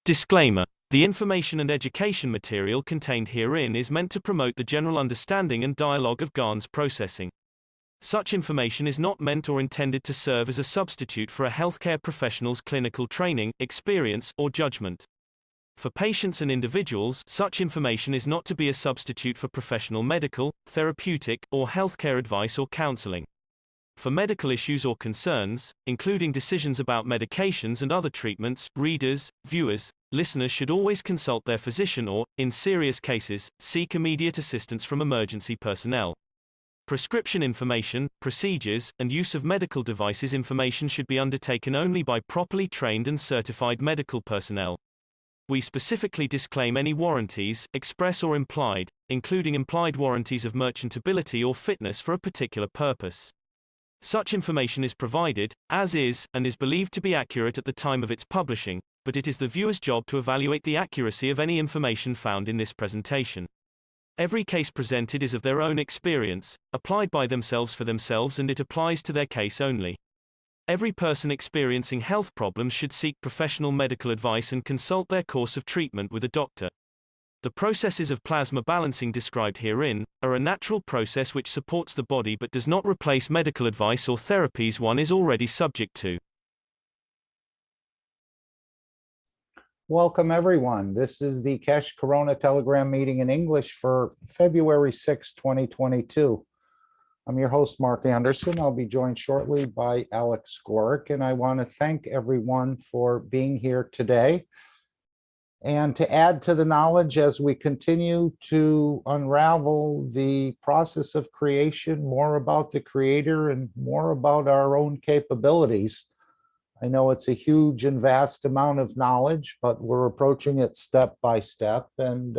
Disclaimer: the information and education material contained herein is meant to promote the general understanding and dialogue of GAN's processing. Such information is not meant or intended to serve as a substitute for a healthcare professional's clinical training, experience, or judgment. For patients and individuals, such information is not to be a substitute for professional medical, therapeutic, or healthcare advice or counseling. For medical issues or concerns, including decisions about medications and other treatments, readers, viewers, listeners should always consult their physician or, in serious cases, seek immediate assistance from emergency personnel. Prescription information, procedures, and use of medical devices information should be undertaken only by properly trained and certified medical personnel. We specifically disclaim any warranties, express or implied, including implied warranties of merchantability or fitness for a particular purpose. Such information is provided, as is, and is believed to be accurate at the time of its publishing, but it is the viewer's job to evaluate the accuracy of any information found in this presentation. Every case presented is of their own experience, applied by themselves for themselves, and it applies to their case only. Every person experiencing health problems should seek professional medical advice and consult their course of treatment with a doctor. The processes of plasma balancing described herein are a natural process which supports the body but does not replace medical advice or therapies one is already subject to. Welcome, everyone. This is the Kesh Corona Telegram meeting in English for February 6, 2022. I'm your host, Mark Anderson. I'll be joined shortly by Alex Skoric, and I want to thank everyone for being here today. And to add to the knowledge as we continue to unravel the process of creation, more about the creator and more about our own capabilities. I know it's a huge and vast amount of knowledge, but we're approaching it step by step, and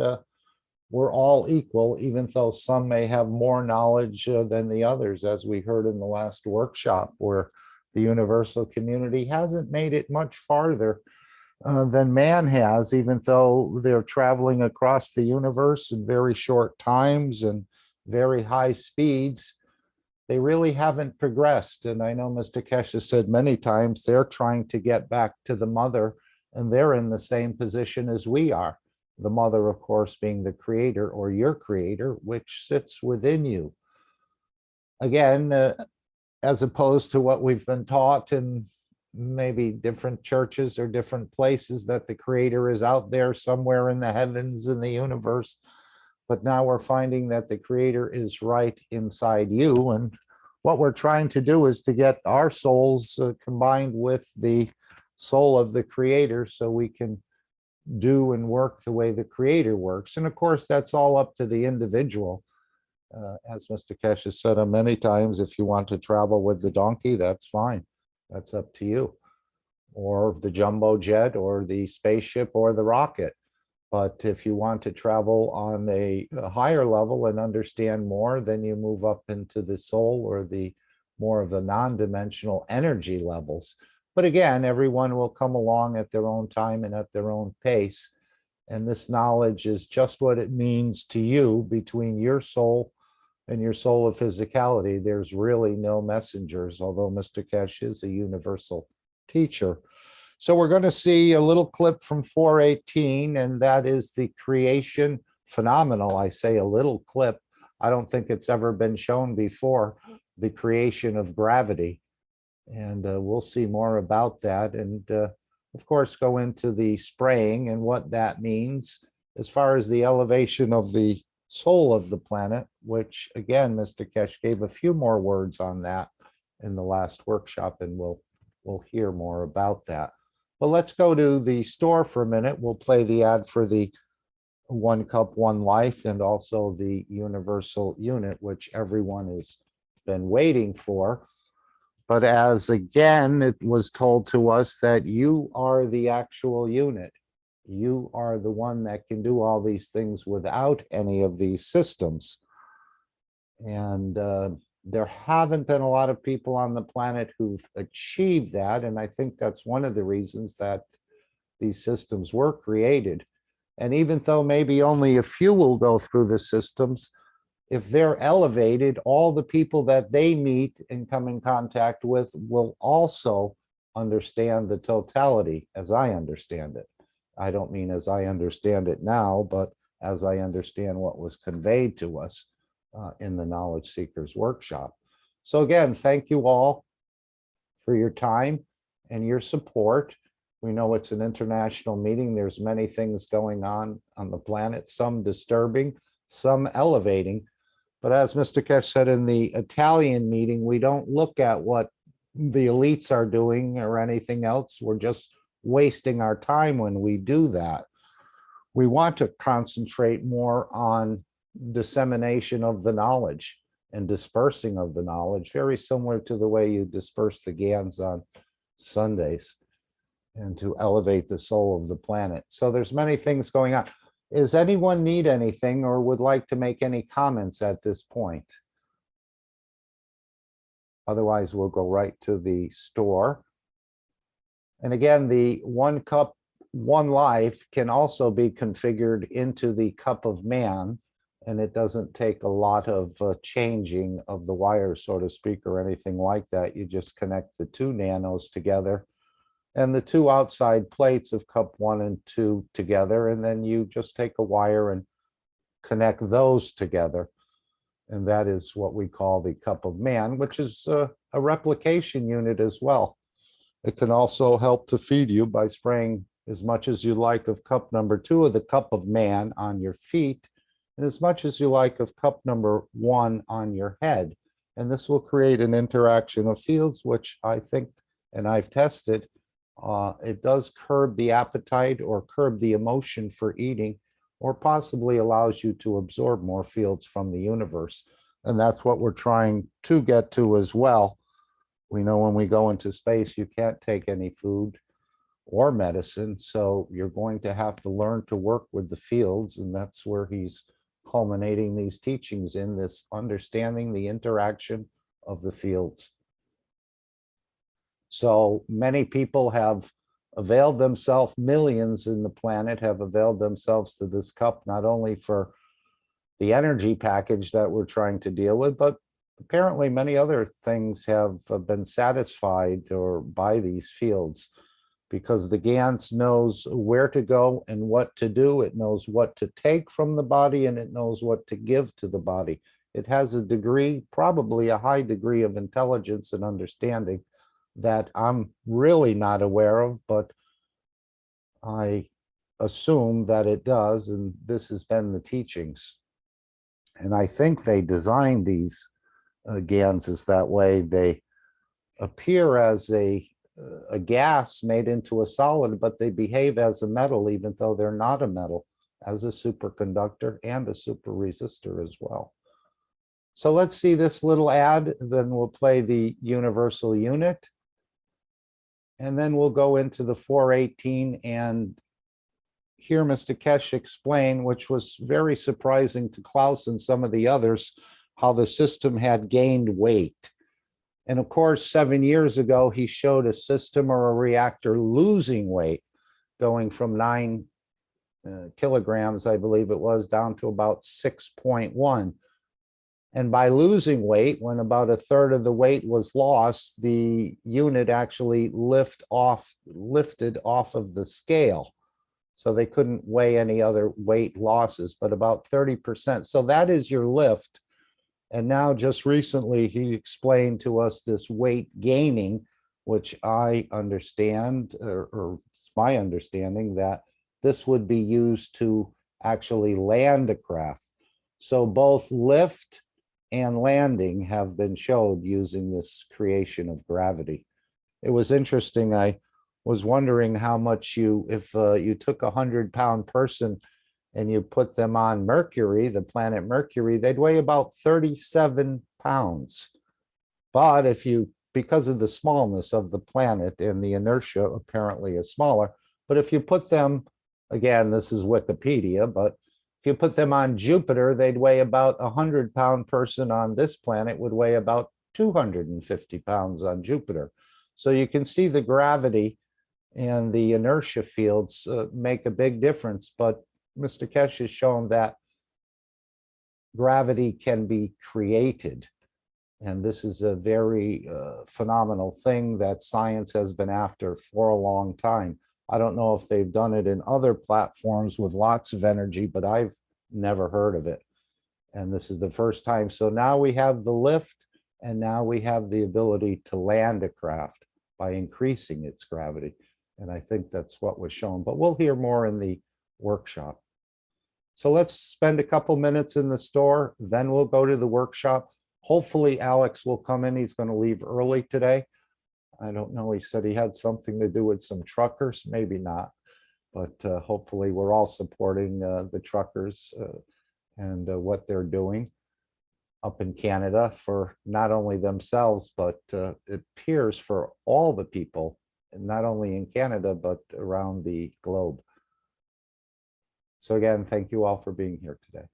we're all equal, even though some may have more knowledge than the others, as we heard in the last workshop, where the universal community hasn't made it much farther than man has, even though they're traveling across the universe in very short times and very high speeds. They really haven't progressed. And I know Mr. Kesh has said many times they're trying to get back to the mother, and they're in the same position as we are. The mother, of course, being the creator or your creator, which sits within you. Again, as opposed to what we've been taught in maybe different churches or different places, that the creator is out there somewhere in the heavens in the universe. But now we're finding that the creator is right inside you. And what we're trying to do is to get our souls combined with the soul of the creator so we can do and work the way the creator works. And of course, that's all up to the individual. As Mr. Kesh has said many times, if you want to travel with the donkey, that's fine. That's up to you. Or the jumbo jet or the spaceship or the rocket. But if you want to travel on a higher level and understand more, then you move up into the soul or the more of the non-dimensional energy levels. But again, everyone will come along at their own time and at their own pace. And this knowledge is just what it means to you between your soul and your soul of physicality. There's really no messengers, although Mr. Kesh is a universal teacher. So we're going to see a little clip from 418, and that is the creation phenomenal. I say a little clip. I don't think it's ever been shown before, the creation of gravity. And we'll see more about that. And of course, go into the spraying and what that means as far as the elevation of the soul of the planet, which again, Mr. Kesh gave a few more words on that in the last workshop, and we'll hear more about that. But let's go to the store for a minute. We'll play the ad for the One Cup, One Life, and also the universal unit, which everyone has been waiting for. But as again, it was told to us that you are the actual unit. You are the one that can do all these things without any of these systems. And there haven't been a lot of people on the planet who've achieved that. And I think that's one of the reasons that these systems were created. And even though maybe only a few will go through the systems, if they're elevated, all the people that they meet and come in contact with will also understand the totality, as I understand it. I don't mean as I understand it now, but as I understand what was conveyed to us in the Knowledge Seekers Workshop. So again, thank you all for your time and your support. We know it's an international meeting. There's many things going on the planet, some disturbing, some elevating. But as Mr. Kesh said in the Italian meeting, we don't look at what the elites are doing or anything else. We're just wasting our time when we do that. We want to concentrate more on dissemination of the knowledge and dispersing of the knowledge, very similar to the way you disperse the GANs on Sundays, and to elevate the soul of the planet. So there's many things going on. Does anyone need anything or would like to make any comments at this point? Otherwise, we'll go right to the store. And again, the 1 cup, 1 life can also be configured into the cup of man, and it doesn't take a lot of changing of the wires, so to speak, or anything like that. You just connect the 2 nanos together and the 2 outside plates of cup 1 and 2 together, and then you just take a wire and connect those together. And that is what we call the cup of man, which is a replication unit as well. It can also help to feed you by spraying as much as you like of cup number 2 of the cup of man on your feet, and as much as you like of cup number 1 on your head. And this will create an interaction of fields, which I think, and I've tested, it does curb the appetite or curb the emotion for eating, or possibly allows you to absorb more fields from the universe. And that's what we're trying to get to as well. We know when we go into space, you can't take any food or medicine, so you're going to have to learn to work with the fields, and that's where he's culminating these teachings in, this understanding the interaction of the fields. So many people have availed themselves, millions in the planet have availed themselves to this cup, not only for the energy package that we're trying to deal with, but apparently many other things have been satisfied or by these fields, because the GANS knows where to go and what to do. It knows what to take from the body, and it knows what to give to the body. It has a degree, probably a high degree of intelligence and understanding that I'm really not aware of, but I assume that it does, and this has been the teachings. And I think they designed these GANSs that way. They appear as a gas made into a solid, but they behave as a metal, even though they're not a metal, as a superconductor and a super resistor as well. So let's see this little ad, then we'll play the universal unit. And then we'll go into the 418 and hear Mr. Kesh explain, which was very surprising to Klaus and some of the others, how the system had gained weight. And of course, 7 years ago, he showed a system or a reactor losing weight, going from 9 kilograms, I believe it was, down to about 6.1. And by losing weight, when about 1/3 of the weight was lost, the unit actually lifted off of the scale. So they couldn't weigh any other weight losses, but about 30%. So that is your lift. And now just recently, he explained to us this weight gaining, which I understand, or it's my understanding, that this would be used to actually land a craft. So both lift and landing have been showed using this creation of gravity. It was interesting. I was wondering how much if you took a 100-pound person and you put them on Mercury, the planet Mercury, they'd weigh about 37 pounds. But if you, because of the smallness of the planet and the inertia apparently is smaller, but if you put them, again, this is Wikipedia, but if you put them on Jupiter, they'd weigh about a 100-pound person on this planet would weigh about 250 pounds on Jupiter. So you can see the gravity and the inertia fields make a big difference. But Mr. Kesh has shown that gravity can be created. And this is a very phenomenal thing that science has been after for a long time. I don't know if they've done it in other platforms with lots of energy, but I've never heard of it. And this is the first time. So now we have the lift, and now we have the ability to land a craft by increasing its gravity. And I think that's what was shown, but we'll hear more in the workshop. So let's spend a couple minutes in the store, then we'll go to the workshop. Hopefully Alex will come in. He's going to leave early today. I don't know. He said he had something to do with some truckers, maybe not, but hopefully we're all supporting the truckers and what they're doing up in Canada for not only themselves, but it appears for all the people, not only in Canada, but around the globe. So again, thank you all for being here today.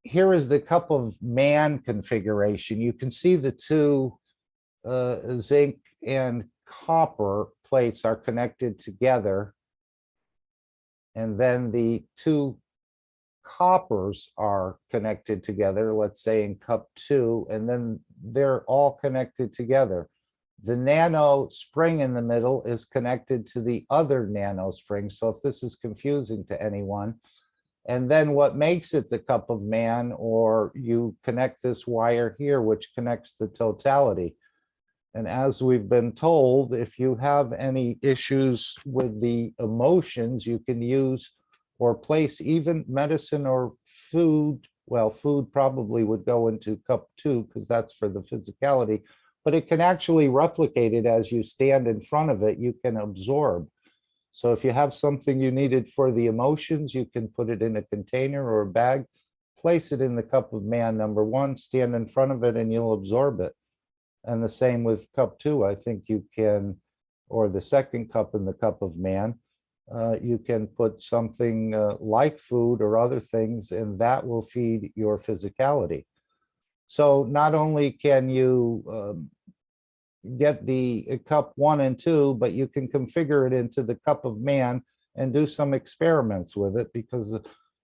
Here is the cup of man configuration. You can see the two zinc and copper plates are connected together. And then the two coppers are connected together, let's say in cup 2, and then they're all connected together. The nano spring in the middle is connected to the other nano spring. So if this is confusing to anyone, and then what makes it the cup of man, or you connect this wire here, which connects the totality. And as we've been told, if you have any issues with the emotions, you can use or place even medicine or food. Well, food probably would go into cup 2 because that's for the physicality, but it can actually replicate it as you stand in front of it. You can absorb. So if you have something you needed for the emotions, you can put it in a container or a bag, place it in the cup of man number 1, stand in front of it, and you'll absorb it. And the same with cup 2. I think you can, or the second cup in the cup of man, you can put something like food or other things, and that will feed your physicality. So not only can you get the cup 1 and 2, but you can configure it into the cup of man and do some experiments with it, because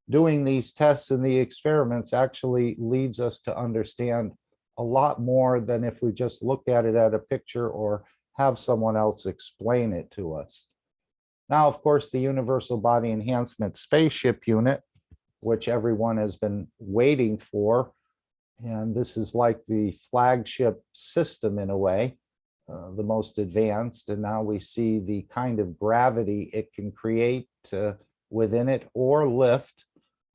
doing these tests and the experiments actually leads us to understand a lot more than if we just look at it at a picture or have someone else explain it to us. Now, of course, the Universal Body Enhancement Spaceship Unit, which everyone has been waiting for, and this is like the flagship system in a way, the most advanced, and now we see the kind of gravity it can create within it, or lift,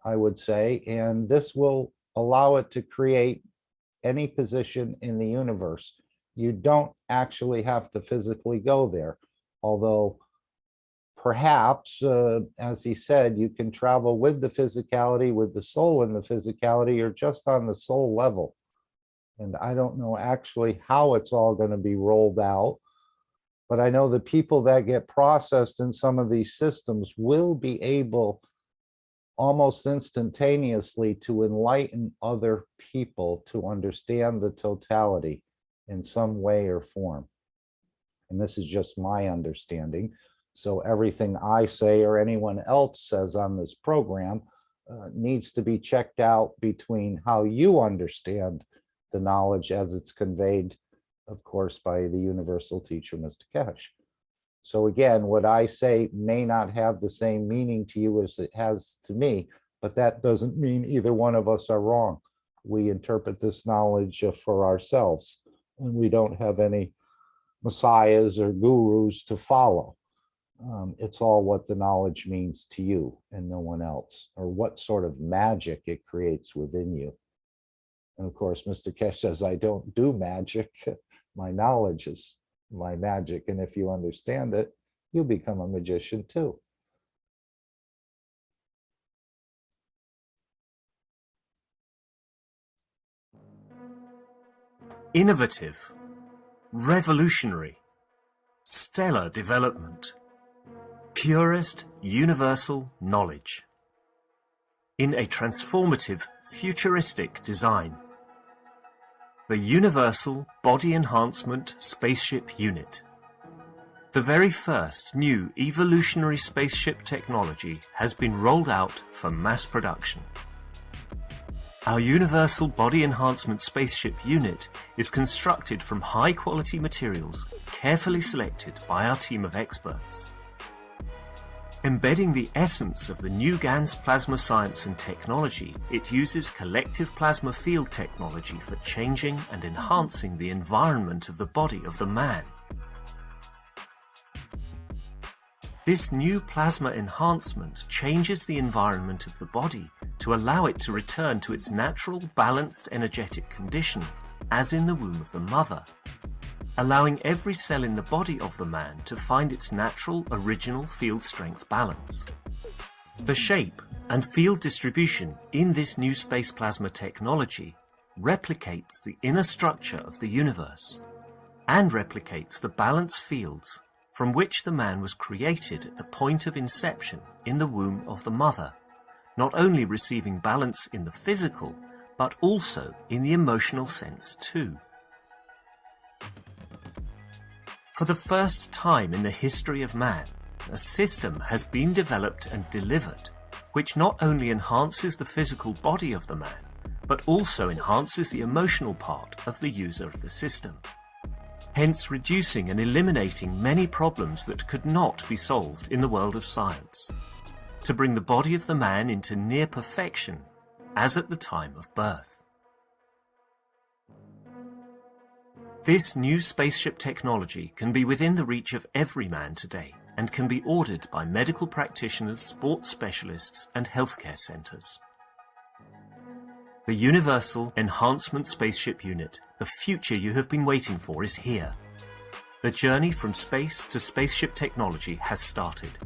I would say, and this will allow it to create any position in the universe. You don't actually have to physically go there, although perhaps, as he said, you can travel with the physicality, with the soul in the physicality, or just on the soul level. And I don't know actually how it's all going to be rolled out, but I know the people that get processed in some of these systems will be able almost instantaneously to enlighten other people to understand the totality in some way or form. And this is just my understanding. So everything I say or anyone else says on this program needs to be checked out between how you understand the knowledge as it's conveyed, of course, by the universal teacher, Mr. Kesh. So again, what I say may not have the same meaning to you as it has to me, but that doesn't mean either one of us are wrong. We interpret this knowledge for ourselves, and we don't have any messiahs or gurus to follow. It's all what the knowledge means to you and no one else, or what sort of magic it creates within you. And of course, Mr. Kesh says, I don't do magic. My knowledge is my magic. And if you understand it, you become a magician too. Innovative, revolutionary, stellar development, purest universal knowledge. In a transformative, futuristic design. The Universal Body Enhancement Spaceship Unit. The very first new evolutionary spaceship technology has been rolled out for mass production. Our Universal Body Enhancement Spaceship Unit is constructed from high-quality materials carefully selected by our team of experts. Embedding the essence of the new GANS plasma science and technology, it uses collective plasma field technology for changing and enhancing the environment of the body of the man. This new plasma enhancement changes the environment of the body to allow it to return to its natural balanced energetic condition, as in the womb of the mother, allowing every cell in the body of the man to find its natural original field strength balance. The shape and field distribution in this new space plasma technology replicates the inner structure of the universe and replicates the balance fields from which the man was created at the point of inception in the womb of the mother, not only receiving balance in the physical, but also in the emotional sense too. For the first time in the history of man, a system has been developed and delivered which not only enhances the physical body of the man, but also enhances the emotional part of the user of the system, hence reducing and eliminating many problems that could not be solved in the world of science, to bring the body of the man into near perfection, as at the time of birth. This new spaceship technology can be within the reach of every man today and can be ordered by medical practitioners, sports specialists and healthcare centres. The Universal Enhancement Spaceship Unit, the future you have been waiting for, is here. The journey from space to spaceship technology has started.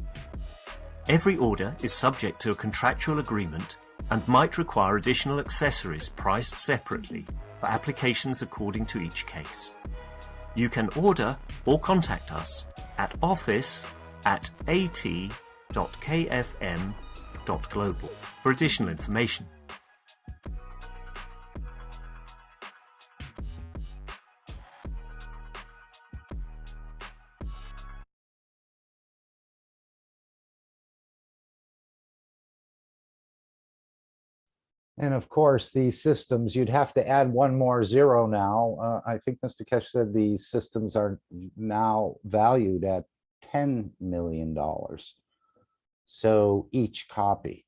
Every order is subject to a contractual agreement and might require additional accessories priced separately for applications according to each case. You can order or contact us at office@at.kfm.global for additional information. And of course, these systems, you'd have to add one more zero now. I think Mr. Kesh said these systems are now valued at $10 million. So each copy.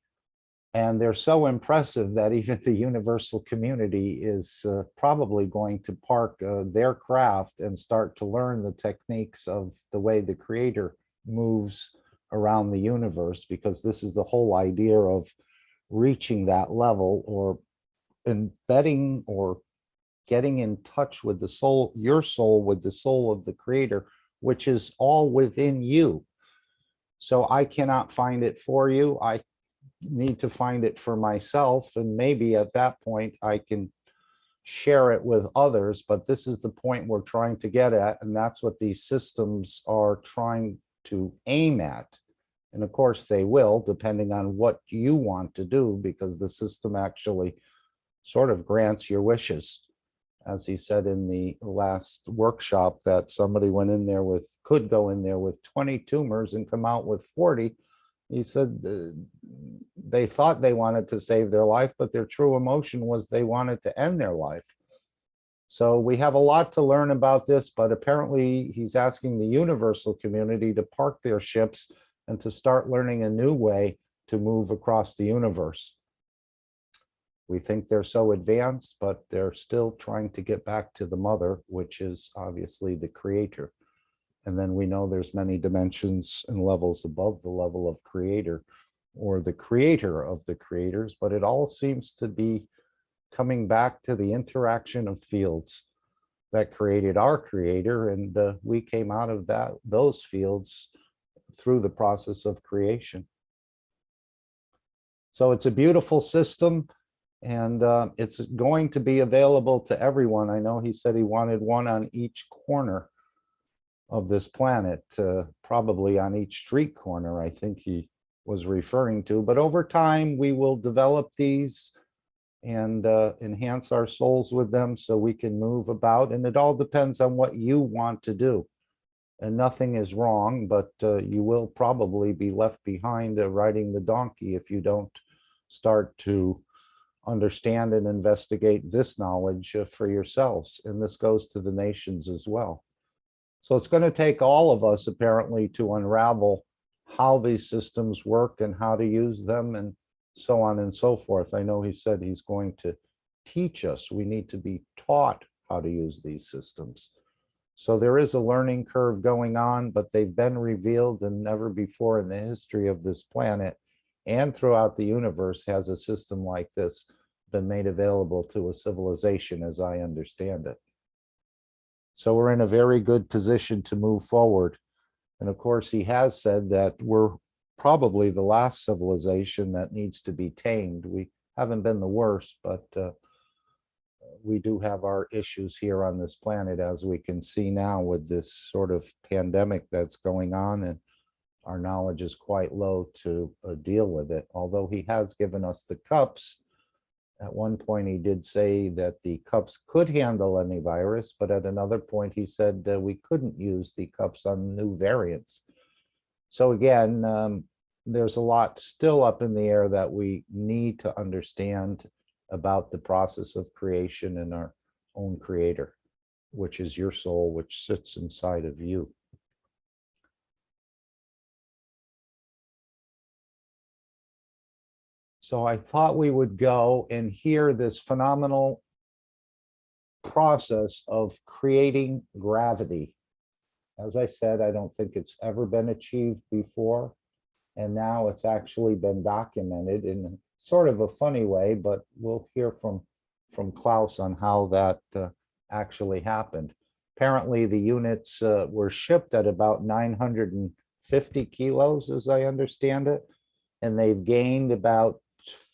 And they're so impressive that even the universal community is probably going to park their craft and start to learn the techniques of the way the creator moves around the universe, because this is the whole idea of reaching that level, or embedding or getting in touch with the soul, your soul with the soul of the creator, which is all within you. So I cannot find it for you. I need to find it for myself, and maybe at that point I can share it with others. But this is the point we're trying to get at, and that's what these systems are trying to aim at. And of course they will, depending on what you want to do, because the system actually sort of grants your wishes. As he said in the last workshop, that somebody went in there with, could go in there with 20 tumors and come out with 40. He said they thought they wanted to save their life, but their true emotion was they wanted to end their life. So we have a lot to learn about this, but apparently he's asking the universal community to park their ships and to start learning a new way to move across the universe. We think they're so advanced, but they're still trying to get back to the mother, which is obviously the creator. And then we know there's many dimensions and levels above the level of creator or the creator of the creators, but it all seems to be coming back to the interaction of fields that created our creator, and we came out of those fields through the process of creation. So it's a beautiful system, and it's going to be available to everyone. I know he said he wanted one on each corner of this planet, probably on each street corner, I think he was referring to. But over time, we will develop these and enhance our souls with them so we can move about. And it all depends on what you want to do. And nothing is wrong, but you will probably be left behind riding the donkey if you don't start to understand and investigate this knowledge for yourselves. And this goes to the nations as well. So it's going to take all of us apparently to unravel how these systems work and how to use them and so on and so forth. I know he said he's going to teach us. We need to be taught how to use these systems. So there is a learning curve going on, but they've been revealed, and never before in the history of this planet and throughout the universe has a system like this been made available to a civilization, as I understand it. So we're in a very good position to move forward. And of course, he has said that we're probably the last civilization that needs to be tamed. We haven't been the worst, but we do have our issues here on this planet, as we can see now with this sort of pandemic that's going on, and our knowledge is quite low to deal with it. Although he has given us the cups. At one point, he did say that the cups could handle any virus, but at another point, he said we couldn't use the cups on new variants. So again, there's a lot still up in the air that we need to understand about the process of creation and our own creator, which is your soul, which sits inside of you. So I thought we would go and hear this phenomenal process of creating gravity. As I said, I don't think it's ever been achieved before. And now it's actually been documented in sort of a funny way, but we'll hear from Klaus on how that actually happened. Apparently the units were shipped at about 950 kilos, as I understand it, and they've gained about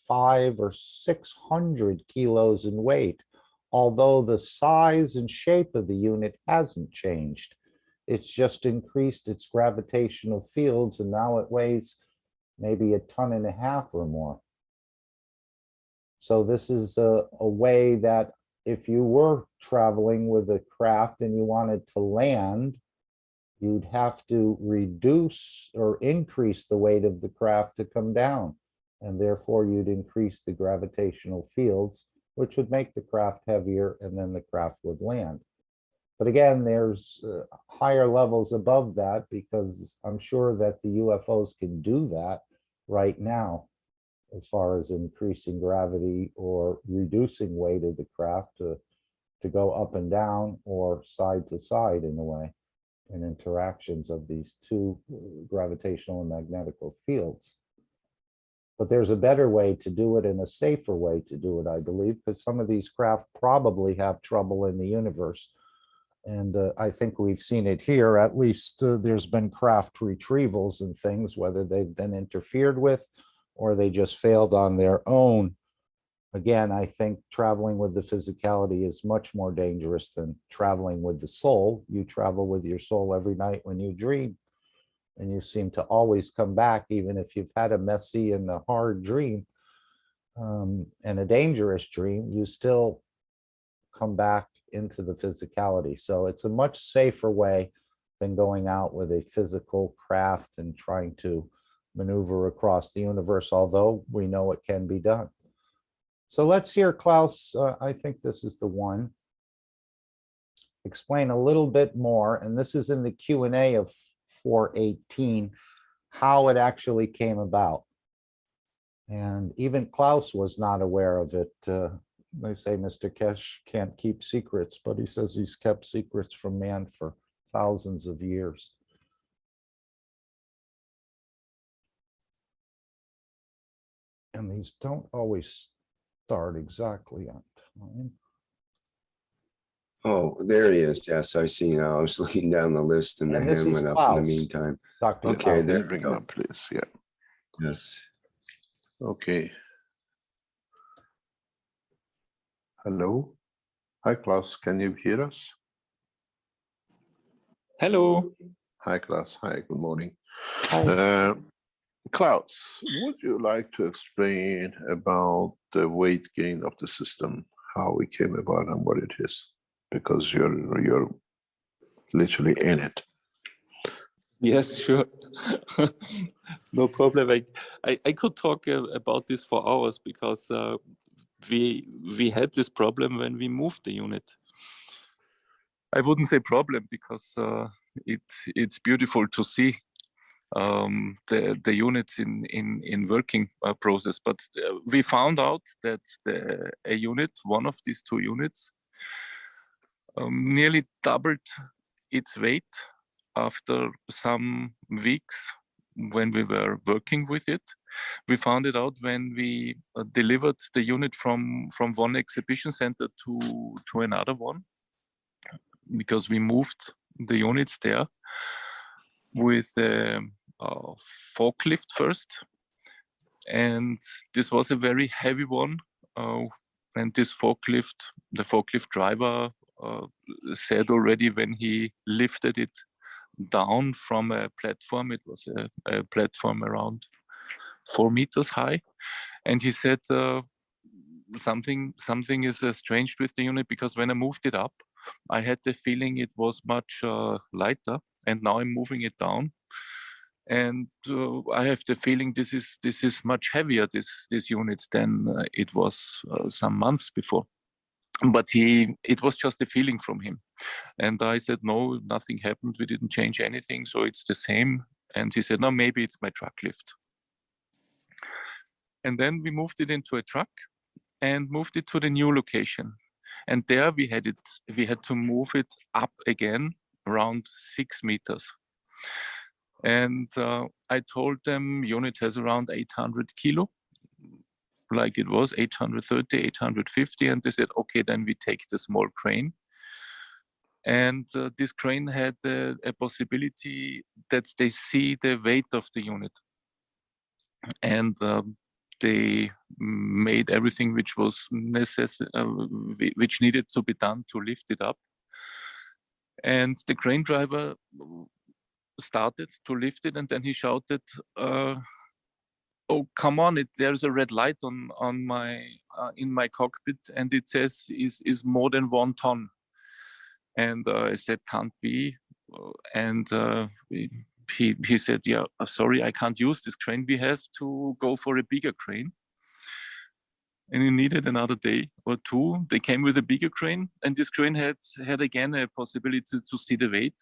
500 or 600 kilos in weight, although the size and shape of the unit hasn't changed. It's just increased its gravitational fields, and now it weighs maybe 1.5 tons or more. So this is a way that if you were traveling with a craft and you wanted to land, you'd have to reduce or increase the weight of the craft to come down. And therefore you'd increase the gravitational fields, which would make the craft heavier, and then the craft would land. But again, there's higher levels above that, because I'm sure that the UFOs can do that right now, as far as increasing gravity or reducing weight of the craft to go up and down or side to side in a way, in interactions of these two gravitational and magnetical fields. But there's a better way to do it and a safer way to do it, I believe, because some of these craft probably have trouble in the universe. And I think we've seen it here. At least there's been craft retrievals and things, whether they've been interfered with or they just failed on their own. Again, I think traveling with the physicality is much more dangerous than traveling with the soul. You travel with your soul every night when you dream, and you seem to always come back, even if you've had a messy and a hard dream and a dangerous dream, you still come back into the physicality. So it's a much safer way than going out with a physical craft and trying to maneuver across the universe, although we know it can be done. So let's hear Klaus. I think this is the one. explain a little bit more, and this is in the Q&A of 418, how it actually came about. And even Klaus was not aware of it. They say Mr. Kesh can't keep secrets, but he says he's kept secrets from man for thousands of years. And these don't always start exactly on time. Oh, there he is. Yes, I see now. I was looking down the list and the And this hand is went up in the Klaus. meantime. Dr. Okay, Klaus. there we Bring it go. up, please. Yeah. Yes. Okay. Hello. Hi, Klaus. Can you hear us? Hello. Hi, Klaus. Hi, good morning. Hi. Klaus, would you like to explain about the weight gain of the system, how it came about and what it is? Because you're literally in it. Yes, sure. No problem. I could talk about this for hours because we had this problem when we moved the unit. I wouldn't say problem because it's beautiful to see the units in working process. But we found out that a unit, one of these two units, nearly doubled its weight after some weeks when we were working with it. We found it out when we delivered the unit from one exhibition center to another one, because we moved the units there with a forklift first. And this was a very heavy one. And this forklift, the forklift driver said already when he lifted it down from a platform, it was a platform around 4 meters high, and he said something is strange with the unit, because when I moved it up, I had the feeling it was much lighter, and now I'm moving it down, and I have the feeling this is much heavier, this unit, than it was some months before. But it was just a feeling from him. And I said, no, nothing happened. We didn't change anything. So it's the same. And he said, no, maybe it's my truck lift. And then we moved it into a truck and moved it to the new location. And there we had to move it up again around 6 meters. And I told them unit has around 800 kilo, like it was 830, 850. And they said, okay, then we take the small crane. And this crane had a possibility that they see the weight of the unit. And they made everything which was which needed to be done to lift it up. And the crane driver started to lift it, and then he shouted, oh, come on, there's a red light on my in my cockpit, and it says is more than 1 ton. And I said, can't be. And he said, yeah, sorry, I can't use this crane. We have to go for a bigger crane. And he needed another day or two. They came with a bigger crane, and this crane had again a possibility to see the weight.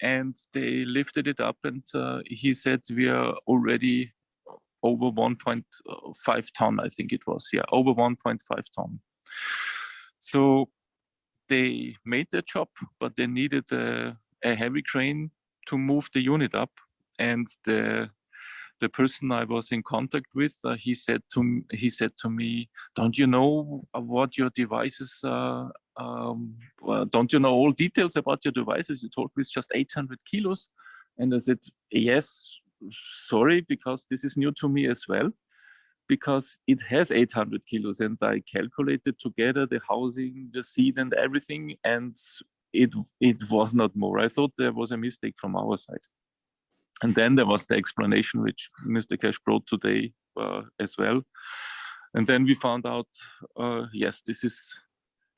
And they lifted it up, and he said, we are already over 1.5 ton, I think it was. Yeah, over 1.5 ton. So they made their job, but they needed a heavy crane to move the unit up. And the person I was in contact with, he said to me, don't you know what your devices, don't you know all details about your devices? You told me it's just 800 kilos. And I said, yes, sorry, because this is new to me as well, because it has 800 kilos, and I calculated together the housing, the seat and everything, and it was not more. I thought there was a mistake from our side. And then there was the explanation which Mr. Cash brought today as well. And then we found out, yes, this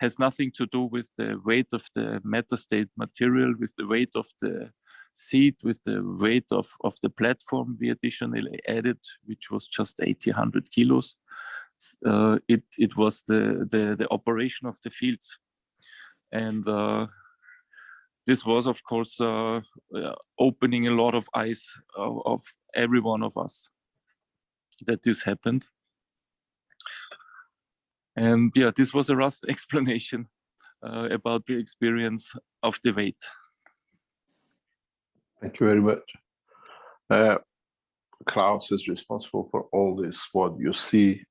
has nothing to do with the weight of the metastate material, with the weight of the seat, with the weight of the platform we additionally added, which was just 100 kilos. It was the operation of the fields. And this was, of course, opening a lot of eyes of every one of us that this happened. And yeah, this was a rough explanation about the experience of the wait. Thank you very much. Klaus is responsible for all this, what you see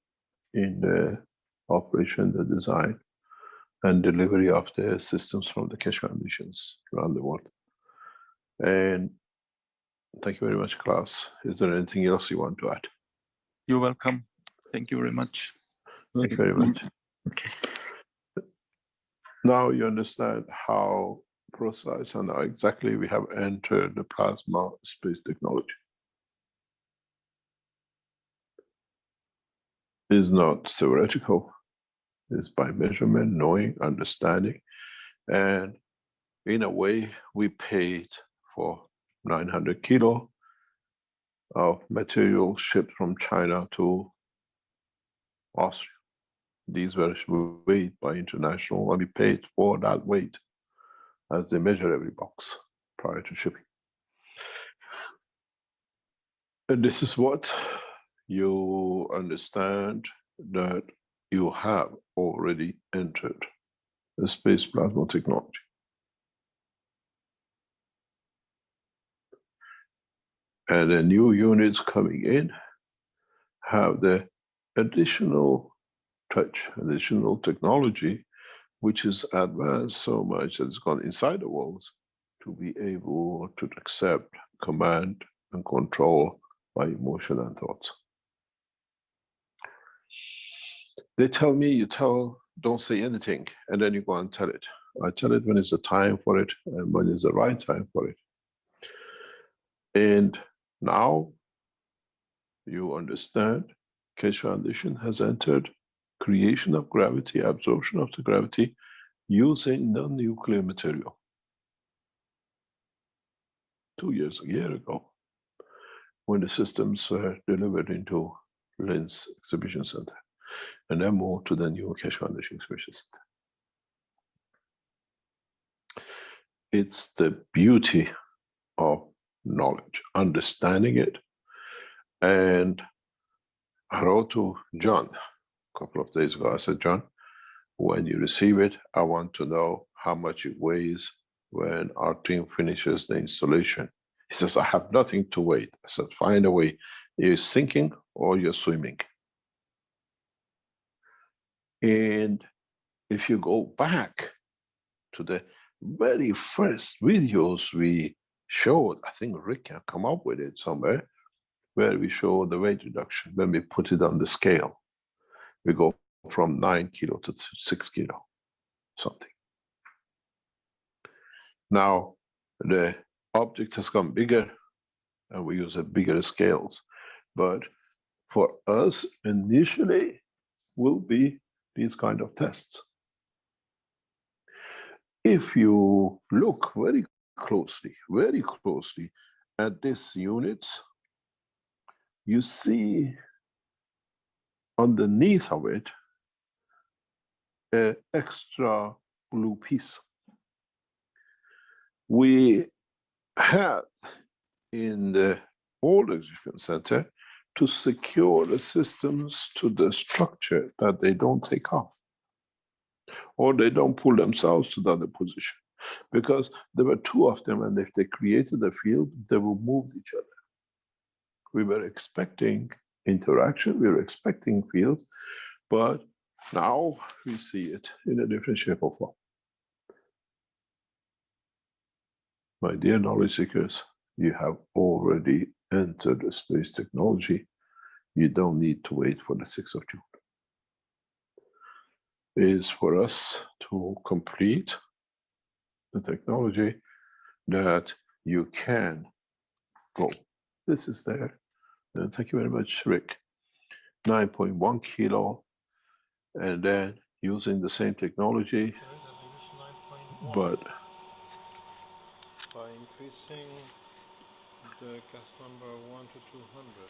in the operation, the design, and delivery of the systems from the Keshe Foundations around the world. And thank you very much, Klaus. Is there anything else you want to add? You're welcome. Thank you very much. Thank you very much. Okay. Now you understand how precise and how exactly we have entered the plasma space technology. It's not theoretical. It's by measurement, knowing, understanding. And in a way, we paid for 900 kilo of material shipped from China to Austria. These were weighed by international, and we paid for that weight as they measure every box prior to shipping. And this is what you understand, that you have already entered the space plasma technology. And the new units coming in have the additional touch, additional technology, which is advanced so much that it's gone inside the walls to be able to accept, command, and control my emotion and thoughts. They tell me, don't say anything, and then you go and tell it. I tell it when it's the time for it and when it's the right time for it. And now you understand, Keshe Foundation has entered creation of gravity, absorption of the gravity using non-nuclear material. 2 years, a year ago, when the systems were delivered into Linz Exhibition Center, and then moved to the new Keshe Foundation Exhibition Center. It's the beauty of knowledge, understanding it. And I wrote to John a couple of days ago. I said, John, when you receive it, I want to know how much it weighs when our team finishes the installation. He says, I have nothing to weigh. I said, find a way. You're sinking or you're swimming. And if you go back to the very first videos we showed, I think Rick can come up with it somewhere, where we show the weight reduction when we put it on the scale. We go from 9 kilo to 6 kilo, something. Now, the object has gotten bigger and we use a bigger scales. But for us, initially, will be these kind of tests. If you look very closely at this unit, you see underneath of it an extra blue piece. We had in the old exhibition center to secure the systems to the structure that they don't take off, or they don't pull themselves to the other position, because there were two of them, and if they created a field, they will move each other. We were expecting interaction, we were expecting fields, but now we see it in a different shape or form. My dear knowledge seekers, you have already entered the space technology. You don't need to wait for the 6th of June. It is for us to complete the technology that you can go. This is there. And thank you very much, Rick. 9.1 kilo, and then using the same technology, but by increasing the gas number 1 to 200.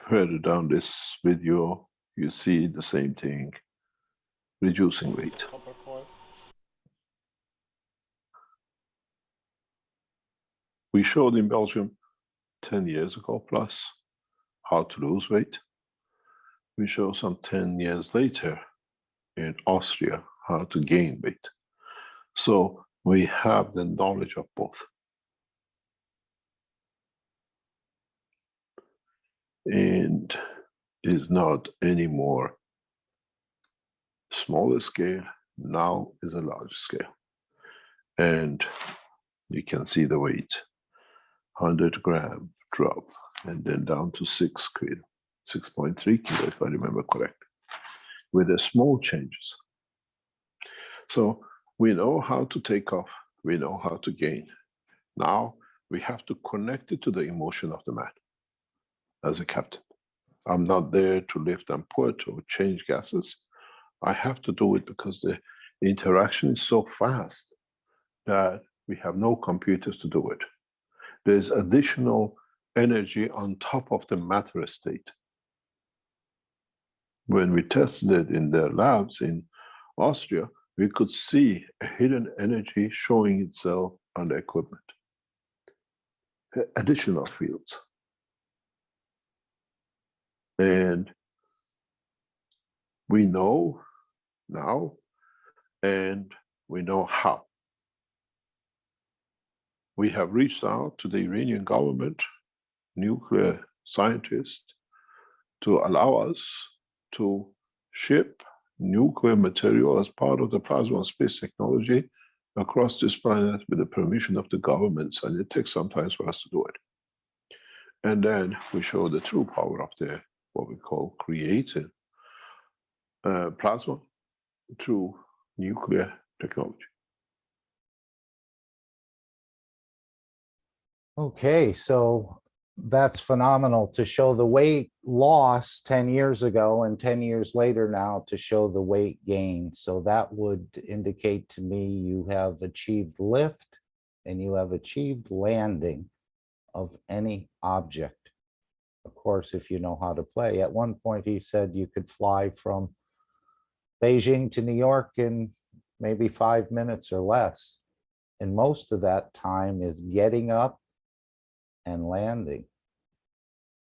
further down this video, you see the same thing reducing weight. Copper coil. We showed in Belgium 10 years ago plus how to lose weight. We show some 10 years later in Austria how to gain weight. So we have the knowledge of both. And is not anymore smaller scale, now is a large scale. And you can see the weight, 100 gram drop, and then down to 6 kilo, 6.3 kilo, if I remember correct, with the small changes. So we know how to take off, we know how to gain. Now we have to connect it to the emotion of the man as a captain. I'm not there to lift and put or change gases. I have to do it because the interaction is so fast that we have no computers to do it. There's additional energy on top of the matter state. When we tested it in their labs in Austria, we could see a hidden energy showing itself on the equipment. Additional fields. And we know now, and we know how. We have reached out to the Iranian government, nuclear scientists, to allow us to ship nuclear material as part of the plasma and space technology across this planet with the permission of the governments, and it takes some time for us to do it. And then we show the true power of the, what we call creating plasma through nuclear technology. Okay, so that's phenomenal to show the weight loss 10 years ago and 10 years later now to show the weight gain. So that would indicate to me you have achieved lift and you have achieved landing of any object. Of course, if you know how to play. At one point, he said you could fly from Beijing to New York in maybe 5 minutes or less. And most of that time is getting up and landing.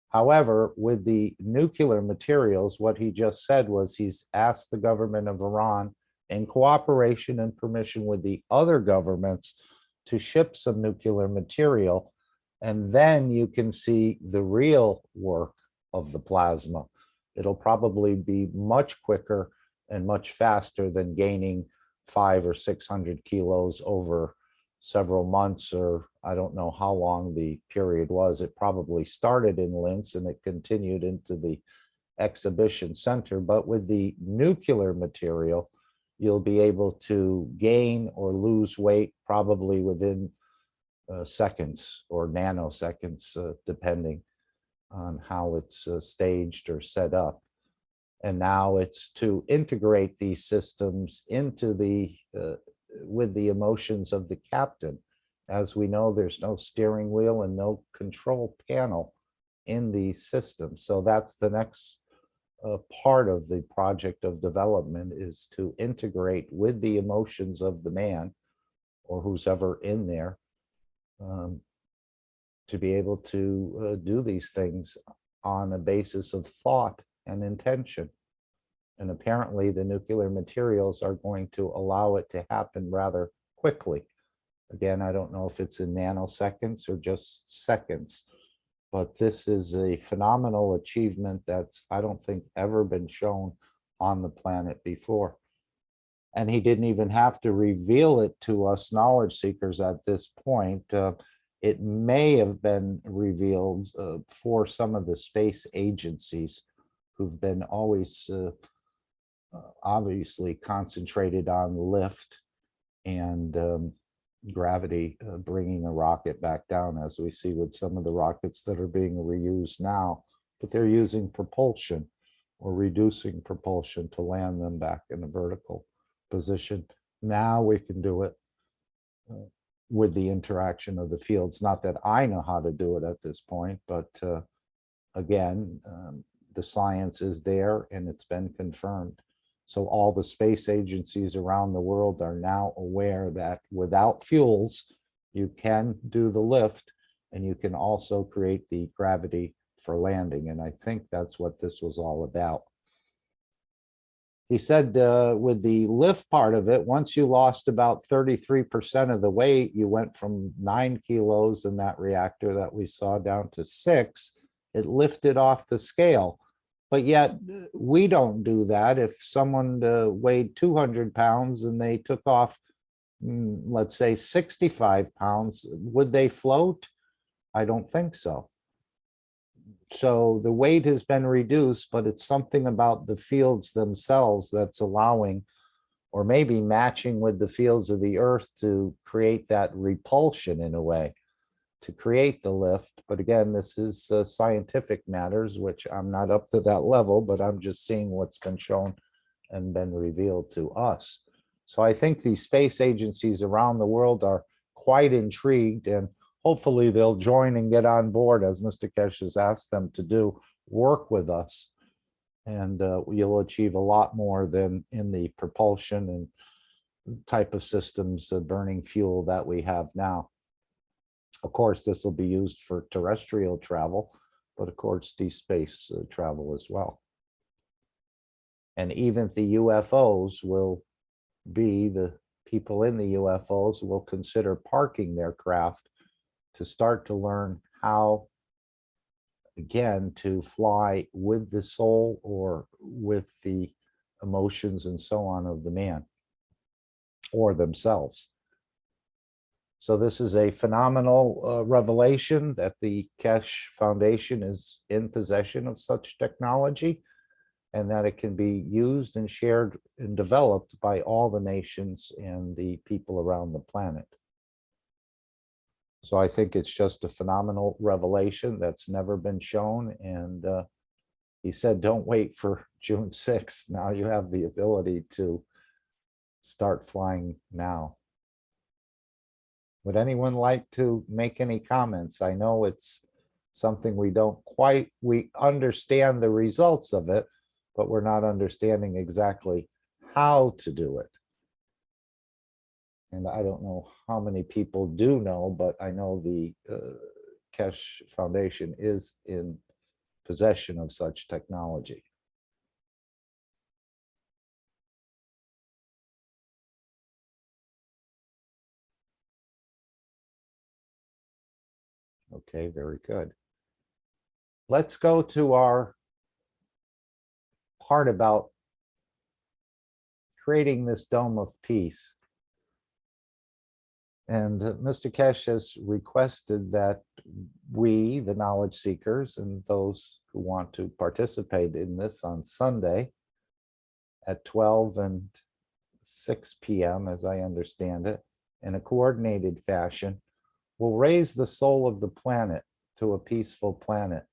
However, with the nuclear materials, what he just said was he's asked the government of Iran, in cooperation and permission with the other governments, to ship some nuclear material. And then you can see the real work of the plasma. It'll probably be much quicker and much faster than gaining 500 or 600 kilos over several months, or I don't know how long the period was. It probably started in Linz and it continued into the exhibition center. But with the nuclear material, you'll be able to gain or lose weight probably within seconds or nanoseconds, depending on how it's staged or set up. And now it's to integrate these systems into the with the emotions of the captain. As we know, there's no steering wheel and no control panel in these systems. So that's the next part of the project of development, is to integrate with the emotions of the man or who's ever in there, to be able to do these things on a basis of thought and intention. And apparently the nuclear materials are going to allow it to happen rather quickly. Again, I don't know if it's in nanoseconds or just seconds, but this is a phenomenal achievement that's, I don't think, ever been shown on the planet before. And he didn't even have to reveal it to us knowledge seekers at this point. It may have been revealed for some of the space agencies who've been always obviously concentrated on lift and gravity, bringing a rocket back down, as we see with some of the rockets that are being reused now, but they're using propulsion or reducing propulsion to land them back in a vertical position. Now we can do it with the interaction of the fields. Not that I know how to do it at this point, but again, the science is there and it's been confirmed. So all the space agencies around the world are now aware that without fuels, you can do the lift and you can also create the gravity for landing. And I think that's what this was all about. He said with the lift part of it, once you lost about 33% of the weight, you went from 9 kilos in that reactor that we saw down to 6. It lifted off the scale. But yet we don't do that. If someone weighed 200 pounds and they took off, let's say 65 pounds, would they float? I don't think so. So the weight has been reduced, but it's something about the fields themselves that's allowing, or maybe matching with the fields of the earth to create that repulsion in a way, to create the lift. But again, this is scientific matters, which I'm not up to that level, but I'm just seeing what's been shown and been revealed to us. So I think these space agencies around the world are quite intrigued, and hopefully they'll join and get on board, as Mr. Kesh has asked them to do, work with us. And you'll achieve a lot more than in the propulsion and type of systems, burning fuel that we have now. Of course, this will be used for terrestrial travel, but of course, deep space travel as well. And even the UFOs will be, the people in the UFOs will consider parking their craft to start to learn how, again, to fly with the soul or with the emotions and so on of the man or themselves. So this is a phenomenal revelation that the Kesh Foundation is in possession of such technology, and that it can be used and shared and developed by all the nations and the people around the planet. So I think it's just a phenomenal revelation that's never been shown. And he said, don't wait for June 6th. Now you have the ability to start flying now. Would anyone like to make any comments? I know it's something we understand the results of it, but we're not understanding exactly how to do it. And I don't know how many people do know, but I know the Kesh Foundation is in possession of such technology. Okay, very good. Let's go to our part about creating this dome of peace. And Mr. Kesh has requested that we, the knowledge seekers, and those who want to participate in this on Sunday at 12 and 6 p.m., as I understand it, in a coordinated fashion, will raise the soul of the planet to a peaceful planet.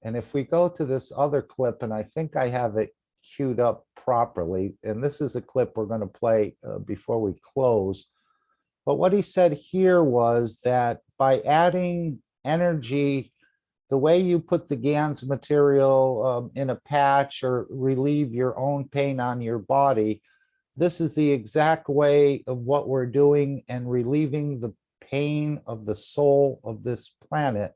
And if we go to this other clip, and I think I have it queued up properly, and this is a clip we're going to play before we close. But what he said here was that by adding energy, the way you put the GANS material in a patch or relieve your own pain on your body, this is the exact way of what we're doing and relieving the pain of the soul of this planet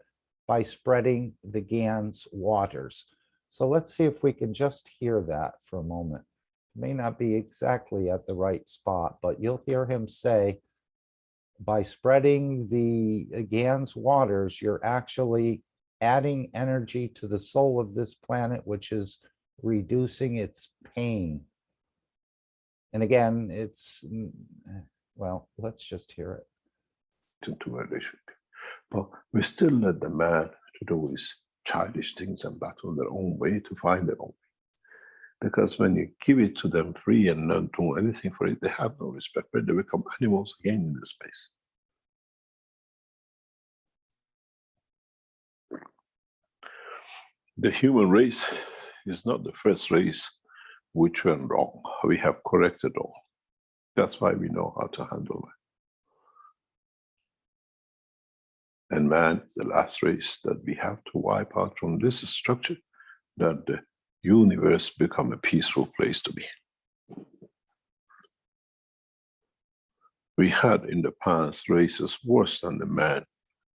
by spreading the GANS waters. So let's see if we can just hear that for a moment. It may not be exactly at the right spot, but you'll hear him say, by spreading the GANS waters, you're actually adding energy to the soul of this planet, which is reducing its pain. And again, it's, well, let's just hear it. To where they should be. But we still let the man to do his childish things and battle their own way to find their own way. Because when you give it to them free and don't do anything for it, they have no respect for it. They become animals again in this space. The human race is not the first race which went wrong. We have corrected all. That's why we know how to handle it. And man is the last race that we have to wipe out from this structure, that the universe become a peaceful place to be. We had in the past races worse than the man,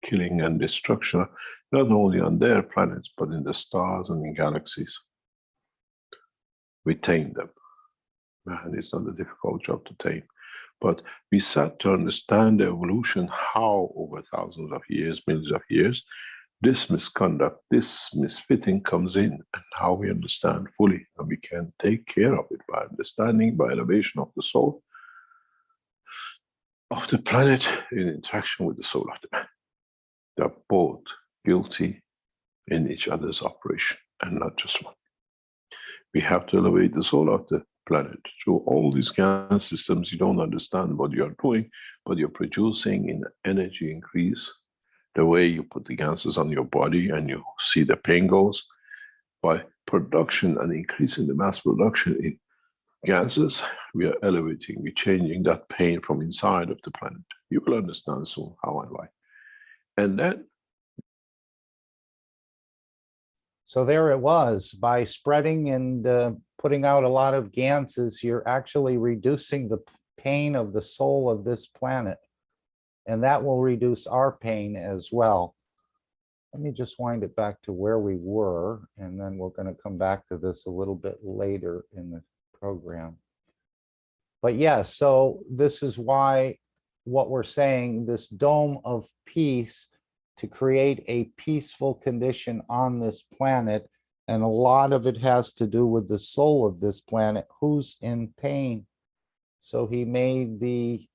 killing and destruction, not only on their planets, but in the stars and in galaxies. We tamed them. Man, it's not a difficult job to tame. But we sat to understand the evolution, how over thousands of years, millions of years, this misconduct, this misfitting comes in, and how we understand fully, and we can take care of it by understanding, by elevation of the soul of the planet in interaction with the soul of the man. They're both guilty in each other's operation, and not just one. We have to elevate the soul of the planet through all these gas systems. You don't understand what you're doing, but you're producing in energy increase. The way you put the gases on your body and you see the pain goes by production and increasing the mass production in gases, we are elevating, we're changing that pain from inside of the planet. You will understand soon how and why. And then. So there it was. By spreading and putting out a lot of gases, you're actually reducing the pain of the soul of this planet. And that will reduce our pain as well. Let me just wind it back to where we were, and then we're going to come back to this a little bit later in the program. But yes, so this is why what we're saying, this dome of peace, to create a peaceful condition on this planet, and a lot of it has to do with the soul of this planet, who's in pain. So he made the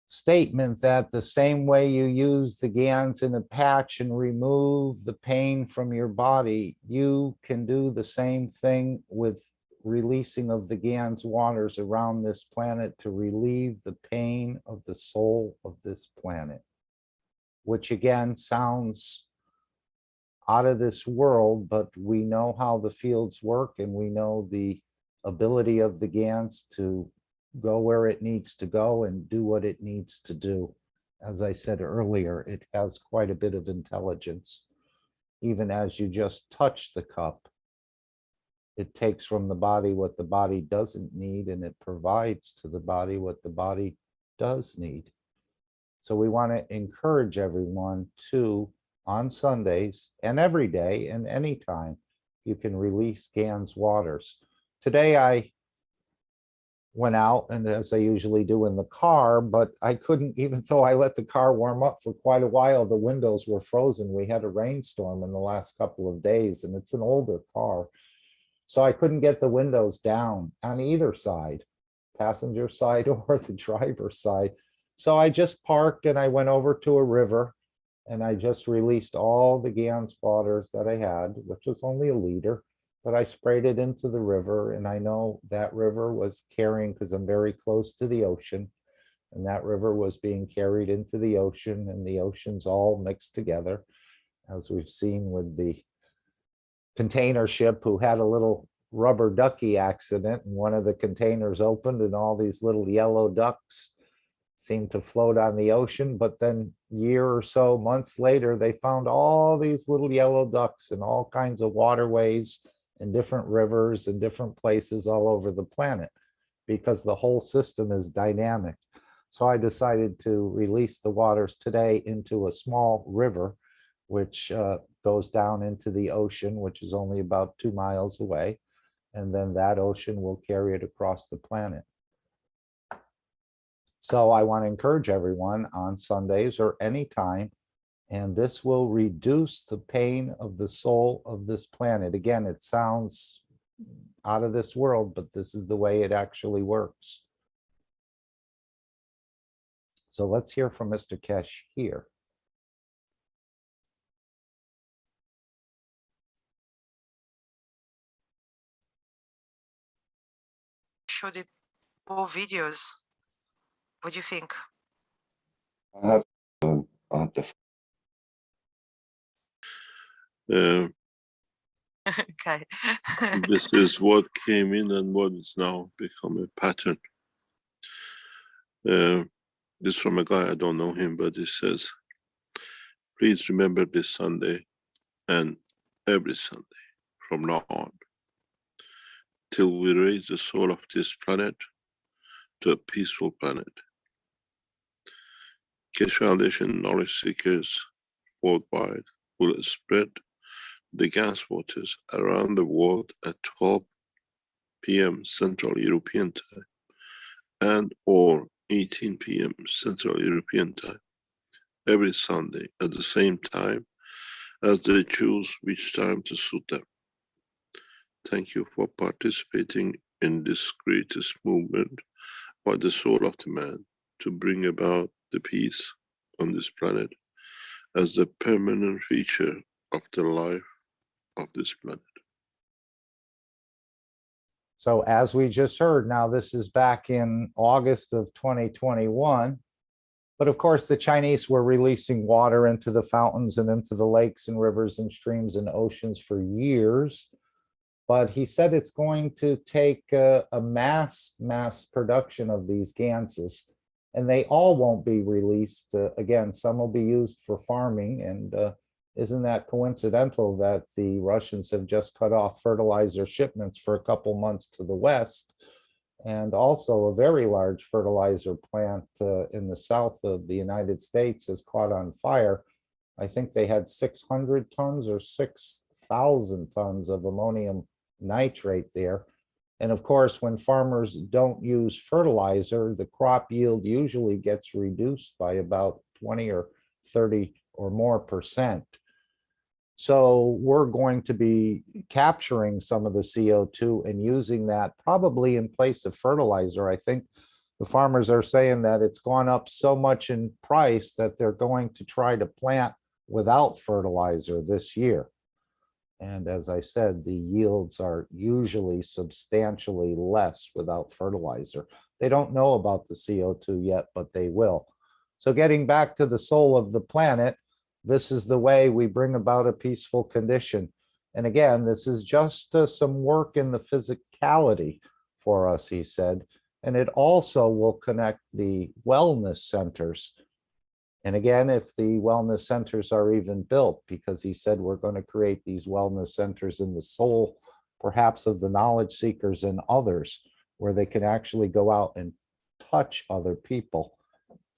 statement that the same way you use the GANs in a patch and remove the pain from your body, you can do the same thing with releasing of the GANs waters around this planet to relieve the pain of the soul of this planet, which again sounds out of this world, but we know how the fields work, and we know the ability of the GANs to go where it needs to go and do what it needs to do. As I said earlier, it has quite a bit of intelligence. Even as you just touch the cup, it takes from the body what the body doesn't need, and it provides to the body what the body does need. So we want to encourage everyone to, on Sundays and every day and anytime, you can release GANs waters. Today I went out, and as I usually do in the car, but I couldn't, even though I let the car warm up for quite a while, the windows were frozen. We had a rainstorm in the last couple of days, and it's an older car. So I couldn't get the windows down on either side, passenger side or the driver's side. So I just parked and I went over to a river, and I just released all the GANs waters that I had, which was only a liter. But I sprayed it into the river, and I know that river was carrying, because I'm very close to the ocean, and that river was being carried into the ocean, and the ocean's all mixed together, as we've seen with the container ship who had a little rubber ducky accident, and one of the containers opened and all these little yellow ducks seemed to float on the ocean. But then year or so, months later, they found all these little yellow ducks in all kinds of waterways in different rivers and different places all over the planet, because the whole system is dynamic. So I decided to release the waters today into a small river, which goes down into the ocean, which is only about 2 miles away. And then that ocean will carry it across the planet. So I want to encourage everyone on Sundays or anytime, and this will reduce the pain of the soul of this planet. Again, it sounds out of this world, but this is the way it actually works. So let's hear from Mr. Kesh here. Showed it all videos. What do you think? I have the Okay. This is what came in and what is now become a pattern. This from a guy, I don't know him, but he says, please remember this Sunday and every Sunday from now on, till we raise the soul of this planet to a peaceful planet. Keshe Foundation knowledge seekers worldwide will spread the gas waters around the world at 12 p.m. Central European Time and or 18 p.m. Central European Time every Sunday at the same time as they choose which time to suit them. Thank you for participating in this greatest movement by the soul of the man to bring about the peace on this planet as the permanent feature of the life of this planet. So as we just heard, now this is back in August of 2021. But of course, the Chinese were releasing water into the fountains and into the lakes and rivers and streams and oceans for years. But he said it's going to take a mass production of these gases, and they all won't be released. Again, some will be used for farming. And isn't that coincidental that the Russians have just cut off fertilizer shipments for a couple months to the west? And also a very large fertilizer plant in the south of the United States has caught on fire. I think they had 600 tons or 6,000 tons of ammonium nitrate there. And of course, when farmers don't use fertilizer, the crop yield usually gets reduced by about 20 or 30 or more percent. So we're going to be capturing some of the CO2 and using that probably in place of fertilizer. I think the farmers are saying that it's gone up so much in price that they're going to try to plant without fertilizer this year. And as I said, the yields are usually substantially less without fertilizer. They don't know about the CO2 yet, but they will. So getting back to the soul of the planet, this is the way we bring about a peaceful condition. And again, this is just some work in the physicality for us, he said. And it also will connect the wellness centers. And again, if the wellness centers are even built, because he said we're going to create these wellness centers in the soul, perhaps of the knowledge seekers and others, where they can actually go out and touch other people,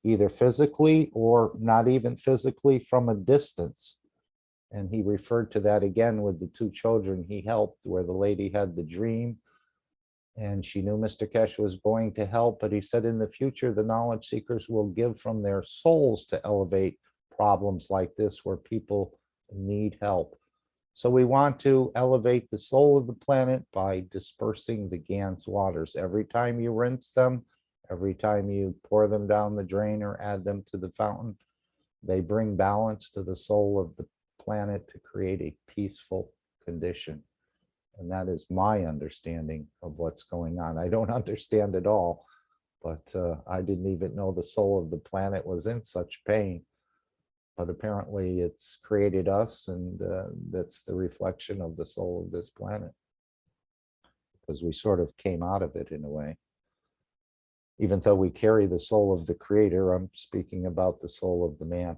either physically or not even physically, from a distance. And he referred to that again with the two children he helped, where the lady had the dream and she knew Mr. Keshe was going to help, but he said in the future, the knowledge seekers will give from their souls to elevate problems like this where people need help. So we want to elevate the soul of the planet by dispersing the Gans waters. Every time you rinse them, every time you pour them down the drain or add them to the fountain, they bring balance to the soul of the planet to create a peaceful condition. And that is my understanding of what's going on. I don't understand it all, but I didn't even know the soul of the planet was in such pain. But apparently it's created us, and that's the reflection of the soul of this planet, because we sort of came out of it in a way. Even though we carry the soul of the creator, I'm speaking about the soul of the man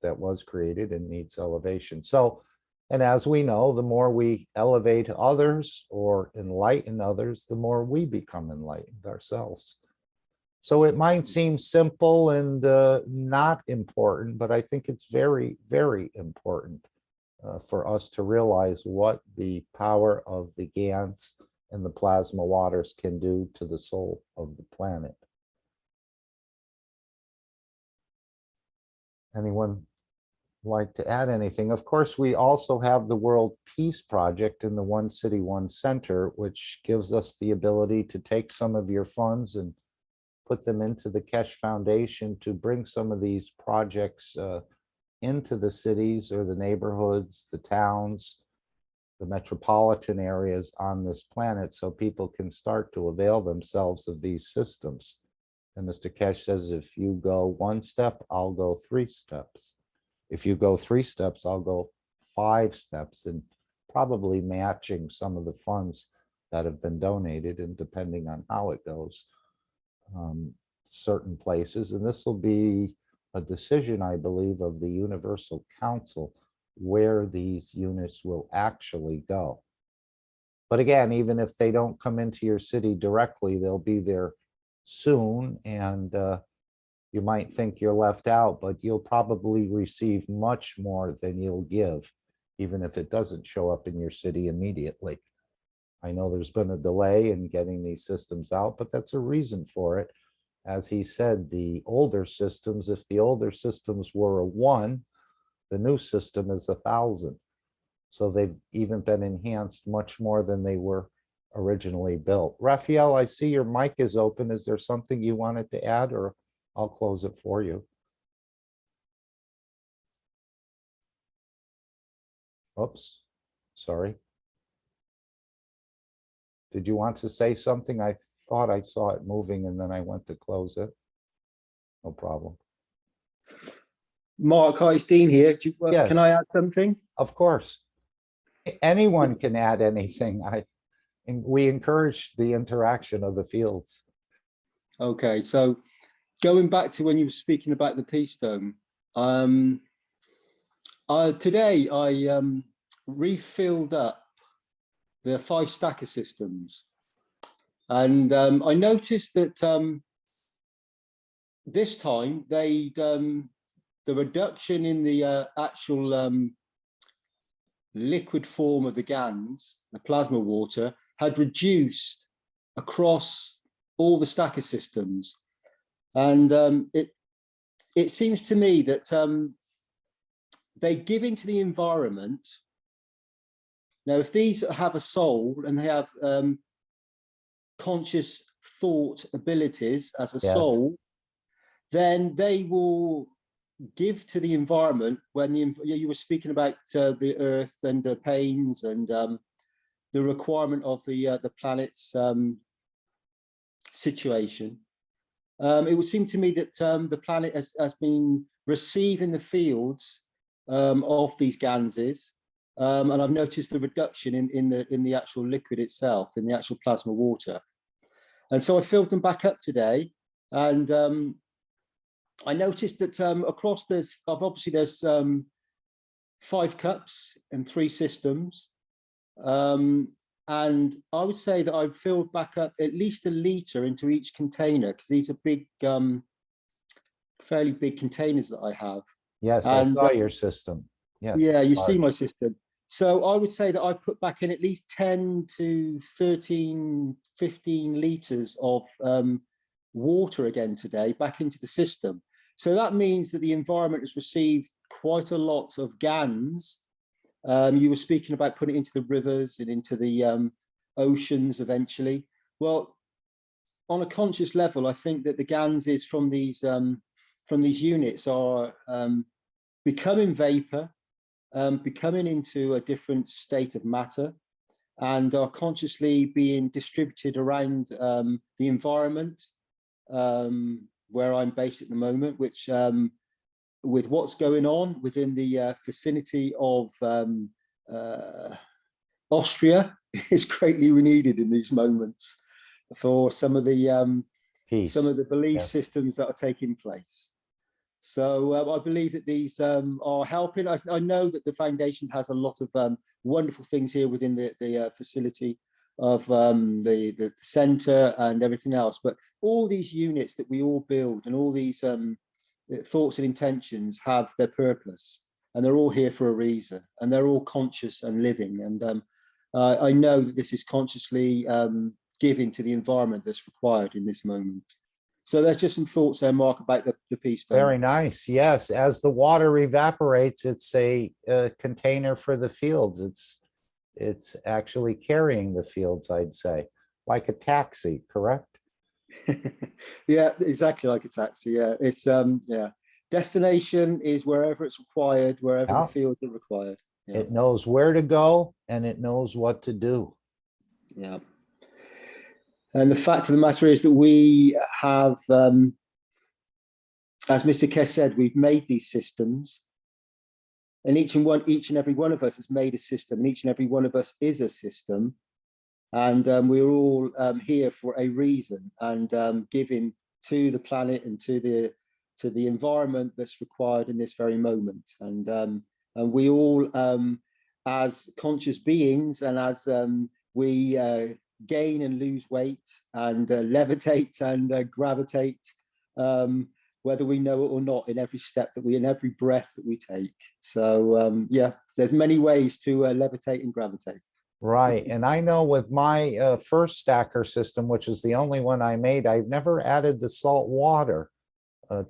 that was created and needs elevation. So, and as we know, the more we elevate others or enlighten others, the more we become enlightened ourselves. So it might seem simple and not important, but I think it's very, very important for us to realize what the power of the Gans and the plasma waters can do to the soul of the planet. Anyone like to add anything? Of course, we also have the World Peace Project in the One City, One Center, which gives us the ability to take some of your funds and put them into the Keshe Foundation to bring some of these projects into the cities or the neighborhoods, the towns, the metropolitan areas on this planet, so people can start to avail themselves of these systems. And Mr. Keshe says, if you go one step, I'll go 3 steps. If you go 3 steps, I'll go 5 steps, and probably matching some of the funds that have been donated, and depending on how it goes, certain places. And this will be a decision, I believe, of the Universal Council where these units will actually go. But again, even if they don't come into your city directly, they'll be there soon, and you might think you're left out, but you'll probably receive much more than you'll give, even if it doesn't show up in your city immediately. I know there's been a delay in getting these systems out, but that's a reason for it. As he said, the older systems, if the older systems were a 1, the new system is 1,000. So they've even been enhanced much more than they were originally built. Raphael, I see your mic is open. Is there something you wanted to add, or I'll close it for you? Oops, sorry. Did you want to say something? I thought I saw it moving and then I went to close it. No problem. Mark, hi, it's Dean here. Yes. Can I add something? Of course. Anyone can add anything. And we encourage the interaction of the fields. Okay, so going back to when you were speaking about the Peace Dome, today I refilled up the 5 stacker systems, and I noticed that this time the reduction in the actual liquid form of the GANs, the plasma water, had reduced across all the stacker systems. And it seems to me that they give into the environment. Now, if these have a soul and they have conscious thought abilities as a soul, then they will give to the environment. When you were speaking about the earth and the pains and the requirement of the planet's situation, it would seem to me that the planet has been receiving the fields of these Ganses, and I've noticed the reduction in the actual liquid itself, in the actual plasma water. And so I filled them back up today, and I noticed that across this, obviously there's 5 cups and 3 systems. And I would say that I've filled back up at least 1 litre into each container, because these are big, fairly big containers that I have. Yes, and, I saw your system. Yes. Yeah, you see my system. So I would say that I put back in at least 10 to 13, 15 litres of water again today back into the system. So that means that the environment has received quite a lot of GANs. You were speaking about putting it into the rivers and into the oceans eventually. Well, on a conscious level, I think that the GANs from these units are becoming vapor, becoming into a different state of matter, and are consciously being distributed around the environment where I'm based at the moment, which with what's going on within the vicinity of Austria is greatly needed in these moments for some of the belief systems that are taking place. So I believe that these are helping. I know that the foundation has a lot of wonderful things here within the facility of the center and everything else, but all these units that we all build and all these thoughts and intentions have their purpose, and they're all here for a reason, and they're all conscious and living. And I know that this is consciously giving to the environment that's required in this moment. So there's just some thoughts there, Mark, about the Peace Dome. Very nice. Yes, as the water evaporates, it's a container for the fields. It's actually carrying the fields, I'd say, like a taxi, correct? Yeah, exactly like a taxi. Yeah, it's yeah. Destination is wherever it's required, wherever the fields are required. Yeah. It knows where to go and it knows what to do. Yeah. And the fact of the matter is that we have, as Mr. Kess said, we've made these systems, and each and every one of us has made a system, and each and every one of us is a system. And we're all here for a reason, and giving to the planet and to the environment that's required in this very moment. And we all, as conscious beings, and as we gain and lose weight and levitate and gravitate, whether we know it or not, in every step that in every breath that we take. So yeah, there's many ways to levitate and gravitate. Right. And I know with my first stacker system, which is the only one I made, I've never added the salt water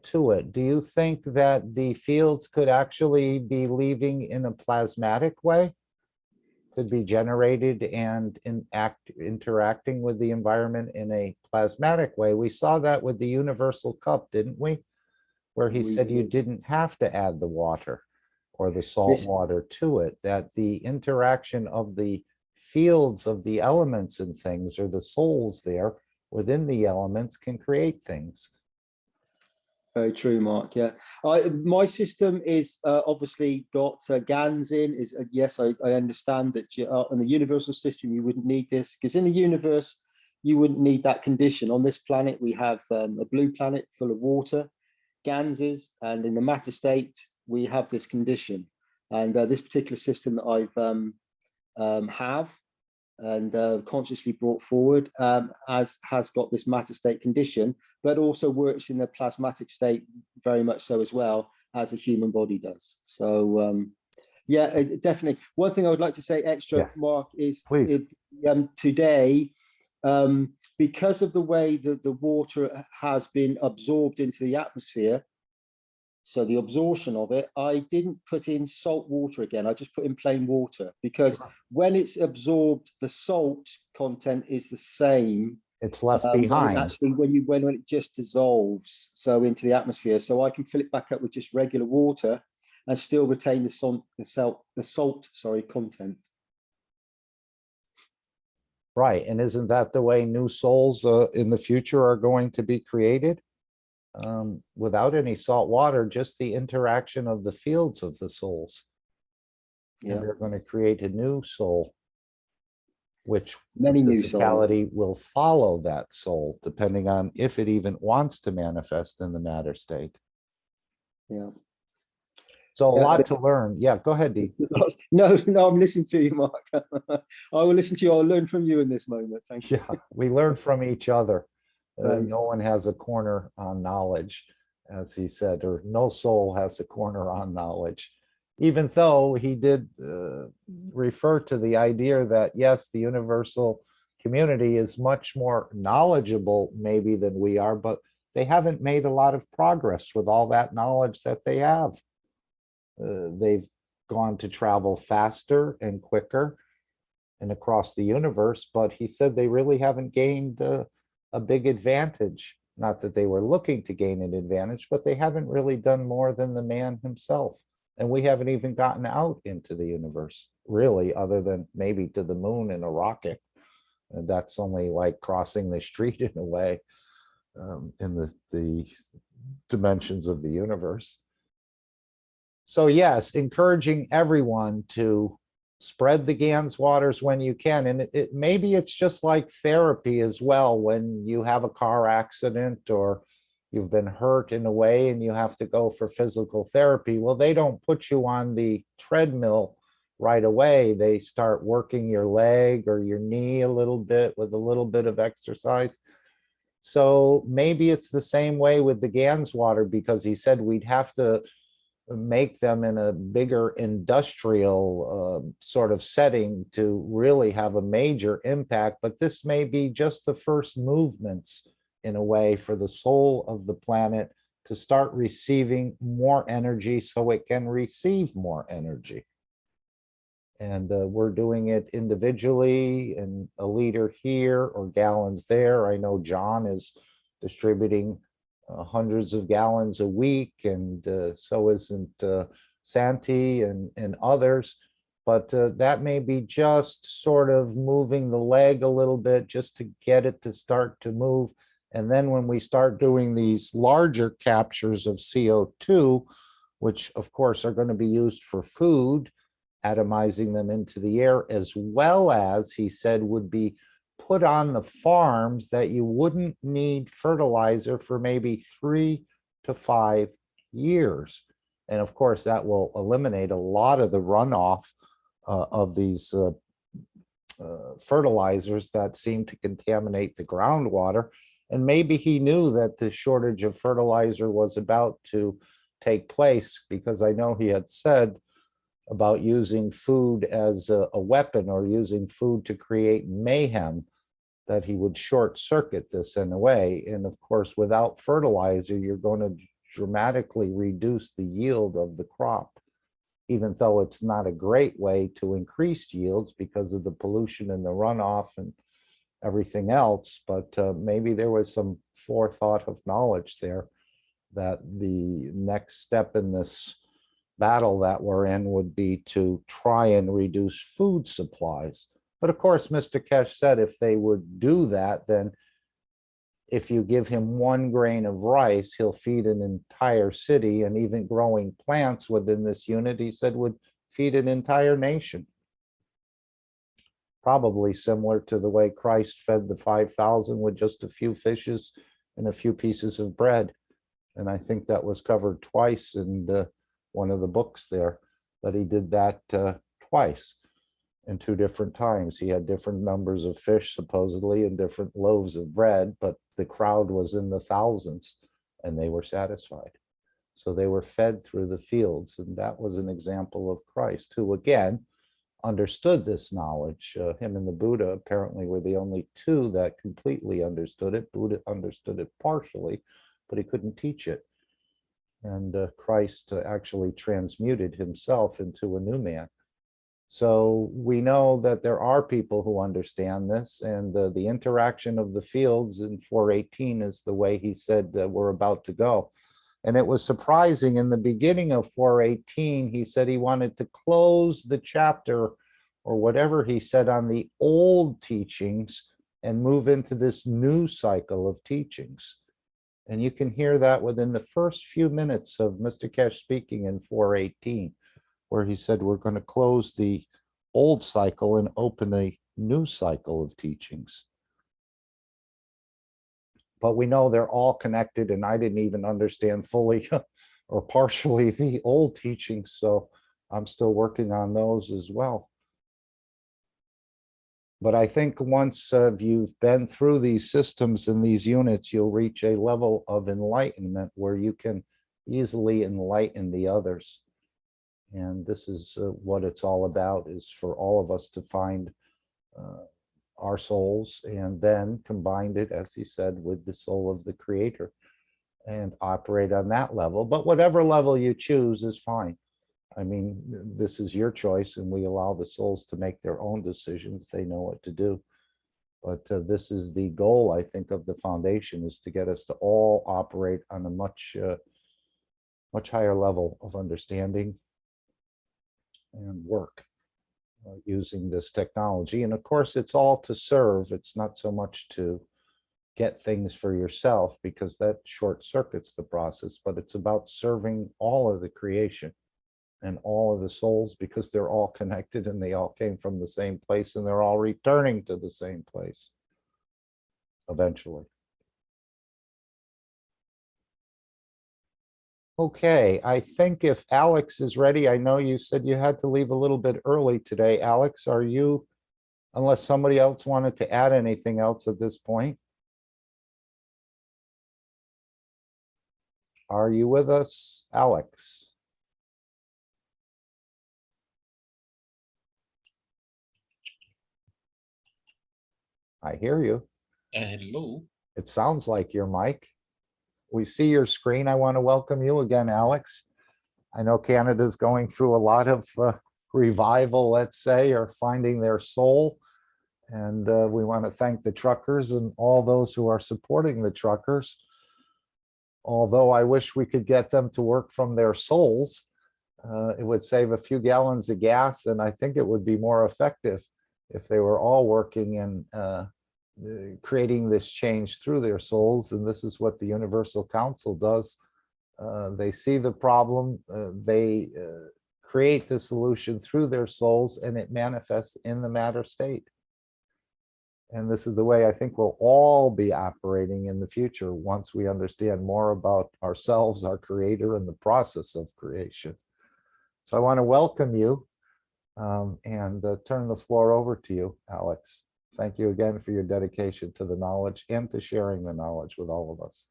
to it. Do you think that the fields could actually be leaving in a plasmatic way? Could be generated and interacting with the environment in a plasmatic way? We saw that with the universal cup, didn't we? Where he said you didn't have to add the water or the salt water to it, that the interaction of the fields of the elements and things, or the souls there within the elements, can create things. Very true, Mark. Yeah, my system is obviously got GANs in. Yes, I understand that on the universal system you wouldn't need this, because in the universe you wouldn't need that condition. On this planet we have a blue planet full of water, Ganses, and in the matter state we have this condition. And this particular system that I've have and consciously brought forward has got this matter state condition, but also works in the plasmatic state very much so as well as a human body does. So yeah, definitely. One thing I would like to say extra, yes, Mark, is today, because of the way that the water has been absorbed into the atmosphere, so the absorption of it, I didn't put in salt water again. I just put in plain water, because when it's absorbed, the salt content is the same. It's left behind. Actually, when it just dissolves so into the atmosphere. So I can fill it back up with just regular water and still retain the salt content. Right, and isn't that the way new souls in the future are going to be created? Without any salt water, just the interaction of the fields of the souls. Yeah. And they're going to create a new soul, which many new physicality will follow that soul, depending on if it even wants to manifest in the matter state. Yeah. So a lot to learn. Yeah, go ahead, Dee. No, I'm listening to you, Mark. I will listen to you. I'll learn from you in this moment. Thank you. Yeah, we learn from each other. No one has a corner on knowledge, as he said, or no soul has a corner on knowledge, even though he did refer to the idea that, yes, the universal community is much more knowledgeable maybe than we are, but they haven't made a lot of progress with all that knowledge that they have. They've gone to travel faster and quicker and across the universe, but he said they really haven't gained a big advantage. Not that they were looking to gain an advantage, but they haven't really done more than the man himself. And we haven't even gotten out into the universe, really, other than maybe to the moon in a rocket. And that's only like crossing the street in a way, in the dimensions of the universe. So yes, encouraging everyone to spread the GANs waters when you can. And maybe it's just like therapy as well. When you have a car accident or you've been hurt in a way and you have to go for physical therapy, well, they don't put you on the treadmill right away. They start working your leg or your knee a little bit with a little bit of exercise. So maybe it's the same way with the GANs water, because he said we'd have to make them in a bigger industrial sort of setting to really have a major impact. But this may be just the first movements in a way for the soul of the planet to start receiving more energy so it can receive more energy. And we're doing it individually, and a liter here or gallons there. I know John is distributing hundreds of gallons a week, and so isn't Santi and others. But that may be just sort of moving the leg a little bit just to get it to start to move. And then when we start doing these larger captures of CO2, which of course are going to be used for food, atomizing them into the air, as well as, he said, would be put on the farms, that you wouldn't need fertilizer for maybe 3 to 5 years. And of course, that will eliminate a lot of the runoff of these fertilizers that seem to contaminate the groundwater. And maybe he knew that the shortage of fertilizer was about to take place, because I know he had said about using food as a weapon, or using food to create mayhem, that he would short circuit this in a way. And of course, without fertilizer, you're going to dramatically reduce the yield of the crop, even though it's not a great way to increase yields because of the pollution and the runoff and everything else. But maybe there was some forethought of knowledge there, that the next step in this battle that we're in would be to try and reduce food supplies. But of course, Mr. Kesh said if they would do that, then if you give him 1 grain of rice, he'll feed an entire city, and even growing plants within this unit, he said, would feed an entire nation. Probably similar to the way Christ fed the 5,000 with just a few fishes and a few pieces of bread. And I think that was covered twice in one of the books there, that he did that twice in 2 different times. He had different numbers of fish supposedly and different loaves of bread, but the crowd was in the thousands and they were satisfied. So they were fed through the fields. And that was an example of Christ, who again understood this knowledge. Him and the Buddha apparently were the only 2 that completely understood it. Buddha understood it partially, but he couldn't teach it. And Christ actually transmuted himself into a new man. So we know that there are people who understand this, and the interaction of the fields in 418 is the way he said we're about to go. And it was surprising in the beginning of 418, he said he wanted to close the chapter, or whatever he said, on the old teachings and move into this new cycle of teachings. And you can hear that within the first few minutes of Mr. Kesh speaking in 418. Where he said we're going to close the old cycle and open a new cycle of teachings. But we know they're all connected, and I didn't even understand fully or partially the old teachings, so I'm still working on those as well. But I think once you've been through these systems and these units, you'll reach a level of enlightenment where you can easily enlighten the others. And this is what it's all about, is for all of us to find our souls and then combine it, as he said, with the soul of the Creator and operate on that level. But whatever level you choose is fine. I mean, this is your choice, and we allow the souls to make their own decisions. They know what to do. But this is the goal, I think, of the foundation, is to get us to all operate on a much higher level of understanding and work using this technology. And of course, it's all to serve. It's not so much to get things for yourself, because that short circuits the process, but it's about serving all of the creation and all of the souls, because they're all connected and they all came from the same place, and they're all returning to the same place eventually. Okay, I think if Alex is ready, I know you said you had to leave a little bit early today. Alex, are you, unless somebody else wanted to add anything else at this point? Are you with us, Alex? I hear you. Hello. It sounds like your mic. We see your screen. I want to welcome you again, Alex. I know Canada's going through a lot of revival, let's say, or finding their soul. And we want to thank the truckers and all those who are supporting the truckers. Although I wish we could get them to work from their souls. It would save a few gallons of gas, and I think it would be more effective if they were all working and creating this change through their souls. And this is what the Universal Council does. They see the problem, they create the solution through their souls, and it manifests in the matter state. And this is the way I think we'll all be operating in the future, once we understand more about ourselves, our Creator, and the process of creation. So I want to welcome you. and turn the floor over to you, Alex. Thank you again for your dedication to the knowledge and to sharing the knowledge with all of us.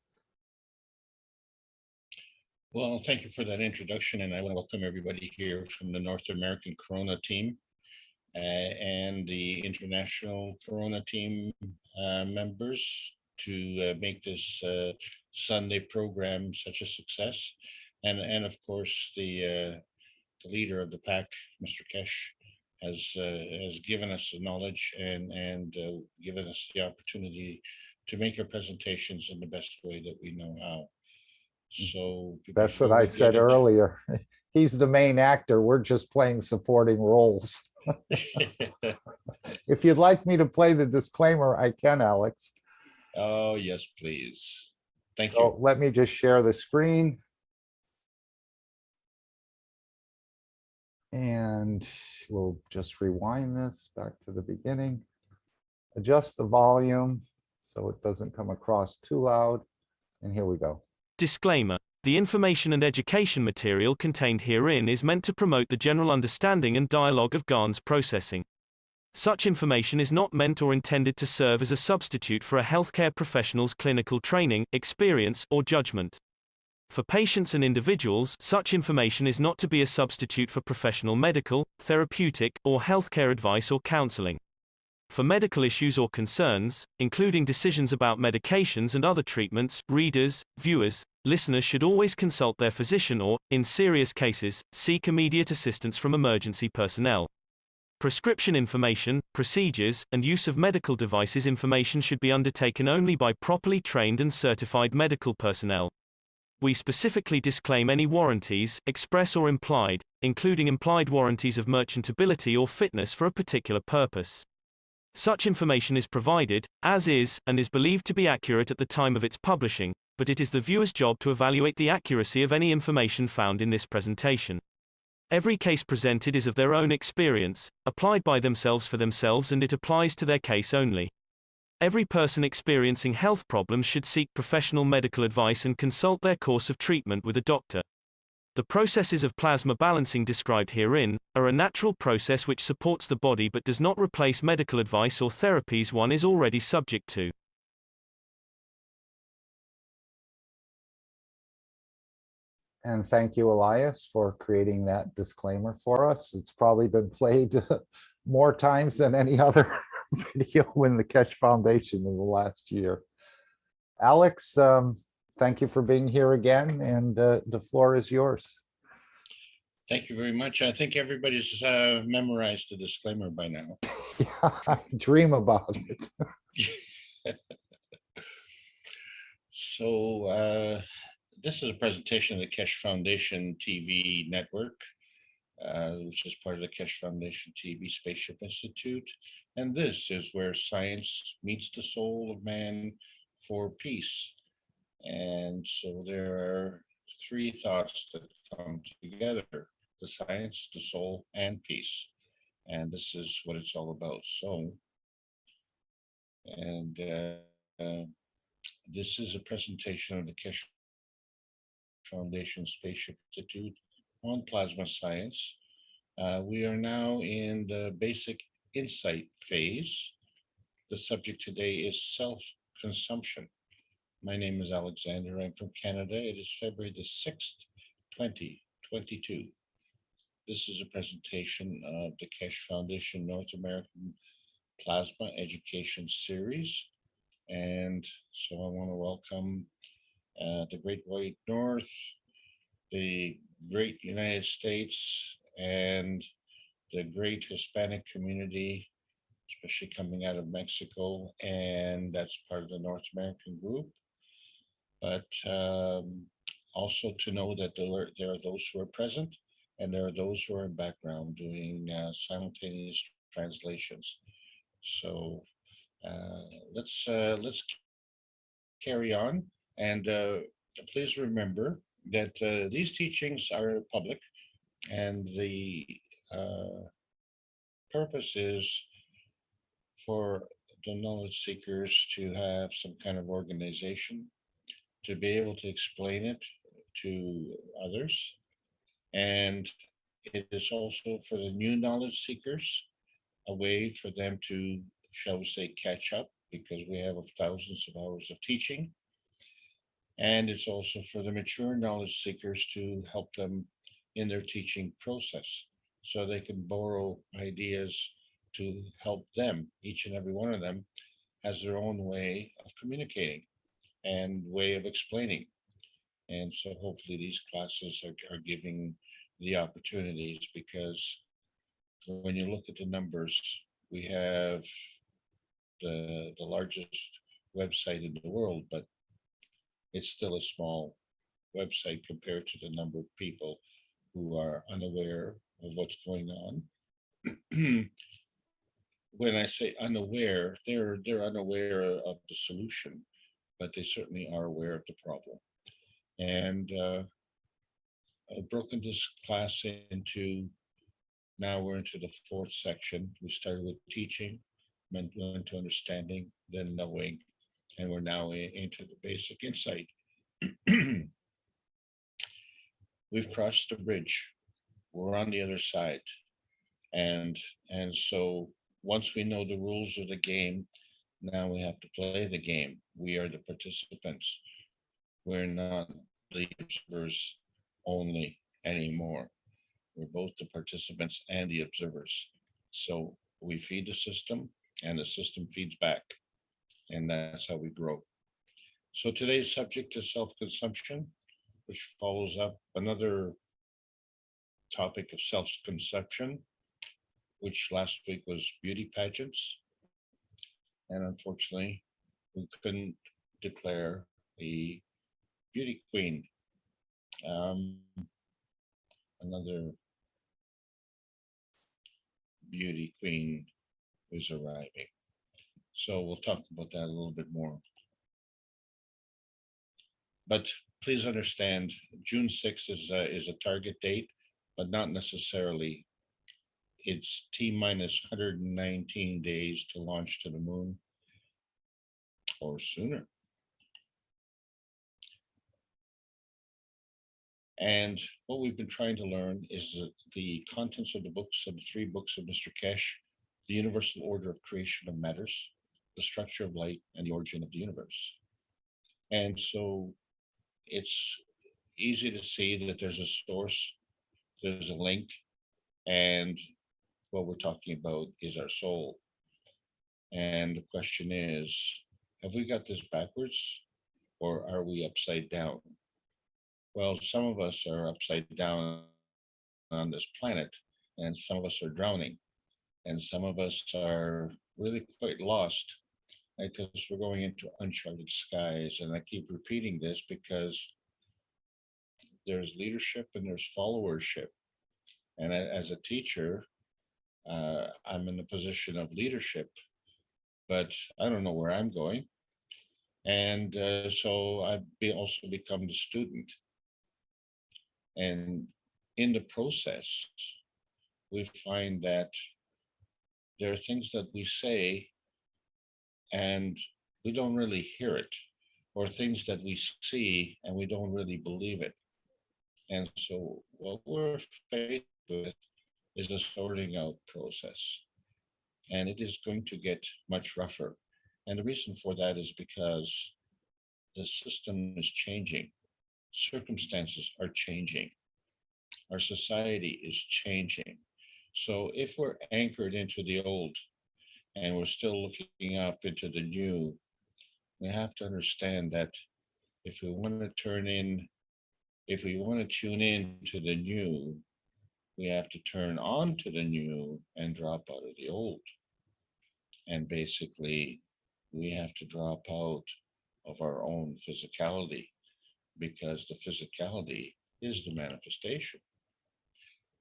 Well, thank you for that introduction, and I want to welcome everybody here from the North American Corona team and the International Corona team members to make this Sunday program such a success, and of course the leader of the pack, Mr. Kesh, has given us the knowledge and given us the opportunity to make our presentations in the best way that we know how. So that's what I said earlier. He's the main actor. We're just playing supporting roles. If you'd like me to play the disclaimer, I can, Alex. Oh, yes, please. Thank you. So let me just share the screen. And we'll just rewind this back to the beginning. Adjust the volume so it doesn't come across too loud. And here we go. Disclaimer. The information and education material contained herein is meant to promote the general understanding and dialogue of GANs processing. Such information is not meant or intended to serve as a substitute for a healthcare professional's clinical training, experience, or judgment. For patients and individuals, such information is not to be a substitute for professional medical, therapeutic, or healthcare advice or counseling. For medical issues or concerns, including decisions about medications and other treatments, readers, viewers, listeners should always consult their physician or, in serious cases, seek immediate assistance from emergency personnel. Prescription information, procedures, and use of medical devices information should be undertaken only by properly trained and certified medical personnel. We specifically disclaim any warranties, express or implied, including implied warranties of merchantability or fitness for a particular purpose. Such information is provided, as is, and is believed to be accurate at the time of its publishing, but it is the viewer's job to evaluate the accuracy of any information found in this presentation. Every case presented is of their own experience, applied by themselves for themselves, and it applies to their case only. Every person experiencing health problems should seek professional medical advice and consult their course of treatment with a doctor. The processes of plasma balancing described herein are a natural process which supports the body but does not replace medical advice or therapies one is already subject to. And thank you, Elias, for creating that disclaimer for us. It's probably been played more times than any other video in the Kesh Foundation in the last year. Alex, thank you for being here again, and the floor is yours. Thank you very much. I think everybody's memorized the disclaimer by now. Yeah, I dream about it. So this is a presentation of the Kesh Foundation TV network, which is part of the Kesh Foundation TV Spaceship Institute. And this is where science meets the soul of man for peace. And so there are three thoughts that come together: the science, the soul, and peace. And this is what it's all about. So, and this is a presentation of the Kesh Foundation Spaceship Institute on plasma science. We are now in the basic insight phase. The subject today is self-consumption. My name is Alexander. I'm from Canada. It is February the 6th, 2022. This is a presentation of the Kesh Foundation North American Plasma Education Series. And so I want to welcome the Great White North, the Great United States, and the great Hispanic community, especially coming out of Mexico, and that's part of the North American group. But also to know that there are those who are present, and there are those who are in background doing simultaneous translations. So let's carry on, and please remember that these teachings are public, and the purpose is for the knowledge seekers to have some kind of organization, to be able to explain it to others, and it is also for the new knowledge seekers, a way for them to, shall we say, catch up, because we have thousands of hours of teaching. And it's also for the mature knowledge seekers to help them in their teaching process, so they can borrow ideas to help them. Each and every one of them has their own way of communicating and way of explaining. And so hopefully these classes are giving the opportunities, because when you look at the numbers, we have the largest website in the world, but it's still a small website compared to the number of people who are unaware of what's going on. When I say unaware, they're unaware of the solution, but they certainly are aware of the problem. And I've broken this class into, now we're into the fourth section. We started with teaching, went to understanding, then knowing, and we're now into the basic insight. We've crossed the bridge. We're on the other side. And so once we know the rules of the game, now we have to play the game. We are the participants. We're not the observers only anymore. We're both the participants and the observers. So we feed the system and the system feeds back. And that's how we grow. So today's subject is self-consumption, which follows up another topic of self-conception, which last week was beauty pageants. And unfortunately, we couldn't declare a beauty queen. Another beauty queen is arriving. So we'll talk about that a little bit more. But please understand, June 6th is a target date, but not necessarily. It's T-minus 119 days to launch to the moon, or sooner. And what we've been trying to learn is the contents of the books, of the 3 books of Mr. Keshe: The Universal Order of Creation of Matters, The Structure of Light, and the Origin of the Universe. And so it's easy to see that there's a source, there's a link, and what we're talking about is our soul. And the question is, have we got this backwards, or are we upside down? Well, some of us are upside down on this planet, and some of us are drowning, and some of us are really quite lost, because we're going into uncharted skies. And I keep repeating this because there's leadership and there's followership. And as a teacher, I'm in the position of leadership, but I don't know where I'm going. And so I've also become the student. And in the process, we find that there are things that we say and we don't really hear it, or things that we see and we don't really believe it. And so what we're faced with is a sorting out process, and it is going to get much rougher. And the reason for that is because the system is changing. Circumstances are changing. Our society is changing. So if we're anchored into the old and we're still looking up into the new, we have to understand that if we want to tune in to the new, we have to turn on to the new and drop out of the old. And basically, we have to drop out of our own physicality, because the physicality is the manifestation.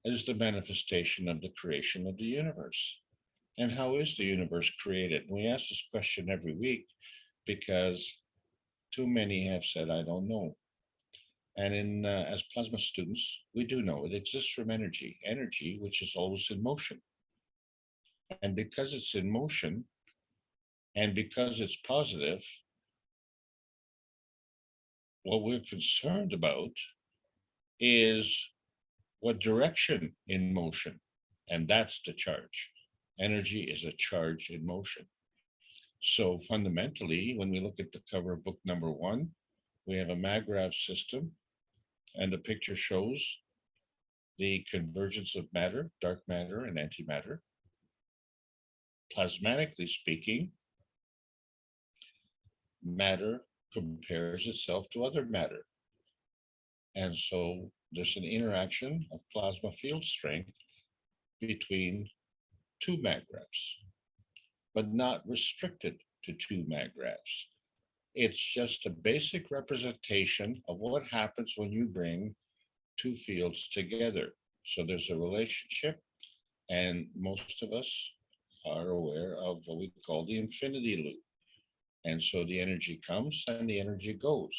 It is the manifestation of the creation of the universe. And how is the universe created? We ask this question every week because too many have said, I don't know. And as plasma students, we do know it exists from energy, which is always in motion. And because it's in motion, and because it's positive, what we're concerned about is what direction in motion, and that's the charge. Energy is a charge in motion. So fundamentally, when we look at the cover of book number 1, we have a maggrav system, and the picture shows the convergence of matter, dark matter and antimatter. Plasmatically speaking, matter compares itself to other matter. And so there's an interaction of plasma field strength between two magravs, but not restricted to two magravs. It's just a basic representation of what happens when you bring two fields together. So there's a relationship, and most of us are aware of what we call the infinity loop. And so the energy comes and the energy goes.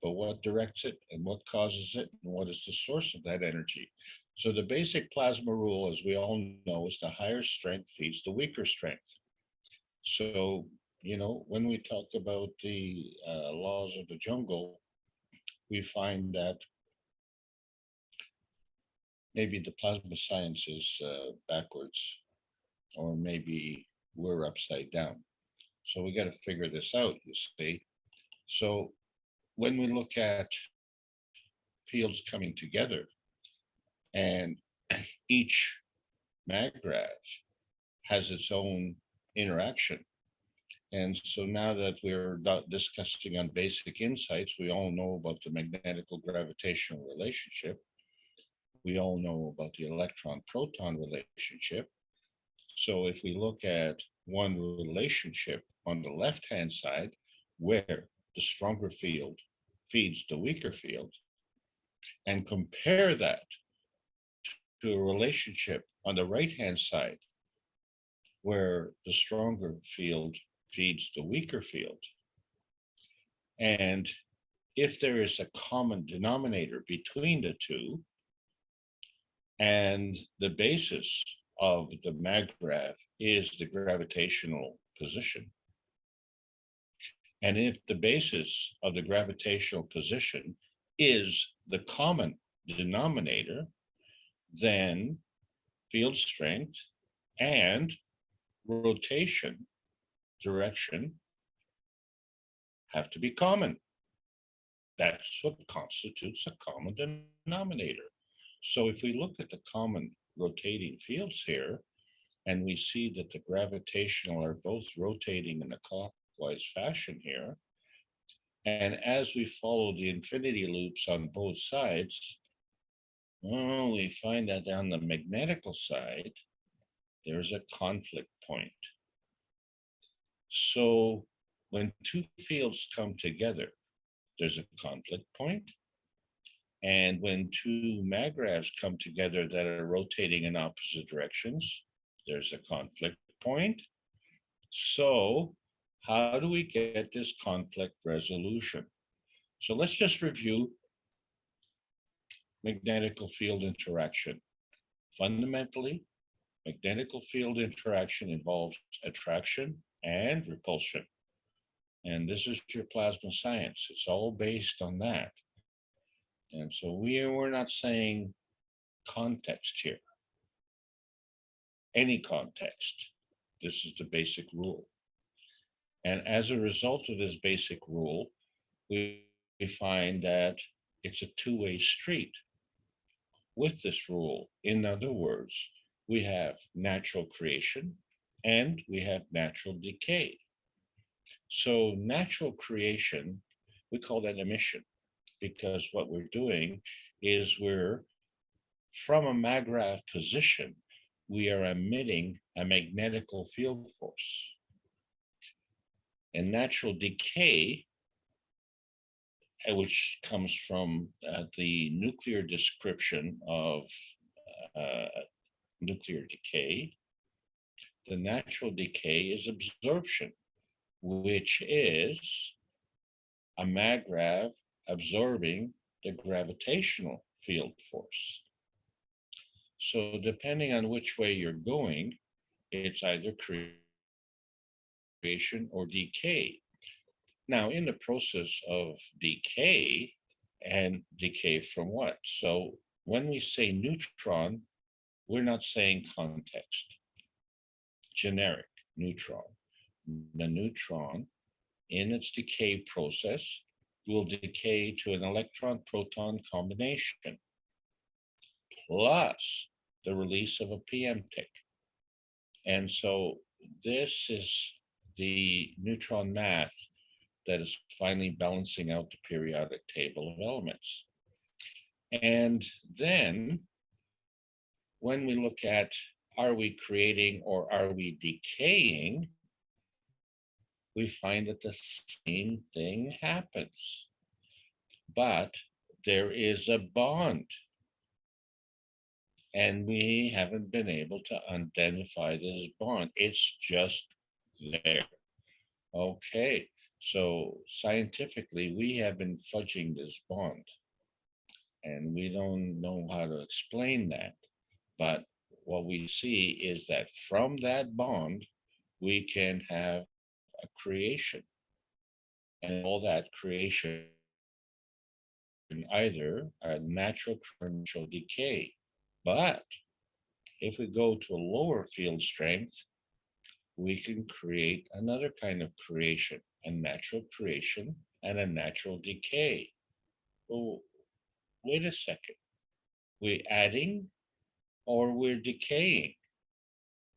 But what directs it and what causes it and what is the source of that energy? So the basic plasma rule, as we all know, is the higher strength feeds the weaker strength. So, you know, when we talk about the laws of the jungle, we find that maybe the plasma science is backwards, or maybe we're upside down. So we got to figure this out, you see. So when we look at fields coming together, and each maggrav has its own interaction. And so now that we're discussing on basic insights, we all know about the magnetical gravitational relationship. We all know about the electron-proton relationship. So if we look at one relationship on the left-hand side, where the stronger field feeds the weaker field, and compare that to a relationship on the right-hand side, where the stronger field feeds the weaker field. And if there is a common denominator between the two, and the basis of the maggrav is the gravitational position, and if the basis of the gravitational position is the common denominator, then field strength and rotation direction have to be common. That's what constitutes a common denominator. So if we look at the common rotating fields here, and we see that the gravitational are both rotating in a clockwise fashion here, and as we follow the infinity loops on both sides, well, we find that on the magnetical side, there's a conflict point. So when two fields come together, there's a conflict point. And when two magravs come together that are rotating in opposite directions, there's a conflict point. So how do we get this conflict resolution? So let's just review magnetical field interaction. Fundamentally, magnetical field interaction involves attraction and repulsion. And this is your plasma science. It's all based on that. And so we're not saying context here. Any context. This is the basic rule. And as a result of this basic rule, we find that it's a two-way street with this rule. In other words, we have natural creation and we have natural decay. So natural creation, we call that emission, because what we're doing is we're, from a maggrav position, we are emitting a magnetical field force. And natural decay, which comes from the nuclear description of nuclear decay, the natural decay is absorption, which is a maggrav absorbing the gravitational field force. So depending on which way you're going, it's either creation or decay. Now, in the process of decay, and decay from what? So when we say neutron, we're not saying context. Generic neutron. The neutron, in its decay process, will decay to an electron-proton combination, plus the release of a PM tick. And so this is the neutron math that is finally balancing out the periodic table of elements. And then when we look at, are we creating or are we decaying, we find that the same thing happens. But there is a bond. And we haven't been able to identify this bond. It's just there. Okay, so scientifically, we have been fudging this bond. And we don't know how to explain that. But what we see is that from that bond, we can have a creation. And all that creation, either a natural or natural decay. But if we go to a lower field strength, we can create another kind of creation, a natural creation and a natural decay. Oh, wait a second. We're adding or we're decaying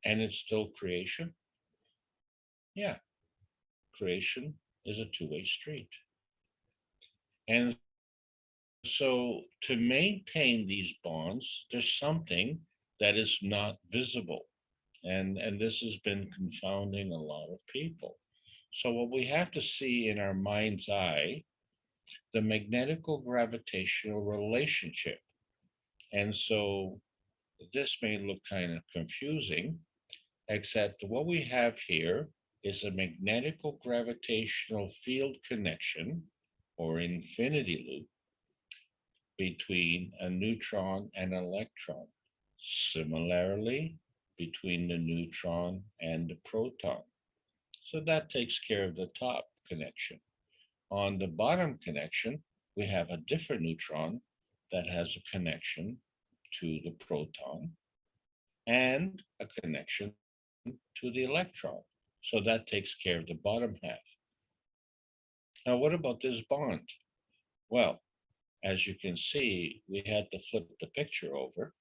and it's still creation? Yeah, creation is a two-way street. And so to maintain these bonds, there's something that is not visible. And this has been confounding a lot of people. So what we have to see in our mind's eye, the magnetical gravitational relationship. And so this may look kind of confusing, except what we have here is a magnetical gravitational field connection or infinity loop between a neutron and an electron. Similarly, between the neutron and the proton. So that takes care of the top connection. On the bottom connection, we have a different neutron that has a connection to the proton and a connection to the electron. So that takes care of the bottom half. Now, what about this bond? Well, as you can see, we had to flip the picture over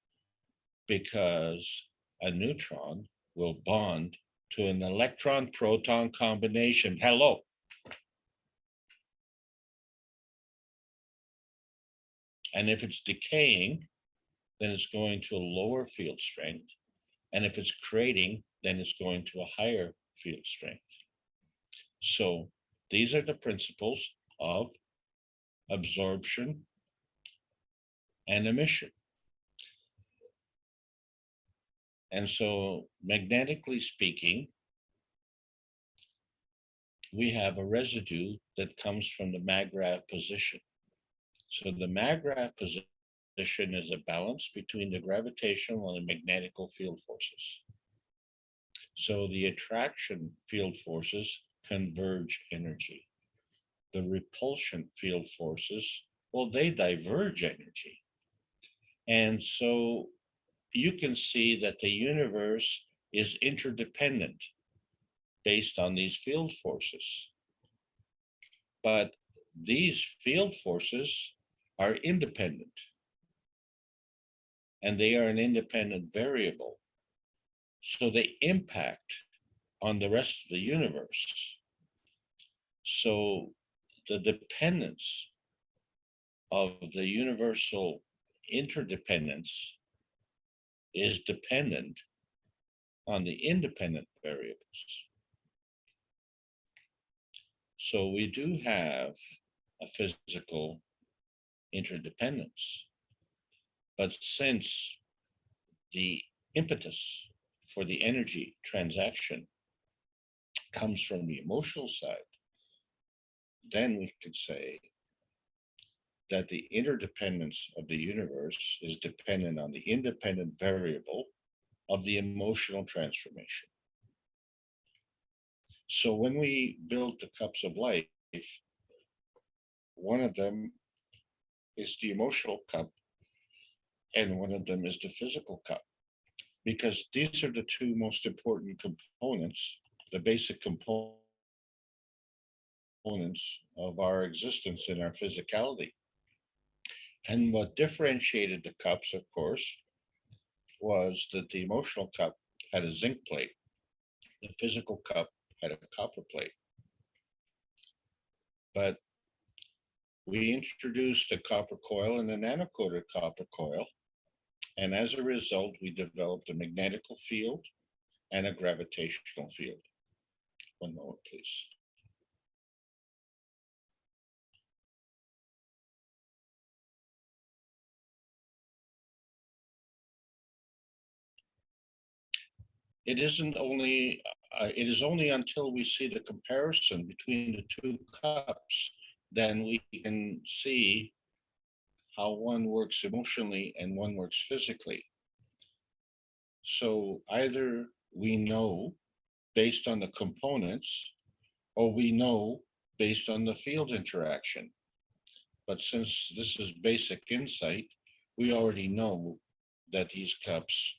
because a neutron will bond to an electron-proton combination. Hello. And if it's decaying, then it's going to a lower field strength. And if it's creating, then it's going to a higher field strength. So these are the principles of absorption and emission. And so magnetically speaking, we have a residue that comes from the mag-grav position. So the mag-grav position is a balance between the gravitational and the magnetical field forces. So the attraction field forces converge energy. The repulsion field forces, well, they diverge energy. And so you can see that the universe is interdependent based on these field forces. But these field forces are independent, and they are an independent variable. So they impact on the rest of the universe. So the dependence of the universal interdependence is dependent on the independent variables. So we do have a physical interdependence, but since the impetus for the energy transaction comes from the emotional side, then we could say that the interdependence of the universe is dependent on the independent variable of the emotional transformation. So when we build the cups of life, one of them is the emotional cup, and one of them is the physical cup, because these are the two most important components, the basic components of our existence in our physicality. And what differentiated the cups, of course, was that the emotional cup had a zinc plate, the physical cup had a copper plate. But we introduced a copper coil and a nanocoated copper coil, and as a result, we developed a magnetical field and a gravitational field. One moment, please. It is only until we see the comparison between the two cups, then we can see how one works emotionally and one works physically. So either we know based on the components, or we know based on the field interaction. But since this is basic insight, we already know that these cups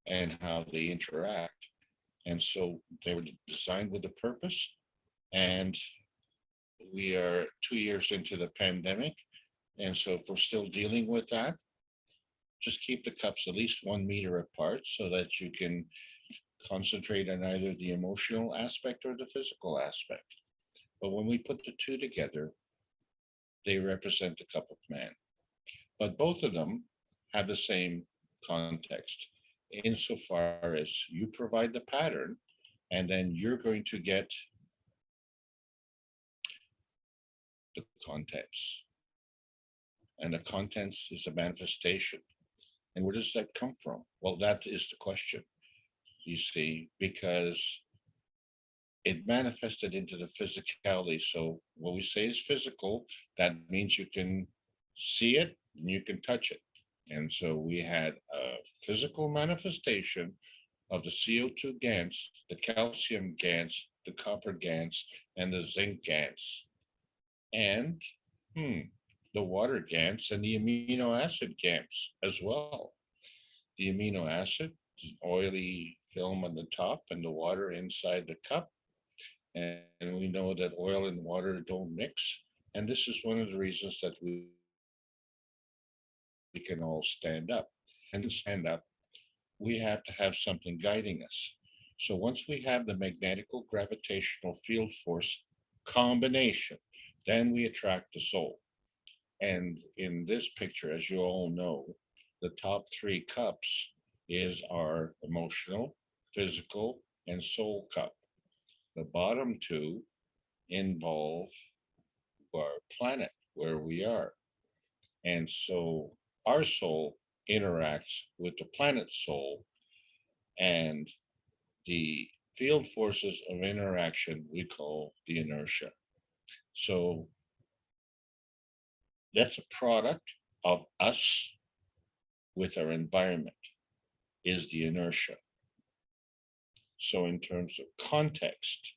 and how they interact. And so they were designed with a purpose. And we are 2 years into the pandemic. And so if we're still dealing with that, just keep the cups at least 1 meter apart so that you can concentrate on either the emotional aspect or the physical aspect. But when we put the two together, they represent the cup of man. But both of them have the same context insofar as you provide the pattern, and then you're going to get the contents. And the contents is a manifestation. And where does that come from? Well, that is the question, you see, because it manifested into the physicality. So what we say is physical, that means you can see it and you can touch it. And so we had a physical manifestation of the CO2 GANs, the calcium GANs, the copper GANs, and the zinc GANs. And the water GANs and the amino acid GANs as well. The amino acid is an oily film on the top and the water inside the cup. And we know that oil and water don't mix. And this is one of the reasons that we can all stand up. And to stand up, we have to have something guiding us. So once we have the magnetical gravitational field force combination, then we attract the soul. And in this picture, as you all know, the top 3 cups is our emotional, physical, and soul cup. The bottom 2 involve our planet, where we are. And so our soul interacts with the planet's soul, and the field forces of interaction we call the inertia. So that's a product of us with our environment, is the inertia. So in terms of context,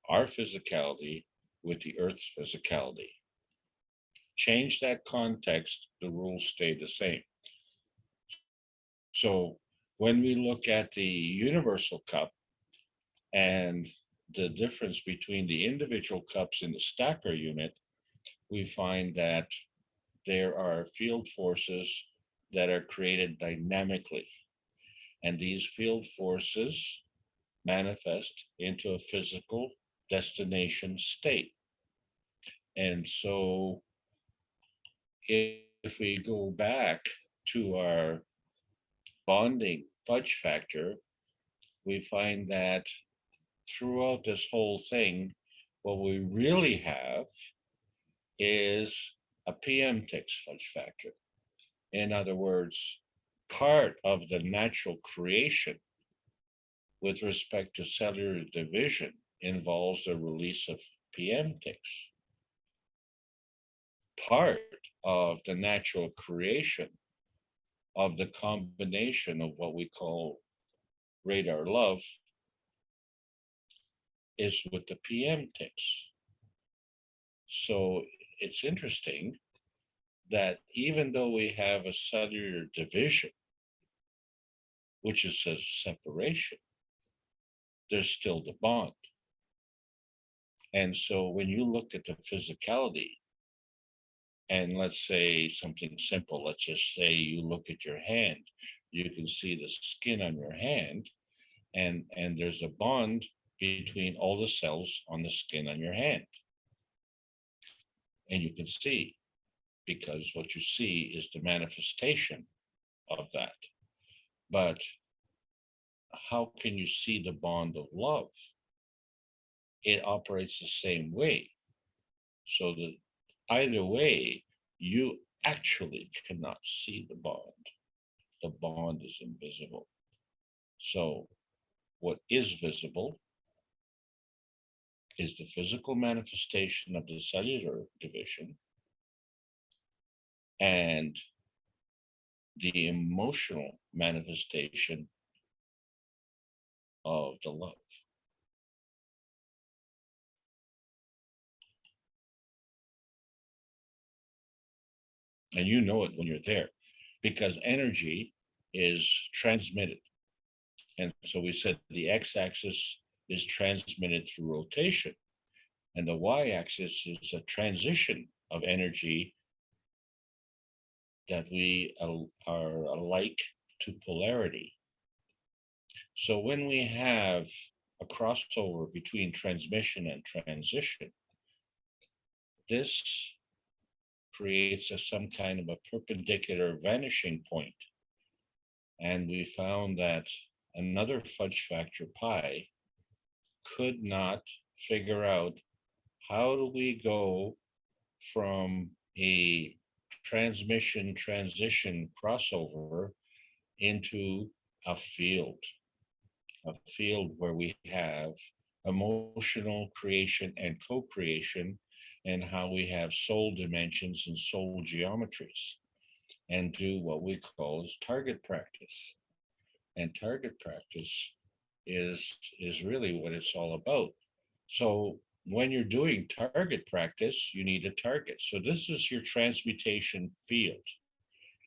our physicality with the Earth's physicality. Change that context, the rules stay the same. So when we look at the universal cup and the difference between the individual cups in the stacker unit, we find that there are field forces that are created dynamically. And these field forces manifest into a physical destination state. And so if we go back to our bonding fudge factor, we find that throughout this whole thing, what we really have is a PM6 fudge factor. In other words, part of the natural creation with respect to cellular division involves the release of PM6. Part of the natural creation of the combination of what we call radar love is with the PM6. So it's interesting that even though we have a cellular division, which is a separation, there's still the bond. And so when you look at the physicality, and let's say something simple, let's just say you look at your hand, you can see the skin on your hand, and there's a bond between all the cells on the skin on your hand. And you can see, because what you see is the manifestation of that. But how can you see the bond of love? It operates the same way. So that either way, you actually cannot see the bond. The bond is invisible. So what is visible is the physical manifestation of the cellular division and the emotional manifestation of the love. And you know it when you're there, because energy is transmitted. And so we said the x-axis is transmitted through rotation, and the y-axis is a transition of energy that we are alike to polarity. So when we have a crossover between transmission and transition, this creates some kind of a perpendicular vanishing point. And we found that another fudge factor pi could not figure out how do we go from a transmission transition crossover into a field where we have emotional creation and co-creation, and how we have soul dimensions and soul geometries, and do what we call as target practice. And target practice is really what it's all about. So when you're doing target practice, you need a target. So this is your transmutation field,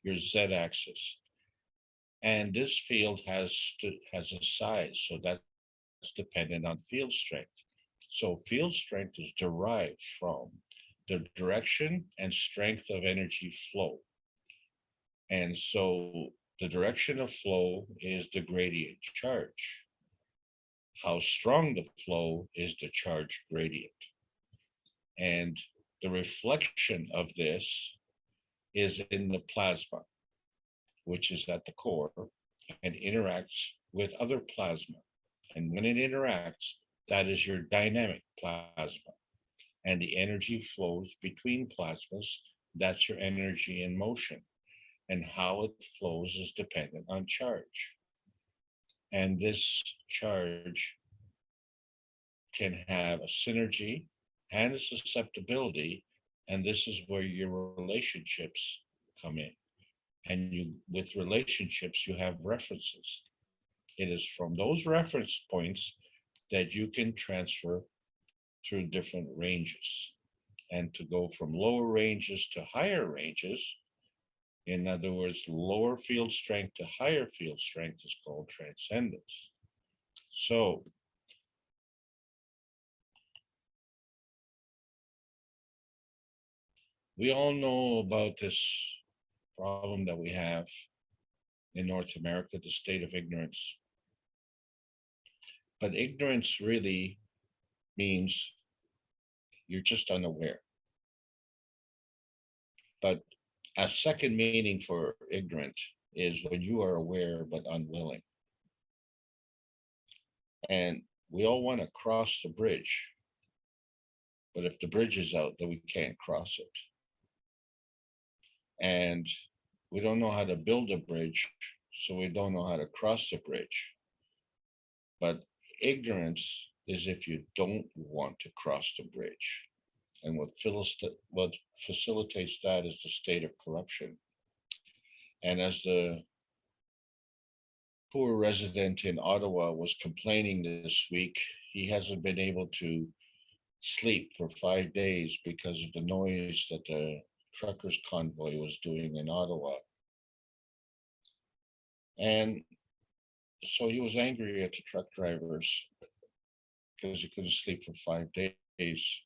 your z-axis. And this field has a size, so that's dependent on field strength. So field strength is derived from the direction and strength of energy flow. And so the direction of flow is the gradient charge. How strong the flow is the charge gradient. And the reflection of this is in the plasma, which is at the core and interacts with other plasma. And when it interacts, that is your dynamic plasma. And the energy flows between plasmas. That's your energy in motion. And how it flows is dependent on charge. And this charge can have a synergy and a susceptibility. And this is where your relationships come in. And with relationships, you have references. It is from those reference points that you can transfer through different ranges. And to go from lower ranges to higher ranges, in other words, lower field strength to higher field strength, is called transcendence. So we all know about this problem that we have in North America, the state of ignorance. But ignorance really means you're just unaware. But a second meaning for ignorant is when you are aware but unwilling. And we all want to cross the bridge. But if the bridge is out, then we can't cross it. And we don't know how to build a bridge, so we don't know how to cross the bridge. But ignorance is if you don't want to cross the bridge. And what facilitates that is the state of corruption. And as the poor resident in Ottawa was complaining this week, he hasn't been able to sleep for 5 days because of the noise that the truckers convoy was doing in Ottawa. And so he was angry at the truck drivers because he couldn't sleep for 5 days.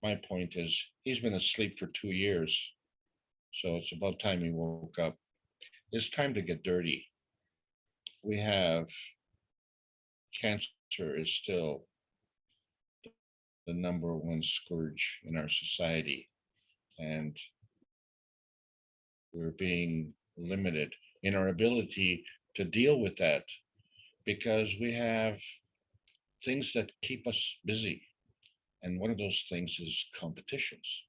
My point is, he's been asleep for 2 years. So it's about time he woke up. It's time to get dirty. We have cancer is still the #1 scourge in our society. And we're being limited in our ability to deal with that because we have things that keep us busy. And one of those things is competitions.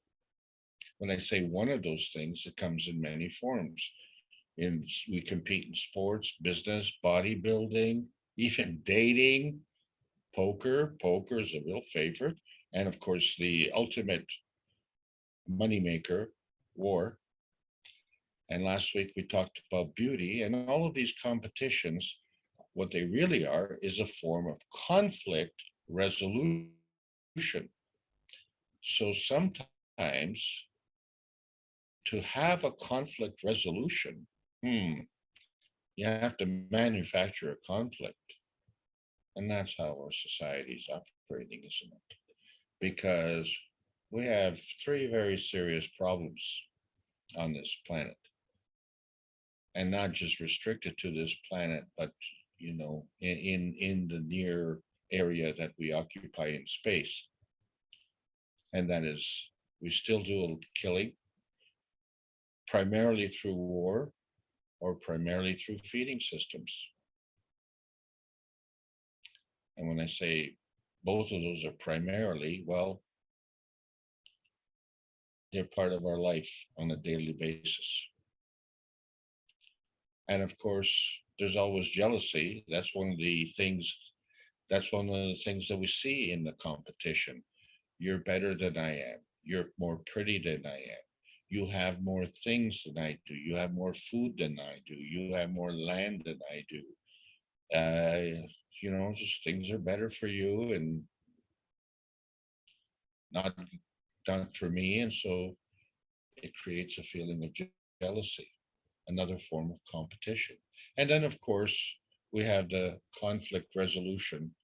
When I say one of those things, it comes in many forms. We compete in sports, business, bodybuilding, even dating, poker. Poker is a real favorite. And of course, the ultimate moneymaker, war. And last week we talked about beauty, and all of these competitions, what they really are is a form of conflict resolution. So sometimes to have a conflict resolution, you have to manufacture a conflict. And that's how our society is operating, isn't it? Because we have 3 very serious problems on this planet. And not just restricted to this planet, but in the near area that we occupy in space. And that is, we still do killing, primarily through war or primarily through feeding systems. And when I say both of those are primarily, well, they're part of our life on a daily basis. And of course, there's always jealousy. That's one of the things that we see in the competition. You're better than I am. You're more pretty than I am. You have more things than I do. You have more food than I do. You have more land than I do. Just things are better for you and not for me. And so it creates a feeling of jealousy, another form of competition. And then, of course, we have the conflict resolution,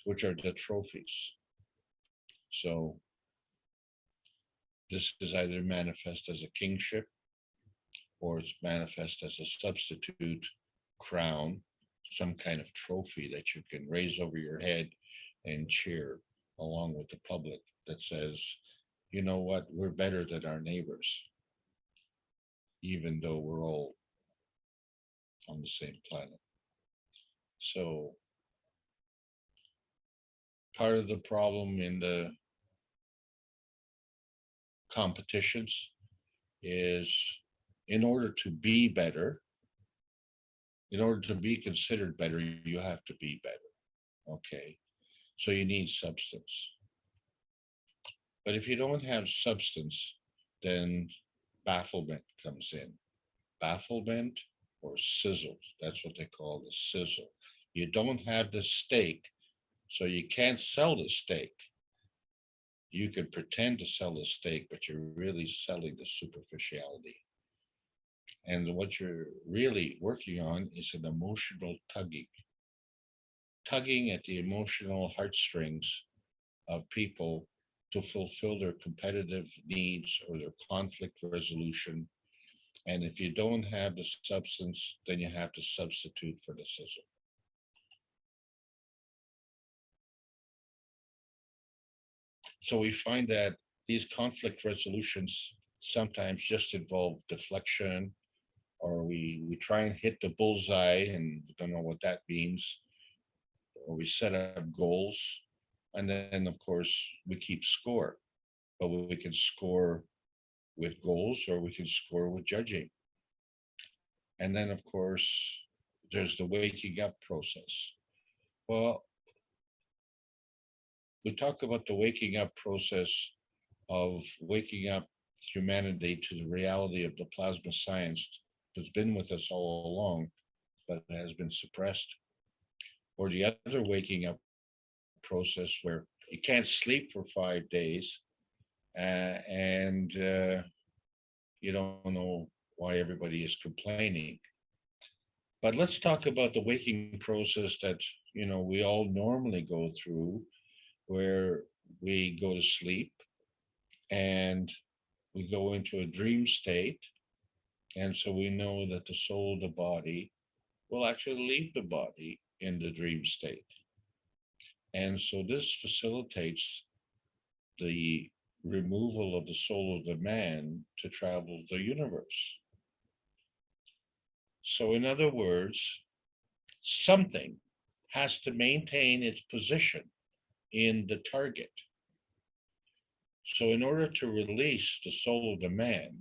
which are the trophies. So this is either manifest as a kingship or it's manifest as a substitute crown, some kind of trophy that you can raise over your head and cheer along with the public that says, you know what, we're better than our neighbors, even though we're all on the same planet. So part of the problem in the competitions is, in order to be better, in order to be considered better, you have to be better. Okay. So you need substance. But if you don't have substance, then bafflement comes in. Bafflement or sizzle. That's what they call the sizzle. You don't have the steak, so you can't sell the steak. You can pretend to sell the steak, but you're really selling the superficiality. And what you're really working on is an emotional tugging. Tugging at the emotional heartstrings of people to fulfill their competitive needs or their conflict resolution. And if you don't have the substance, then you have to substitute for the sizzle. So we find that these conflict resolutions sometimes just involve deflection, or we try and hit the bullseye and we don't know what that means, or we set up goals, and then of course we keep score. But we can score with goals or we can score with judging. And then of course there's the waking up process. Well, we talk about the waking up process of waking up humanity to the reality of the plasma science that's been with us all along, but has been suppressed. Or the other waking up process where you can't sleep for 5 days and you don't know why everybody is complaining. But let's talk about the waking process that, we all normally go through, where we go to sleep and we go into a dream state. And so we know that the soul of the body will actually leave the body in the dream state. And so this facilitates the removal of the soul of the man to travel the universe. So, in other words, something has to maintain its position in the target. So, in order to release the soul of the man,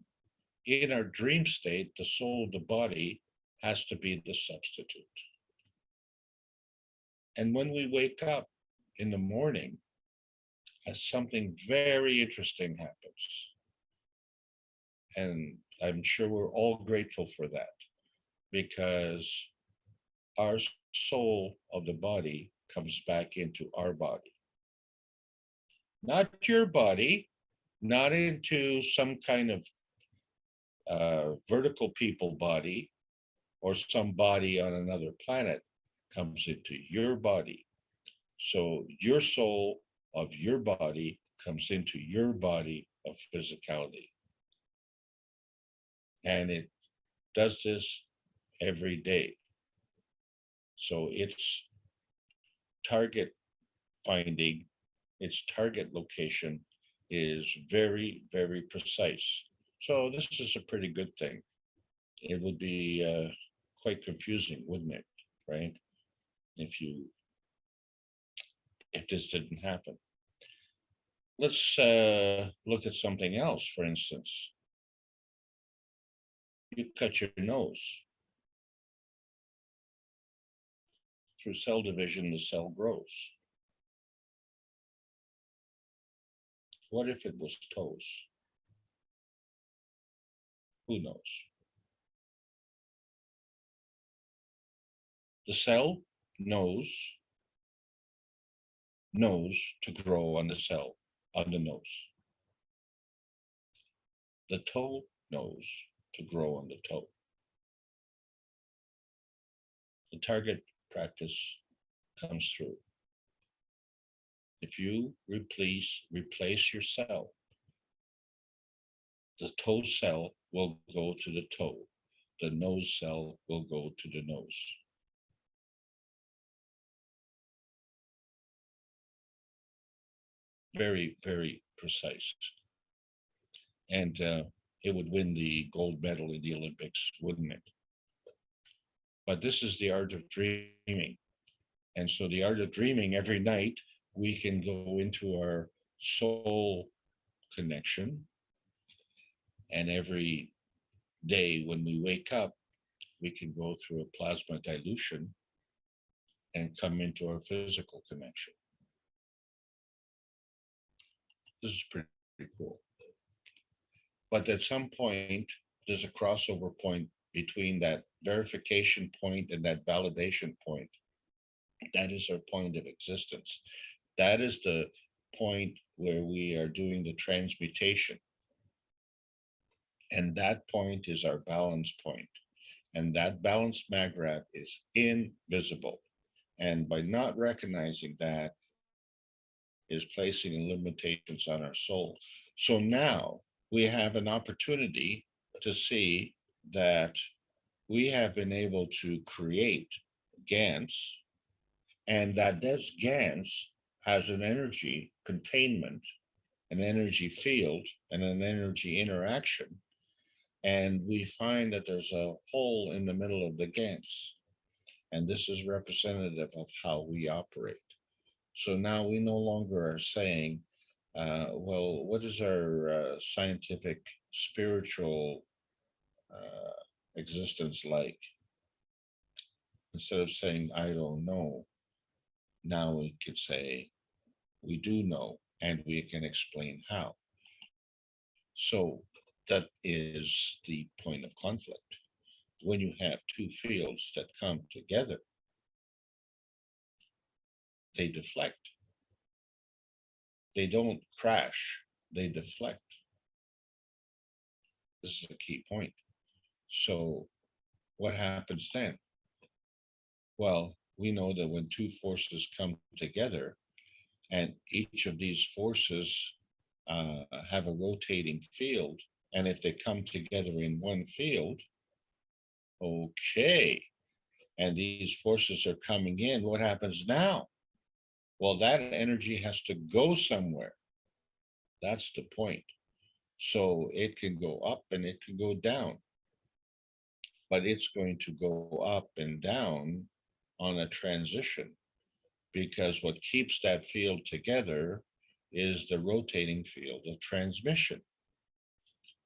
in our dream state, the soul of the body has to be the substitute. And when we wake up in the morning, something very interesting happens. And I'm sure we're all grateful for that, because our soul of the body comes back into our body. Not your body, not into some kind of vertical people body or some body on another planet, comes into your body. So your soul of your body comes into your body of physicality. And it does this every day. So its target finding, its target location is very, very precise. So this is a pretty good thing. It would be quite confusing, wouldn't it? Right? If this didn't happen. Let's look at something else. For instance, you cut your nose. Through cell division, the cell grows. What if it was toes? Who knows? The cell knows to grow on the cell, on the nose. The toe knows to grow on the toe. The target practice comes through. If you replace your cell, the toe cell will go to the toe. The nose cell will go to the nose. Very, very precise. And it would win the gold medal in the Olympics, wouldn't it? But this is the art of dreaming. And so the art of dreaming, every night we can go into our soul connection. And every day when we wake up, we can go through a plasma dilution and come into our physical connection. This is pretty cool. But at some point, there's a crossover point between that verification point and that validation point. That is our point of existence. That is the point where we are doing the transmutation. And that point is our balance point. And that balance magrat is invisible. And by not recognizing that, is placing limitations on our soul. So now we have an opportunity to see that we have been able to create GANs, and that this GANs has an energy containment, an energy field, and an energy interaction. And we find that there's a hole in the middle of the GANs. And this is representative of how we operate. So now we no longer are saying, well, what is our scientific, spiritual existence like? Instead of saying, I don't know, now we could say, we do know, and we can explain how. So that is the point of conflict. When you have two fields that come together, they deflect. They don't crash, they deflect. This is a key point. So what happens then? Well, we know that when two forces come together, and each of these forces have a rotating field, and if they come together in one field, okay, and these forces are coming in, what happens now? Well, that energy has to go somewhere. That's the point. So it can go up and it can go down, but it's going to go up and down on a transition, because what keeps that field together is the rotating field of transmission.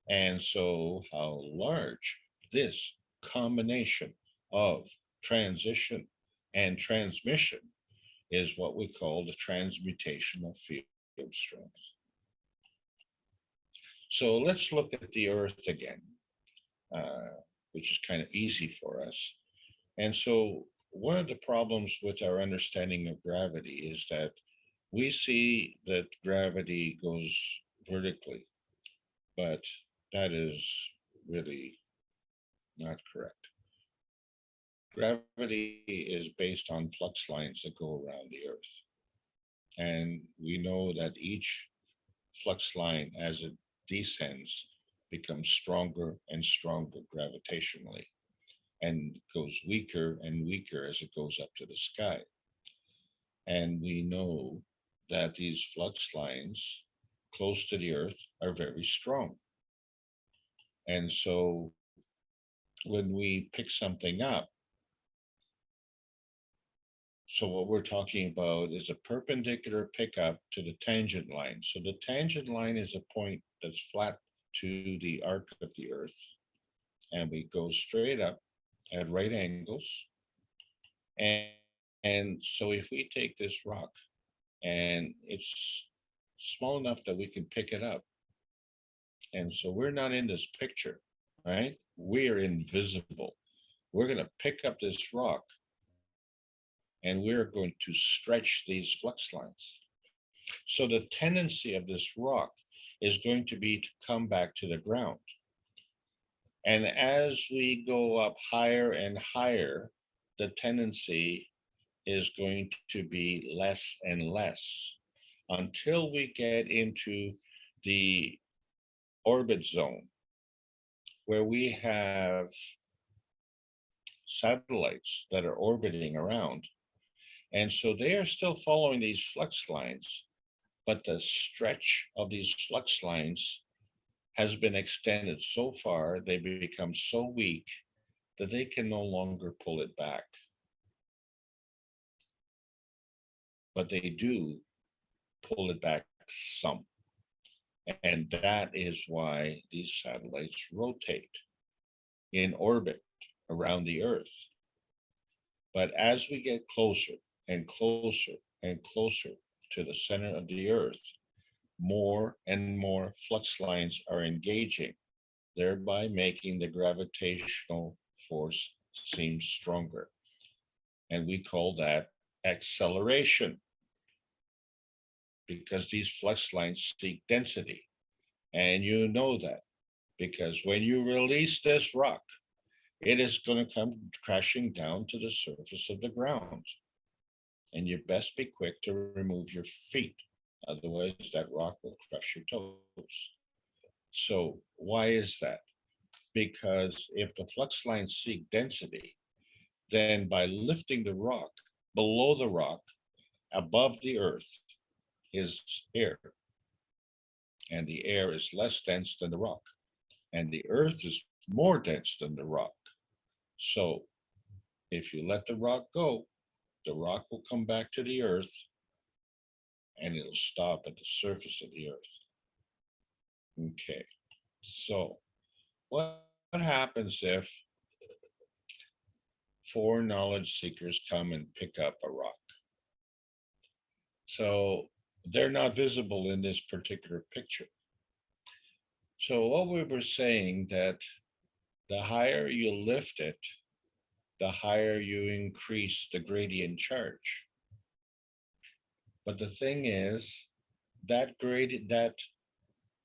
And so how large this combination of transition and transmission is what we call the transmutational field strength. So let's look at the Earth again, which is kind of easy for us. And so one of the problems with our understanding of gravity is that we see that gravity goes vertically, but that is really not correct. Gravity is based on flux lines that go around the Earth. And we know that each flux line, as it descends, becomes stronger and stronger gravitationally, and goes weaker and weaker as it goes up to the sky. And we know that these flux lines close to the Earth are very strong. And so when we pick something up, so what we're talking about is a perpendicular pickup to the tangent line. So the tangent line is a point that's flat to the arc of the Earth, and we go straight up at right angles. And so if we take this rock, and it's small enough that we can pick it up, and so we're not in this picture, right? We're invisible. We're going to pick up this rock, and we're going to stretch these flux lines. So the tendency of this rock is going to be to come back to the ground. And as we go up higher and higher, the tendency is going to be less and less until we get into the orbit zone, where we have satellites that are orbiting around. And so they are still following these flux lines, but the stretch of these flux lines has been extended so far, they become so weak that they can no longer pull it back. But they do pull it back some. And that is why these satellites rotate in orbit around the Earth. But as we get closer and closer and closer to the center of the Earth, more and more flux lines are engaging, thereby making the gravitational force seem stronger. And we call that acceleration, because these flux lines seek density. And you know that because when you release this rock, it is going to come crashing down to the surface of the ground. And you best be quick to remove your feet. Otherwise, that rock will crush your toes. So why is that? Because if the flux lines seek density, then by lifting the rock, below the rock, above the Earth, is air. And the air is less dense than the rock. And the Earth is more dense than the rock. So if you let the rock go, the rock will come back to the Earth, and it'll stop at the surface of the Earth. Okay, so what happens if 4 knowledge seekers come and pick up a rock? So they're not visible in this particular picture. So what we were saying, that the higher you lift it, the higher you increase the gradient charge. But the thing is, that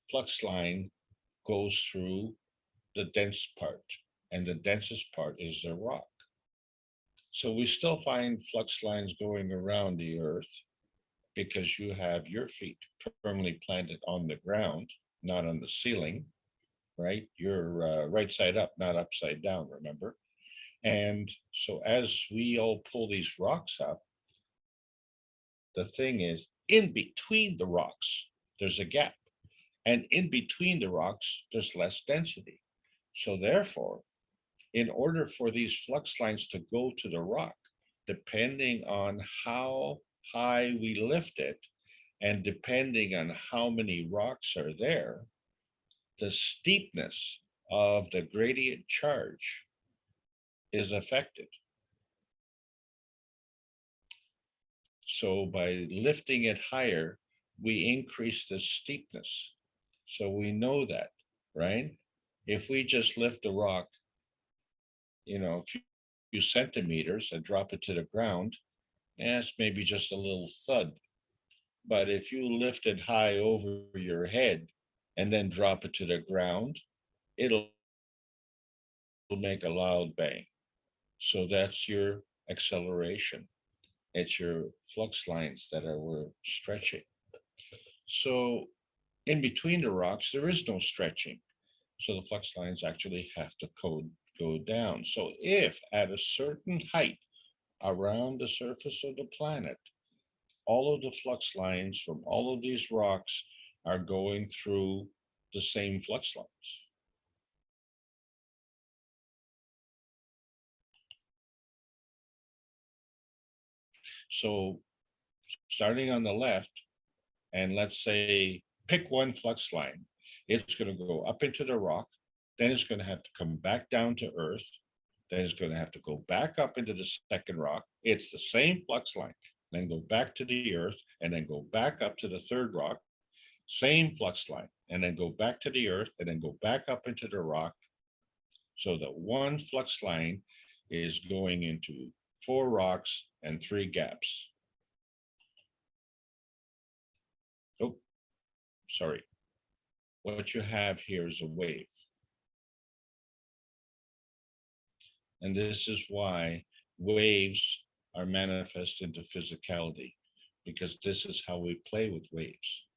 flux line goes through the dense part, and the densest part is the rock. So we still find flux lines going around the earth because you have your feet firmly planted on the ground, not on the ceiling, right? You're right side up, not upside down, remember? And so as we all pull these rocks up, the thing is, in between the rocks, there's a gap. And in between the rocks, there's less density. So therefore, in order for these flux lines to go to the rock, depending on how high we lift it, and depending on how many rocks are there, the steepness of the gradient charge is affected. So by lifting it higher, we increase the steepness. So we know that, right? If we just lift the rock, a few centimeters and drop it to the ground, it's maybe just a little thud. But if you lift it high over your head and then drop it to the ground, it'll make a loud bang. So that's your acceleration. It's your flux lines that we're stretching. So in between the rocks, there is no stretching. So the flux lines actually have to go down. So if at a certain height around the surface of the planet, all of the flux lines from all of these rocks are going through the same flux lines. So starting on the left, and let's say pick one flux line, it's going to go up into the rock, then it's going to have to come back down to earth, then it's going to have to go back up into the second rock. It's the same flux line, then go back to the earth, and then go back up to the third rock, same flux line, and then go back to the earth, and then go back up into the rock. So that one flux line is going into 4 rocks and 3 gaps. Oh, sorry. What you have here is a wave. And this is why waves are manifest into physicality, because this is how we play with waves.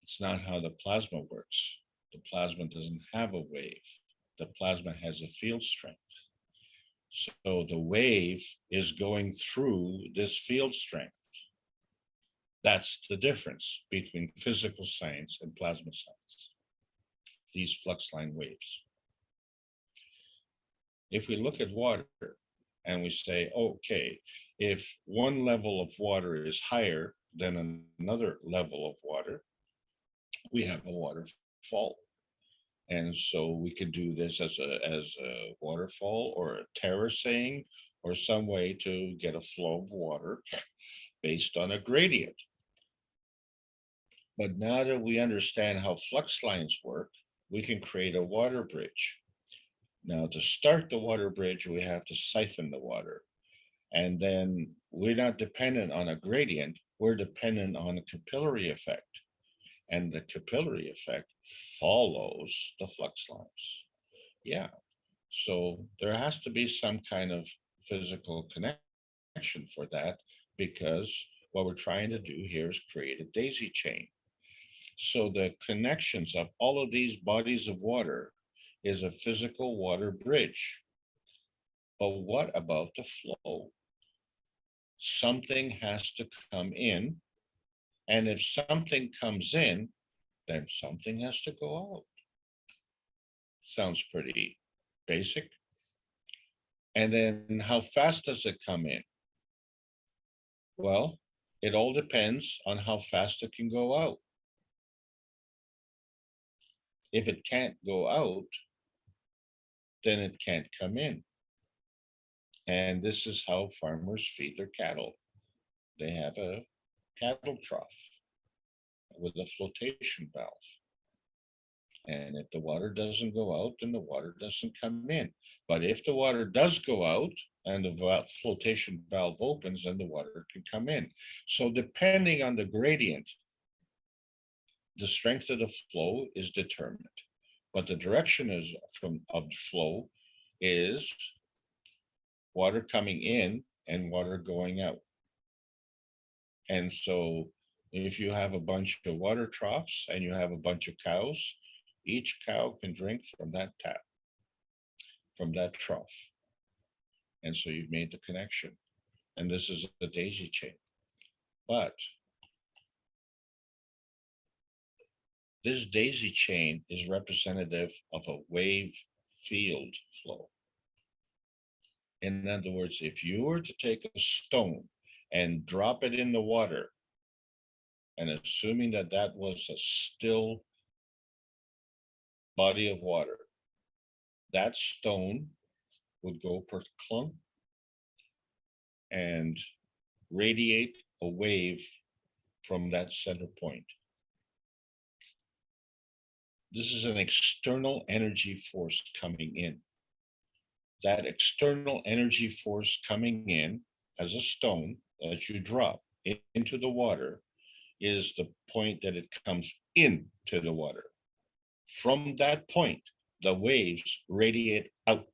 It's not how the plasma works. The plasma doesn't have a wave. The plasma has a field strength. So the wave is going through this field strength. That's the difference between physical science and plasma science, these flux line waves. If we look at water and we say, okay, if one level of water is higher than another level of water, we have a waterfall. And so we could do this as a waterfall or a terracing or some way to get a flow of water based on a gradient. But now that we understand how flux lines work, we can create a water bridge. Now to start the water bridge, we have to siphon the water. And then we're not dependent on a gradient, we're dependent on a capillary effect. And the capillary effect follows the flux lines. Yeah, so there has to be some kind of physical connection for that, because what we're trying to do here is create a daisy chain. So the connections of all of these bodies of water is a physical water bridge. But what about the flow? Something has to come in. And if something comes in, then something has to go out. Sounds pretty basic. And then how fast does it come in? Well, it all depends on how fast it can go out. If it can't go out, then it can't come in. And this is how farmers feed their cattle. They have a cattle trough with a flotation valve. And if the water doesn't go out, then the water doesn't come in. But if the water does go out and the flotation valve opens, then the water can come in. So depending on the gradient the strength of the flow is determined, but the direction of the flow is water coming in and water going out. And so if you have a bunch of water troughs and you have a bunch of cows, each cow can drink from that tap, from that trough. And so you've made the connection. And this is a daisy chain. But this daisy chain is representative of a wave field flow. In other words, if you were to take a stone and drop it in the water, and assuming that that was a still body of water, that stone would go per clunk and radiate a wave from that center point. This is an external energy force coming in. That external energy force coming in as a stone that you drop into the water is the point that it comes into the water. From that point, the waves radiate out.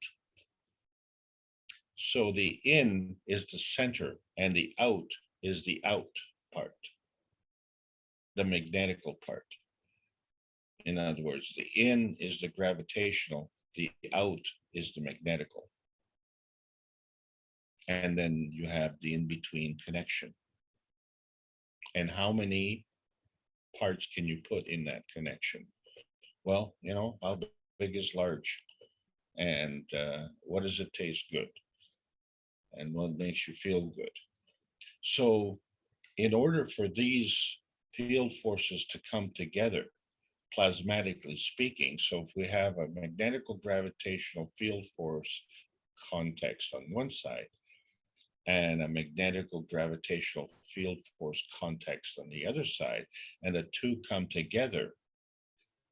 So the in is the center and the out is the out part, the magnetical part. In other words, the in is the gravitational, the out is the magnetical. And then you have the in-between connection. And how many parts can you put in that connection? Well, you know, how big is large? And what does it taste good? And what makes you feel good? So in order for these field forces to come together, plasmatically speaking, so if we have a magnetical gravitational field force context on one side and a magnetical gravitational field force context on the other side, and the two come together,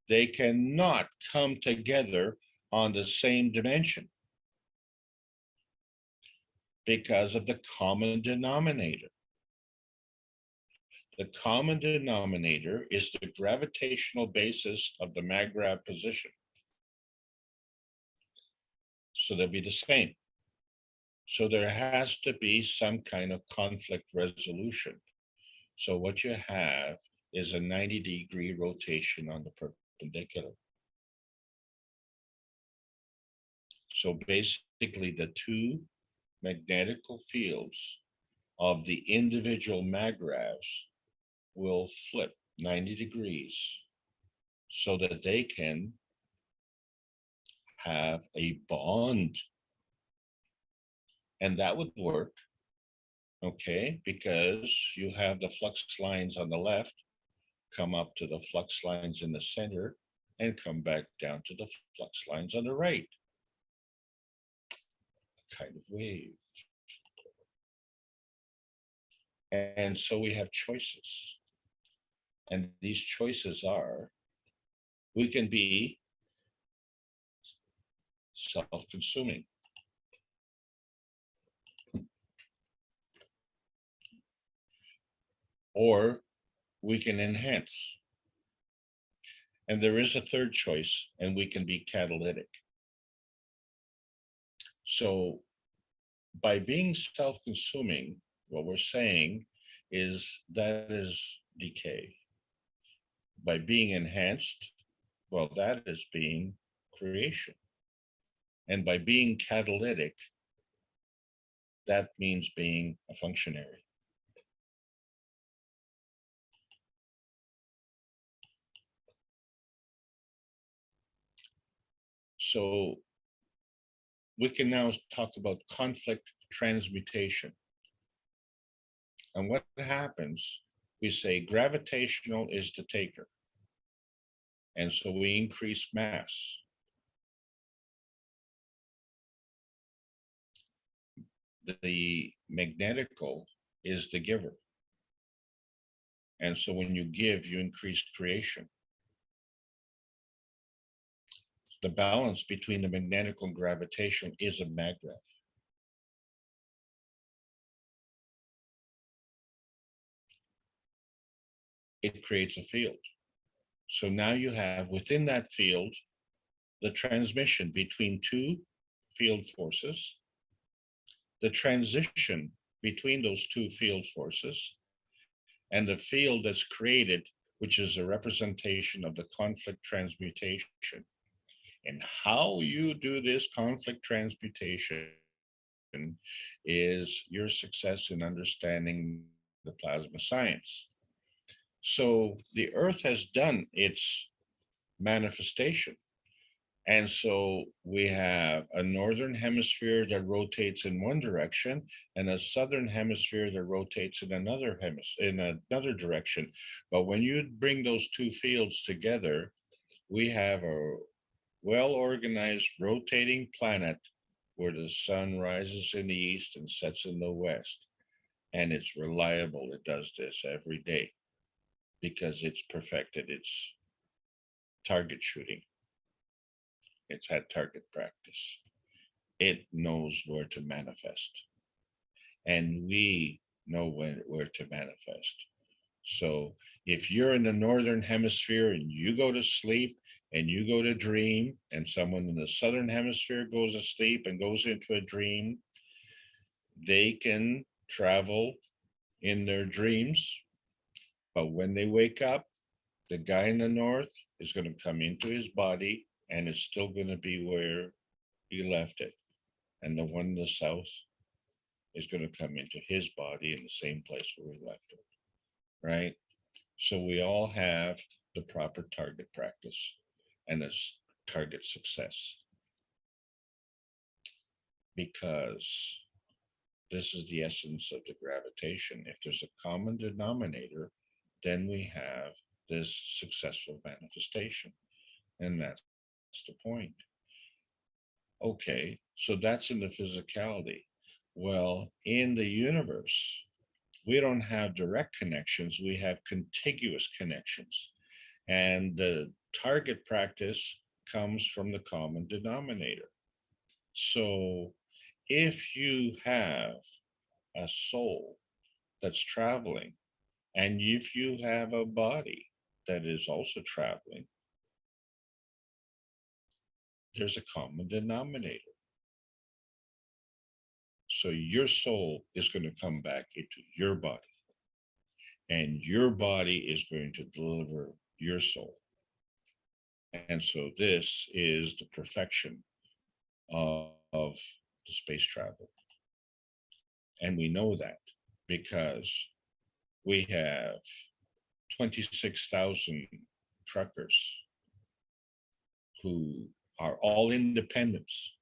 they cannot come together on the same dimension because of the common denominator. The common denominator is the gravitational basis of the maggrav position. So they'll be the same. So there has to be some kind of conflict resolution. So what you have is a 90-degree rotation on the perpendicular. So basically the two magnetical fields of the individual maggravs will flip 90 degrees so that they can have a bond. And that would work, okay, because you have the flux lines on the left come up to the flux lines in the center and come back down to the flux lines on the right. Kind of wave. And so we have choices. And these choices are, we can be self-consuming. Or we can enhance. And there is a third choice, and we can be catalytic. So by being self-consuming, what we're saying is that is decay. By being enhanced, well, that is being creation. And by being catalytic, that means being a functionary. So we can now talk about conflict transmutation. And what happens, we say gravitational is the taker. And so we increase mass. The magnetical is the giver. And so when you give, you increase creation. The balance between the magnetical and gravitational is a maggrav. It creates a field. So now you have within that field the transmission between two field forces, the transition between those two field forces, and the field that's created, which is a representation of the conflict transmutation. And how you do this conflict transmutation is your success in understanding the plasma science. So the Earth has done its manifestation. And so we have a northern hemisphere that rotates in one direction and a southern hemisphere that rotates in another direction. But when you bring those two fields together, we have a well-organized rotating planet where the sun rises in the east and sets in the west. And it's reliable. It does this every day because it's perfected its target shooting. It's had target practice. It knows where to manifest. And we know where to manifest. So if you're in the northern hemisphere and you go to sleep and you go to dream, and someone in the southern hemisphere goes to sleep and goes into a dream, they can travel in their dreams. But when they wake up, the guy in the north is going to come into his body and it's still going to be where he left it. And the one in the south is going to come into his body in the same place where he left it, right? So we all have the proper target practice and the target success, because this is the essence of the gravitation. If there's a common denominator, then we have this successful manifestation. And that's the point. Okay, so that's in the physicality. Well, in the universe, we don't have direct connections, we have contiguous connections. And the target practice comes from the common denominator. So if you have a soul that's traveling, and if you have a body that is also traveling, there's a common denominator. So your soul is going to come back into your body, and your body is going to deliver your soul. And so this is the perfection of the space travel. And we know that because we have 26,000 truckers who are all independents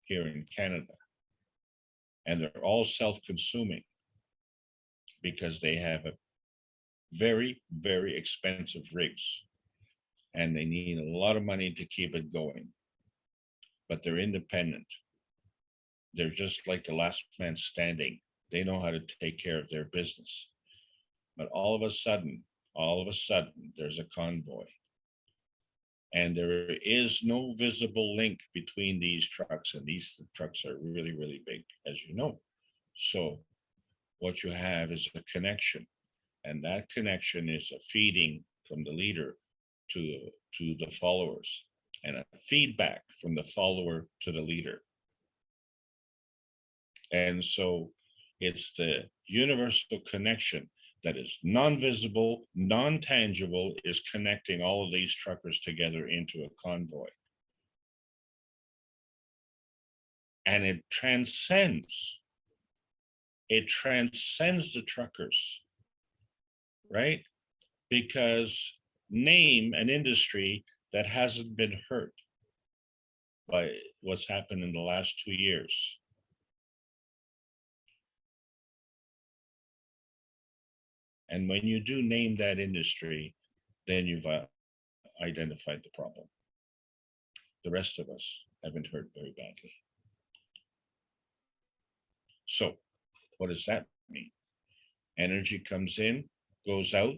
here in Canada. And they're all self-consuming because they have a very, very expensive rigs and they need a lot of money to keep it going. But they're independent. They're just like the last man standing. They know how to take care of their business. But all of a sudden, there's a convoy. And there is no visible link between these trucks, and these trucks are really, really big, as you know. So what you have is a connection, and that connection is a feeding from the leader to the followers, and a feedback from the follower to the leader. And so it's the universal connection that is non-visible, non-tangible, is connecting all of these truckers together into a convoy. And it transcends the truckers, right? Because name an industry that hasn't been hurt by what's happened in the last 2 years. And when you do name that industry, then you've identified the problem. The rest of us have been hurt very badly. So what does that mean? Energy comes in, goes out,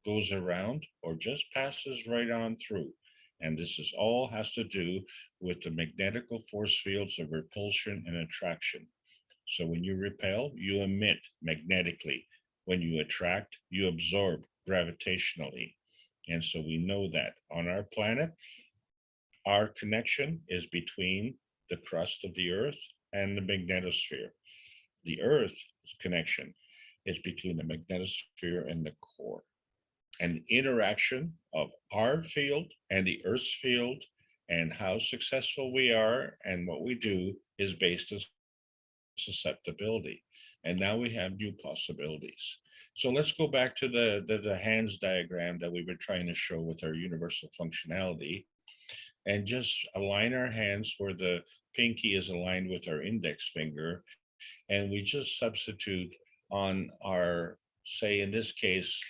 goes around, or just passes right on through. And this is all has to do with the magnetical force fields of repulsion and attraction. So when you repel, you emit magnetically. When you attract, you absorb gravitationally. And so we know that on our planet, our connection is between the crust of the Earth and the magnetosphere. The Earth's connection is between the magnetosphere and the core. And the interaction of our field and the Earth's field and how successful we are and what we do is based on susceptibility. And now we have new possibilities. So let's go back to the hands diagram that we were trying to show with our universal functionality, and just align our hands where the pinky is aligned with our index finger. And we just substitute on our, say in this case,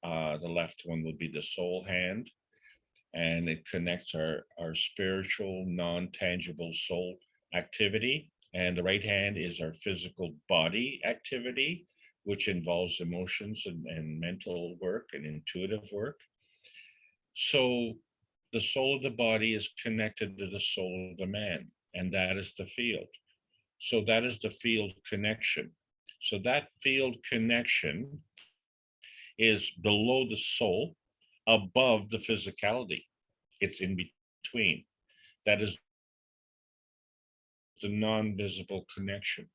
the left one would be the soul hand, and it connects our spiritual, non-tangible soul activity. And the right hand is our physical body activity, which involves emotions and mental work and intuitive work. So the soul of the body is connected to the soul of the man, and that is the field. So that is the field connection. So that field connection is below the soul, above the physicality. It's in between. That is the non-visible connection.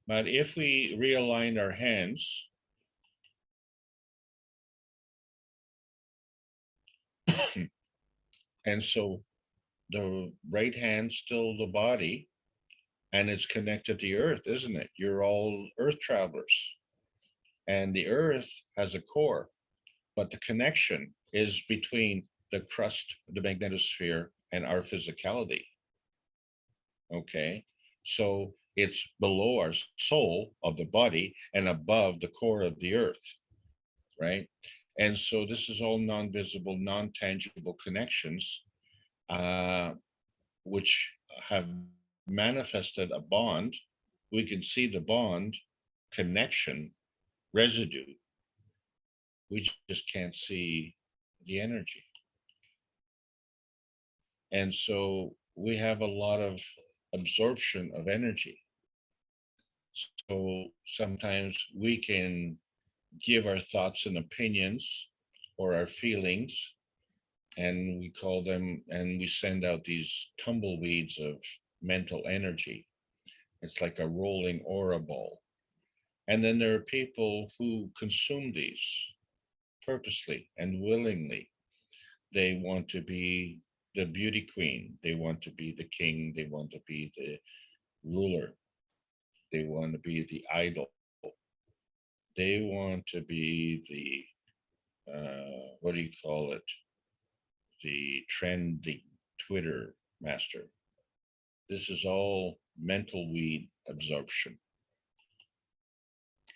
But if we realign our hands, and so the right hand still the body, and it's connected to the earth, isn't it? You're all earth travelers. And the earth has a core, but the connection is between the crust, the magnetosphere, and our physicality. Okay, so it's below our soul of the body and above the core of the earth, right? And so this is all non-visible, non-tangible connections, which have manifested a bond. We can see the bond, connection, residue. We just can't see the energy. And so we have a lot of absorption of energy. So sometimes we can give our thoughts and opinions or our feelings, and we call them, and we send out these tumbleweeds of mental energy. It's like a rolling aura ball. And then there are people who consume these purposely and willingly. They want to be the beauty queen. They want to be the king. They want to be the ruler. They want to be the idol. They want to be the, what do you call it? The trendy Twitter master. This is all mental weed absorption.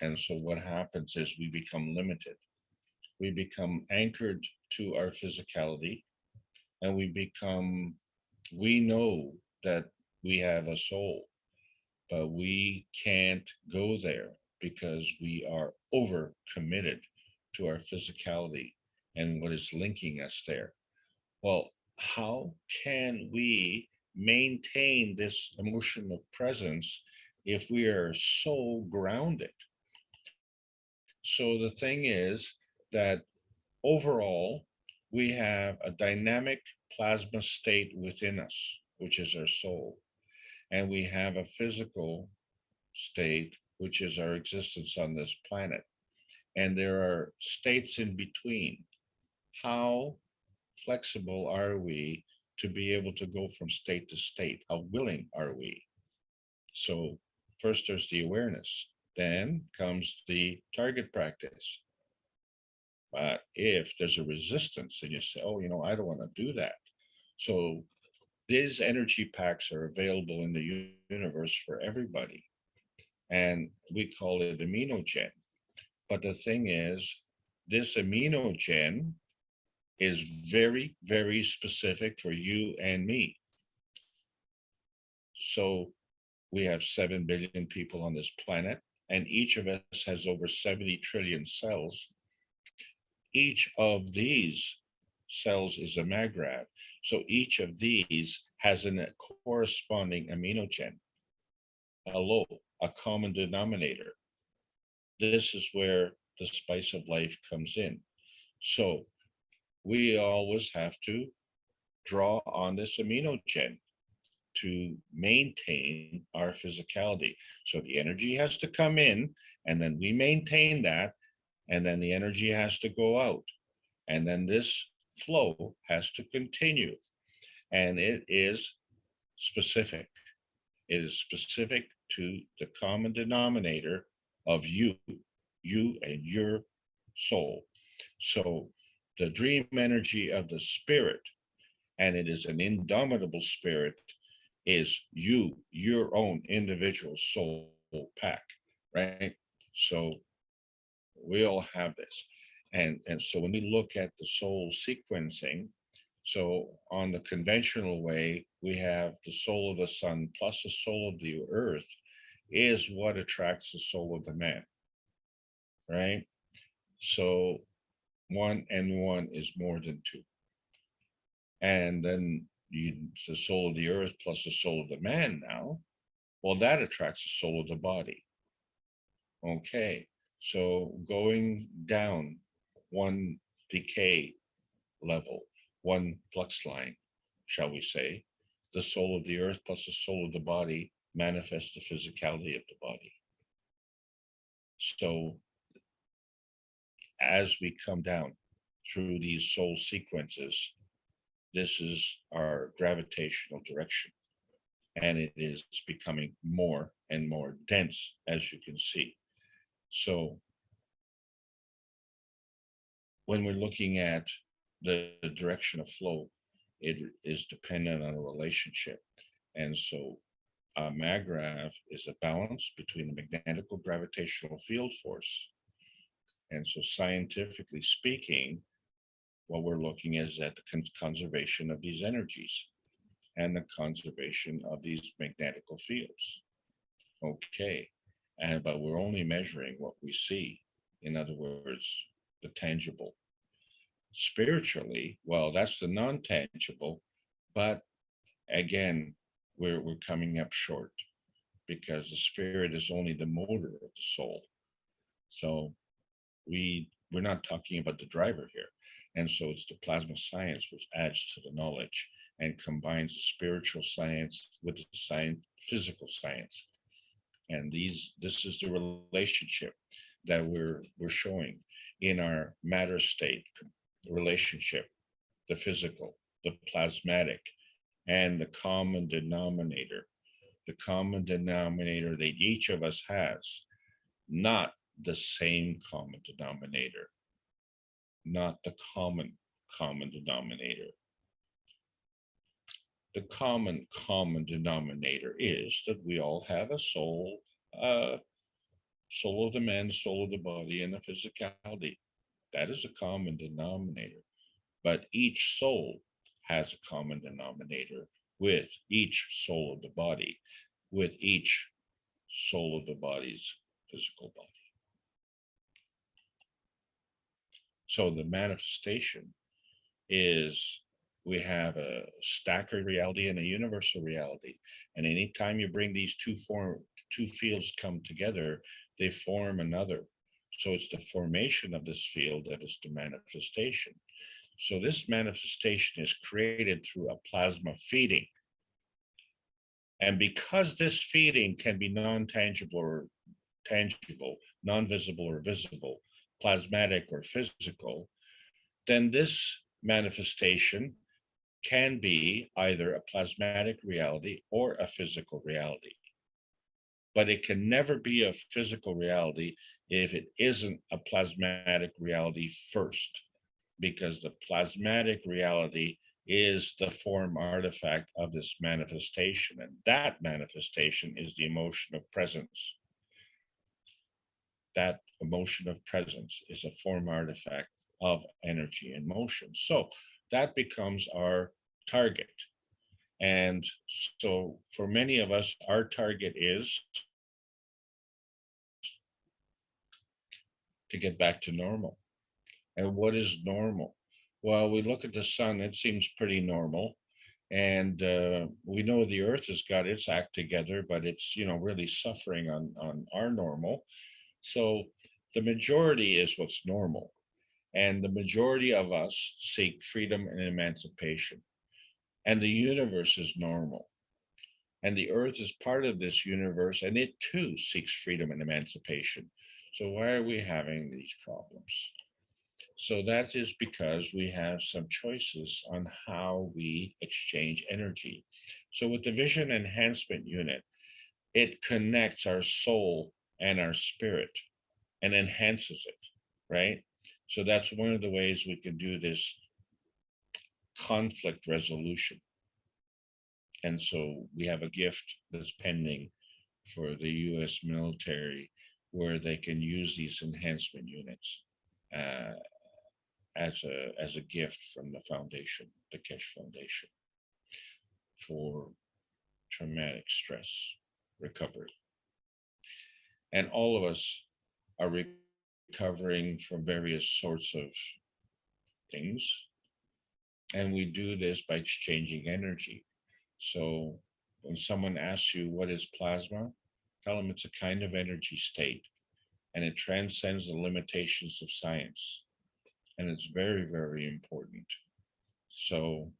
And so what happens is we become limited. We become anchored to our physicality, and we know that we have a soul, but we can't go there because we are over committed to our physicality and what is linking us there. Well, how can we maintain this emotion of presence if we are so grounded? So the thing is that overall, we have a dynamic plasma state within us, which is our soul. And we have a physical state, which is our existence on this planet. And there are states in between. How flexible are we to be able to go from state to state? How willing are we? So first there's the awareness, then comes the target practice. But if there's a resistance and you say, oh, I don't want to do that. So these energy packs are available in the universe for everybody. And we call it aminogen. But the thing is, this aminogen is very, very specific for you and me. So we have 7 billion people on this planet, and each of us has over 70 trillion cells. Each of these cells is a magrav. So each of these has a corresponding aminogen, a common denominator. This is where the spice of life comes in. So we always have to draw on this aminogen to maintain our physicality. So the energy has to come in, and then we maintain that, and then the energy has to go out. And then this flow has to continue. And it is specific. It is specific to the common denominator of you and your soul. So the dream energy of the spirit, and it is an indomitable spirit, is you, your own individual soul pack, right? So we all have this. And so when we look at the soul sequencing, so on the conventional way, we have the soul of the sun plus the soul of the earth is what attracts the soul of the man, right? So 1 and 1 is more than 2. And then the soul of the earth plus the soul of the man now, well, that attracts the soul of the body. Okay, so going down one decay level, one flux line, shall we say, the soul of the earth plus the soul of the body manifests the physicality of the body. So as we come down through these soul sequences, this is our gravitational direction. And it is becoming more and more dense, as you can see. So when we're looking at the direction of flow, it is dependent on a relationship. And so a maggrav is a balance between the magnetical gravitational field force. And so scientifically speaking, what we're looking is at the conservation of these energies and the conservation of these magnetical fields. Okay, but we're only measuring what we see. In other words, the tangible. Spiritually, well, that's the non-tangible, but again, we're coming up short because the spirit is only the motor of the soul. So we're not talking about the driver here. And so it's the plasma science which adds to the knowledge and combines the spiritual science with the physical science. And this is the relationship that we're showing in our matter state relationship, the physical, the plasmatic, and the common denominator. The common denominator that each of us has, not the same common denominator, not the common denominator. The common denominator is that we all have a soul, soul of the man, soul of the body, and a physicality. That is a common denominator. But each soul has a common denominator with each soul of the body, with each soul of the body's physical body. So the manifestation is we have a stacker reality and a universal reality. And anytime you bring these two fields come together, they form another. So it's the formation of this field that is the manifestation. So this manifestation is created through a plasma feeding. And because this feeding can be non-tangible or tangible, non-visible or visible, plasmatic or physical, then this manifestation can be either a plasmatic reality or a physical reality. But it can never be a physical reality if it isn't a plasmatic reality first, because the plasmatic reality is the form artifact of this manifestation. And that manifestation is the emotion of presence. That emotion of presence is a form artifact of energy and motion. So that becomes our target. And so for many of us, our target is to get back to normal. And what is normal? Well, we look at the sun, it seems pretty normal. And we know the earth has got its act together, but it's, really suffering on our normal. So the majority is what's normal. And the majority of us seek freedom and emancipation. And the universe is normal. And the earth is part of this universe, and it too seeks freedom and emancipation. So why are we having these problems? So that is because we have some choices on how we exchange energy. So with the vision enhancement unit, it connects our soul and our spirit and enhances it, right? So that's one of the ways we can do this conflict resolution. And so we have a gift that's pending for the US military where they can use these enhancement units as a gift from the foundation, the Kesh Foundation, for traumatic stress recovery. And all of us are recovering from various sorts of things. And we do this by exchanging energy. So when someone asks you what is plasma, tell them it's a kind of energy state and it transcends the limitations of science. And it's very, very important. So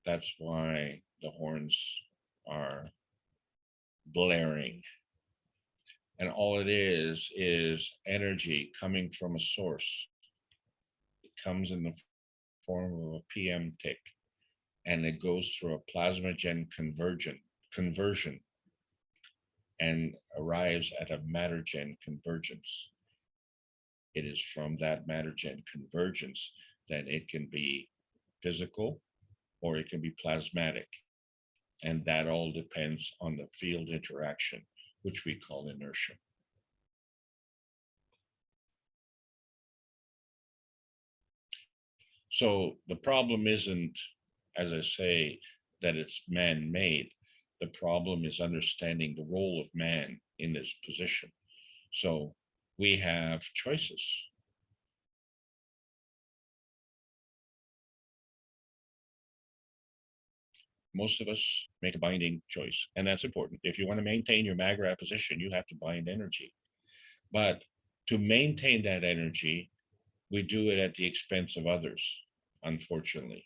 that's why the horns are blaring. And all it is energy coming from a source. It comes in the form of a PM tick, and it goes through a plasmagen conversion and arrives at a mattergen convergence. It is from that mattergen convergence that it can be physical or it can be plasmatic. And that all depends on the field interaction, which we call inertia. So the problem isn't, as I say, that it's man-made. The problem is understanding the role of man in this position. So we have choices. Most of us make a binding choice, and that's important. If you want to maintain your Magra position, you have to bind energy. But to maintain that energy, we do it at the expense of others, unfortunately.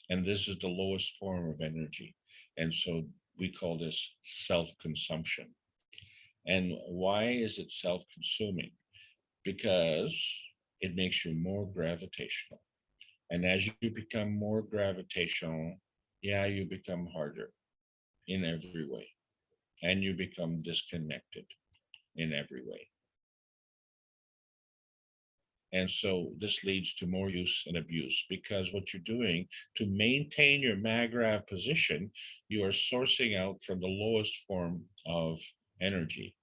And this is the lowest form of energy. And so we call this self-consumption. And why is it self-consuming? Because it makes you more gravitational. And as you become more gravitational, yeah, you become harder in every way. And you become disconnected in every way. And so this leads to more use and abuse, because what you're doing to maintain your Magrav position, you are sourcing out from the lowest form of energy.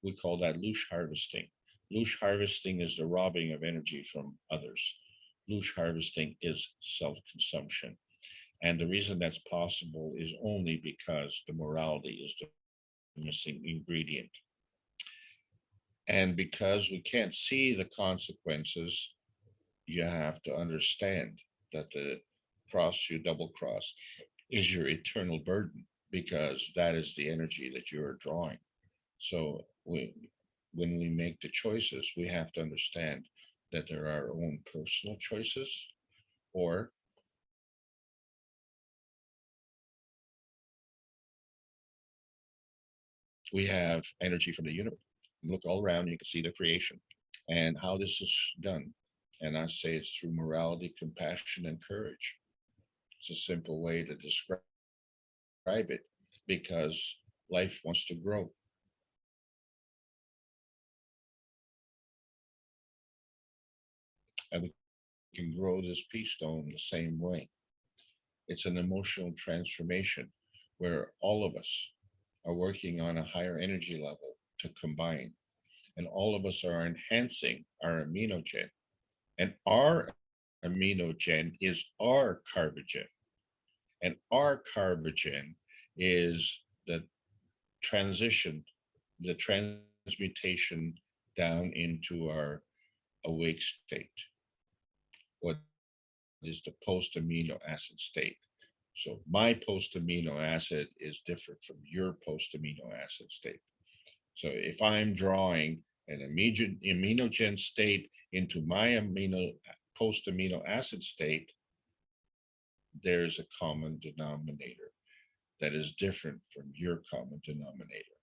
We call that loosh harvesting. Loosh harvesting is the robbing of energy from others. Loosh harvesting is self-consumption. And the reason that's possible is only because the morality is the missing ingredient. And because we can't see the consequences, you have to understand that the cross you double cross is your eternal burden, because that is the energy that you're drawing. So when we make the choices, we have to understand that there are our own personal choices, or we have energy from the universe. Look all around, you can see the creation and how this is done. And I say it's through morality, compassion, and courage. It's a simple way to describe it, because life wants to grow. And we can grow this pea stone the same way. It's an emotional transformation where all of us are working on a higher energy level to combine. And all of us are enhancing our aminogen. And our aminogen is our carbogen. And our carbogen is the transition, the transmutation down into our awake state, what is the post amino acid state. So my post amino acid is different from your post amino acid state. So if I'm drawing an aminogen state into my post-amino acid state, there's a common denominator that is different from your common denominator.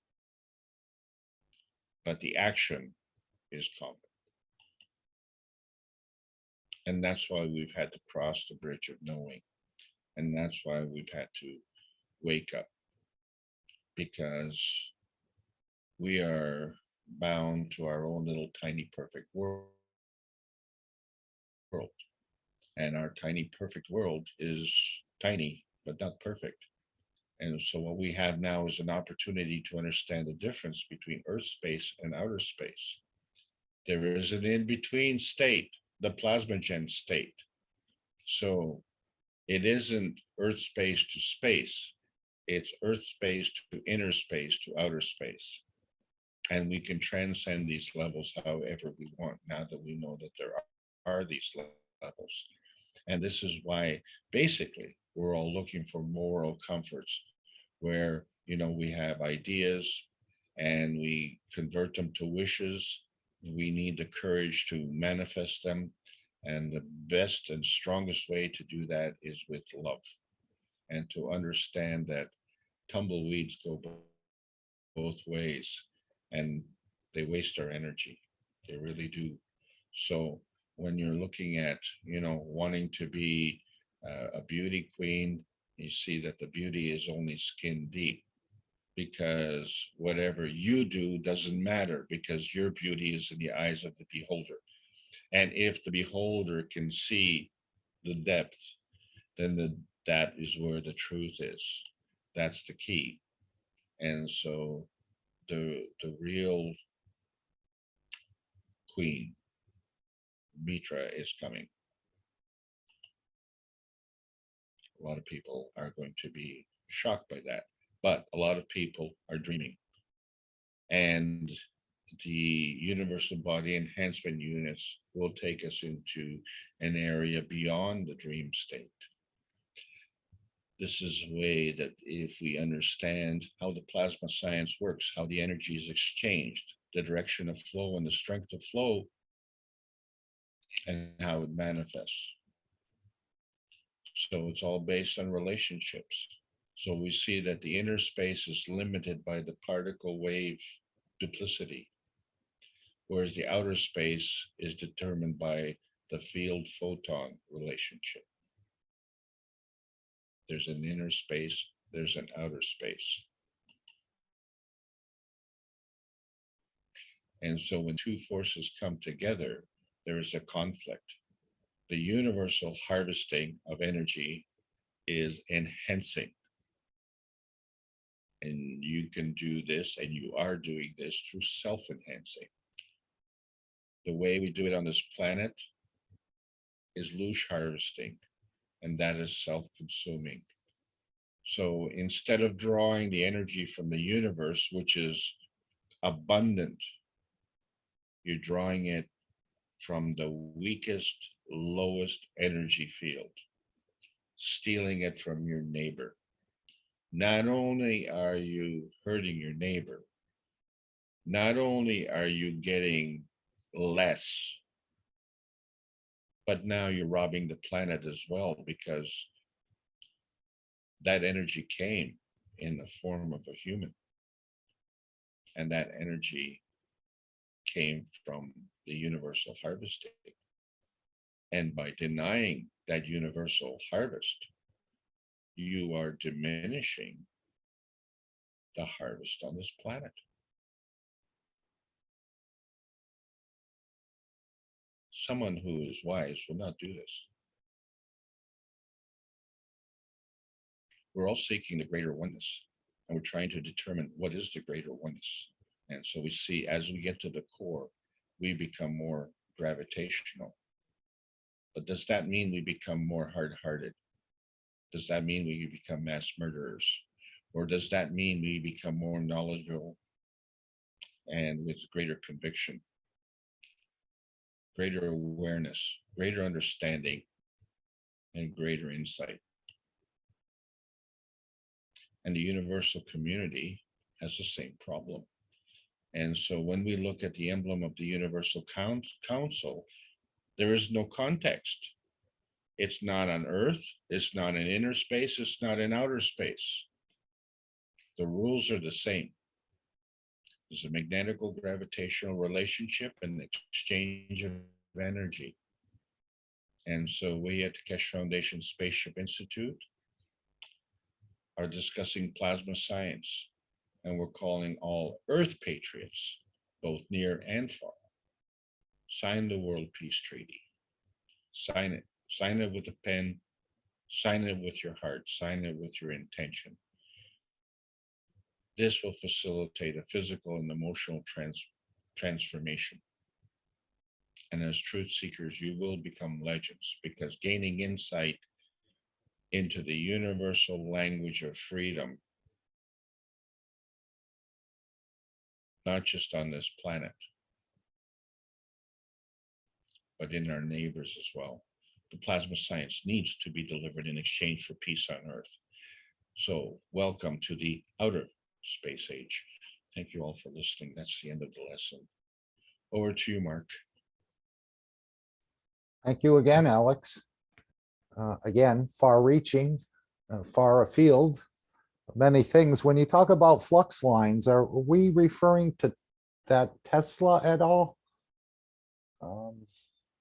But the action is common. And that's why we've had to cross the bridge of knowing. And that's why we've had to wake up, because we are bound to our own little tiny perfect world. And our tiny perfect world is tiny, but not perfect. And so what we have now is an opportunity to understand the difference between Earth space and outer space. There is an in-between state, the plasmagen state. So it isn't Earth space to space, it's Earth space to inner space to outer space. And we can transcend these levels however we want, now that we know that there are these levels. And this is why basically we're all looking for moral comforts, where, you know, we have ideas and we convert them to wishes. We need the courage to manifest them. And the best and strongest way to do that is with love, and to understand that tumbleweeds go both ways, and they waste our energy. They really do. So when you're looking at, you know, wanting to be a beauty queen, you see that the beauty is only skin deep, because whatever you do doesn't matter, because your beauty is in the eyes of the beholder. And if the beholder can see the depth, then that is where the truth is. That's the key. And so the real queen, Mitra, is coming. A lot of people are going to be shocked by that, but a lot of people are dreaming. And the universal body enhancement units will take us into an area beyond the dream state. This is a way that if we understand how the plasma science works, how the energy is exchanged, the direction of flow and the strength of flow, and how it manifests. So it's all based on relationships. So we see that the inner space is limited by the particle wave duplicity, whereas the outer space is determined by the field photon relationship. There's an inner space, there's an outer space. And so when two forces come together, there is a conflict. The universal harvesting of energy is enhancing. And you can do this, and you are doing this through self-enhancing. The way we do it on this planet is loosh harvesting, and that is self-consuming. So instead of drawing the energy from the universe, which is abundant, you're drawing it from the weakest, lowest energy field, stealing it from your neighbor. Not only are you hurting your neighbor, not only are you getting less, but now you're robbing the planet as well, because that energy came in the form of a human. And that energy came from the universal harvesting. And by denying that universal harvest, you are diminishing the harvest on this planet. Someone who is wise will not do this. We're all seeking the greater oneness, and we're trying to determine what is the greater oneness. And so we see, as we get to the core, we become more gravitational. But does that mean we become more hard-hearted? Does that mean we become mass murderers? Or does that mean we become more knowledgeable and with greater conviction, greater awareness, greater understanding, and greater insight? And the universal community has the same problem. And so when we look at the emblem of the Universal Council, There is no context. It's not on Earth, it's not in inner space, it's not in outer space. The rules are the same. There's a magnetical gravitational relationship and exchange of energy. And so we at the Keshe Foundation Spaceship Institute are discussing plasma science, and we're calling all Earth patriots, both near and far. Sign the World Peace Treaty. Sign it. Sign it with a pen. Sign it with your heart. Sign it with your intention. This will facilitate a physical and emotional transformation. And as truth seekers, you will become legends, because gaining insight into the universal language of freedom, not just on this planet, but in our neighbors as well. The plasma science needs to be delivered in exchange for peace on Earth. So welcome to the outer space age. Thank you all for listening. That's the end of the lesson. Over to you, Mark. Thank you again, Alex. Again, far-reaching, far afield, many things. When you talk about flux lines, are we referring to that Tesla at all?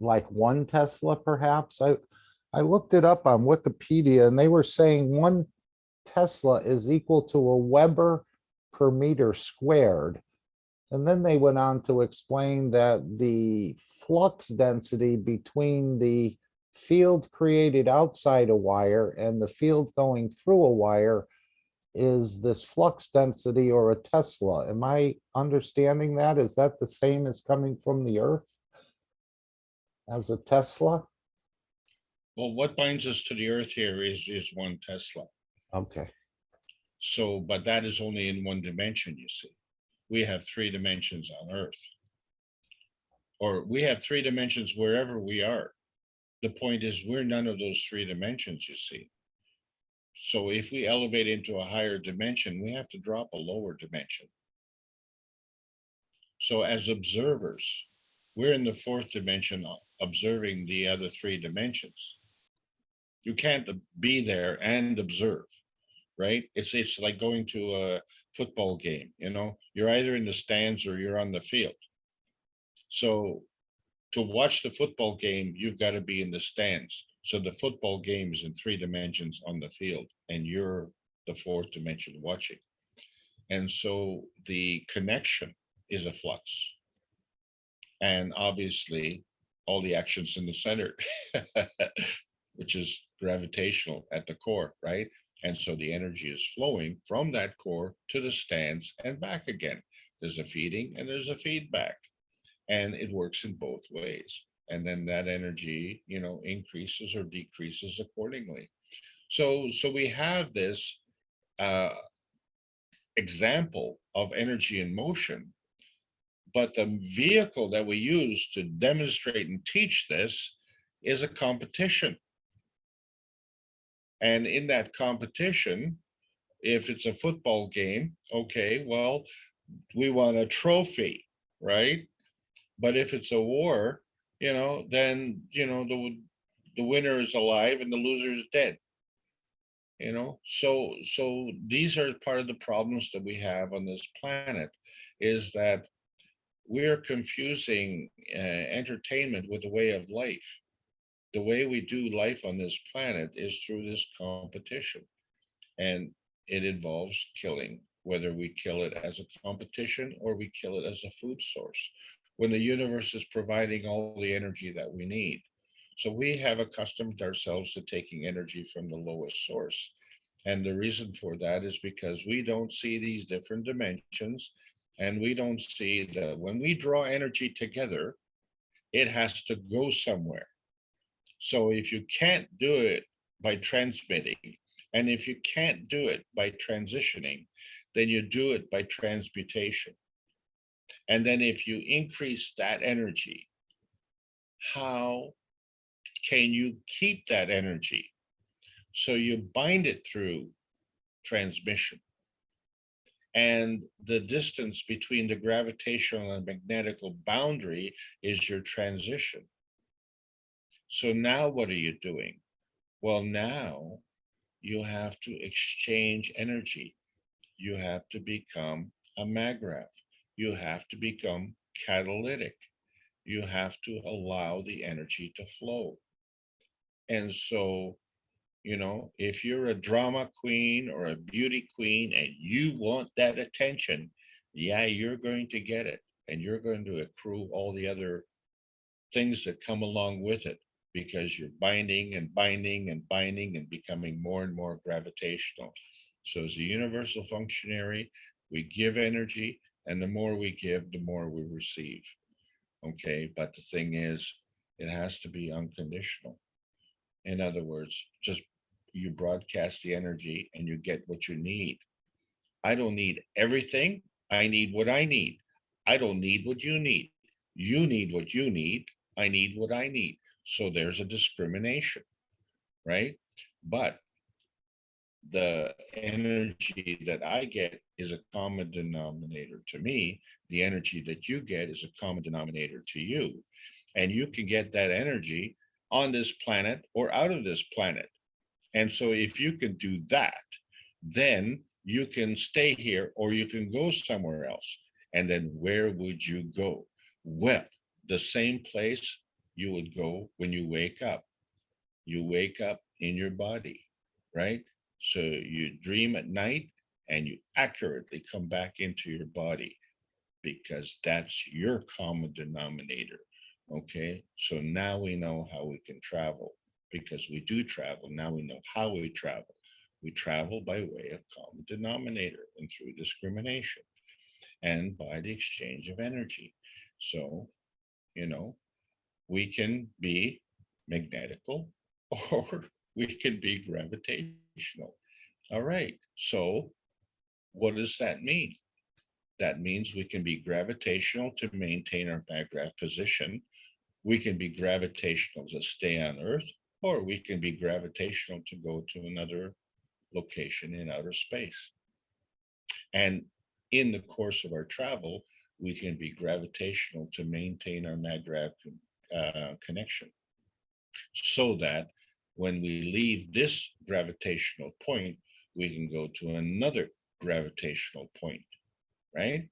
Like 1 Tesla, perhaps? I looked it up on Wikipedia, and they were saying 1 Tesla is equal to a Weber per meter squared. And then they went on to explain that the flux density between the field created outside a wire and the field going through a wire is this flux density, or a Tesla. Am I understanding that? Is that the same as coming from the Earth as a Tesla? Well, what binds us to the Earth here is 1 Tesla. Okay. So, but that is only in 1 dimension, you see. We have 3 dimensions on Earth, or we have 3 dimensions wherever we are. The point is, we're none of those 3 dimensions, you see. So if we elevate into a higher dimension, we have to drop a lower dimension. So as observers, we're in the 4th dimension observing the other 3 dimensions. You can't be there and observe, right? It's like going to a football game, you know, you're either in the stands or you're on the field. So to watch the football game, you've got to be in the stands. So the football game is in 3 dimensions on the field, and you're the 4th dimension watching. And so the connection is a flux. And obviously all the actions in the center, which is gravitational at the core, right? And so the energy is flowing from that core to the stands and back again. There's a feeding and there's a feedback, and it works in both ways. And then that energy, you know, increases or decreases accordingly. So we have this example of energy in motion, but the vehicle that we use to demonstrate and teach this is a competition. And in that competition, if it's a football game, okay, well, we want a trophy, right? But if it's a war, you know, then, you know, the winner is alive and the loser is dead. You know, so these are part of the problems that we have on this planet, is that we're confusing entertainment with a way of life. The way we do life on this planet is through this competition, and it involves killing, whether we kill it as a competition or we kill it as a food source, when the universe is providing all the energy that we need. So we have accustomed ourselves to taking energy from the lowest source. And the reason for that is because we don't see these different dimensions, and we don't see that when we draw energy together, it has to go somewhere. So if you can't do it by transmitting, and if you can't do it by transitioning, then you do it by transmutation. And then if you increase that energy, how can you keep that energy? So you bind it through transmission. And the distance between the gravitational and magnetical boundary is your transition. So now what are you doing? Well, now you have to exchange energy. You have to become a magrav. You have to become catalytic. You have to allow the energy to flow. And so, you know, if you're a drama queen or a beauty queen and you want that attention, yeah, you're going to get it. And you're going to accrue all the other things that come along with it because you're binding and binding and binding and becoming more and more gravitational. So as a universal functionary, we give energy, and the more we give, the more we receive. Okay, but the thing is, it has to be unconditional. In other words, just you broadcast the energy and you get what you need. I don't need everything. I need what I need. I don't need what you need. You need what you need. I need what I need. So there's a discrimination, right? But the energy that I get is a common denominator to me. The energy that you get is a common denominator to you. And you can get that energy on this planet or out of this planet. And so if you can do that, then you can stay here or you can go somewhere else. And then where would you go? Well, the same place you would go when you wake up. You wake up in your body, right? So you dream at night and you accurately come back into your body because that's your common denominator. Okay, so now we know how we can travel because we do travel. Now we know how we travel. We travel by way of common denominator and through discrimination and by the exchange of energy. So, you know, we can be magnetical or we can be gravitational. All right. So, what does that mean? That means we can be gravitational to maintain our backdraft position. We can be gravitational to stay on Earth, or we can be gravitational to go to another location in outer space. And in the course of our travel, we can be gravitational to maintain our maggrav connection so that when we leave this gravitational point, we can go to another gravitational point, right?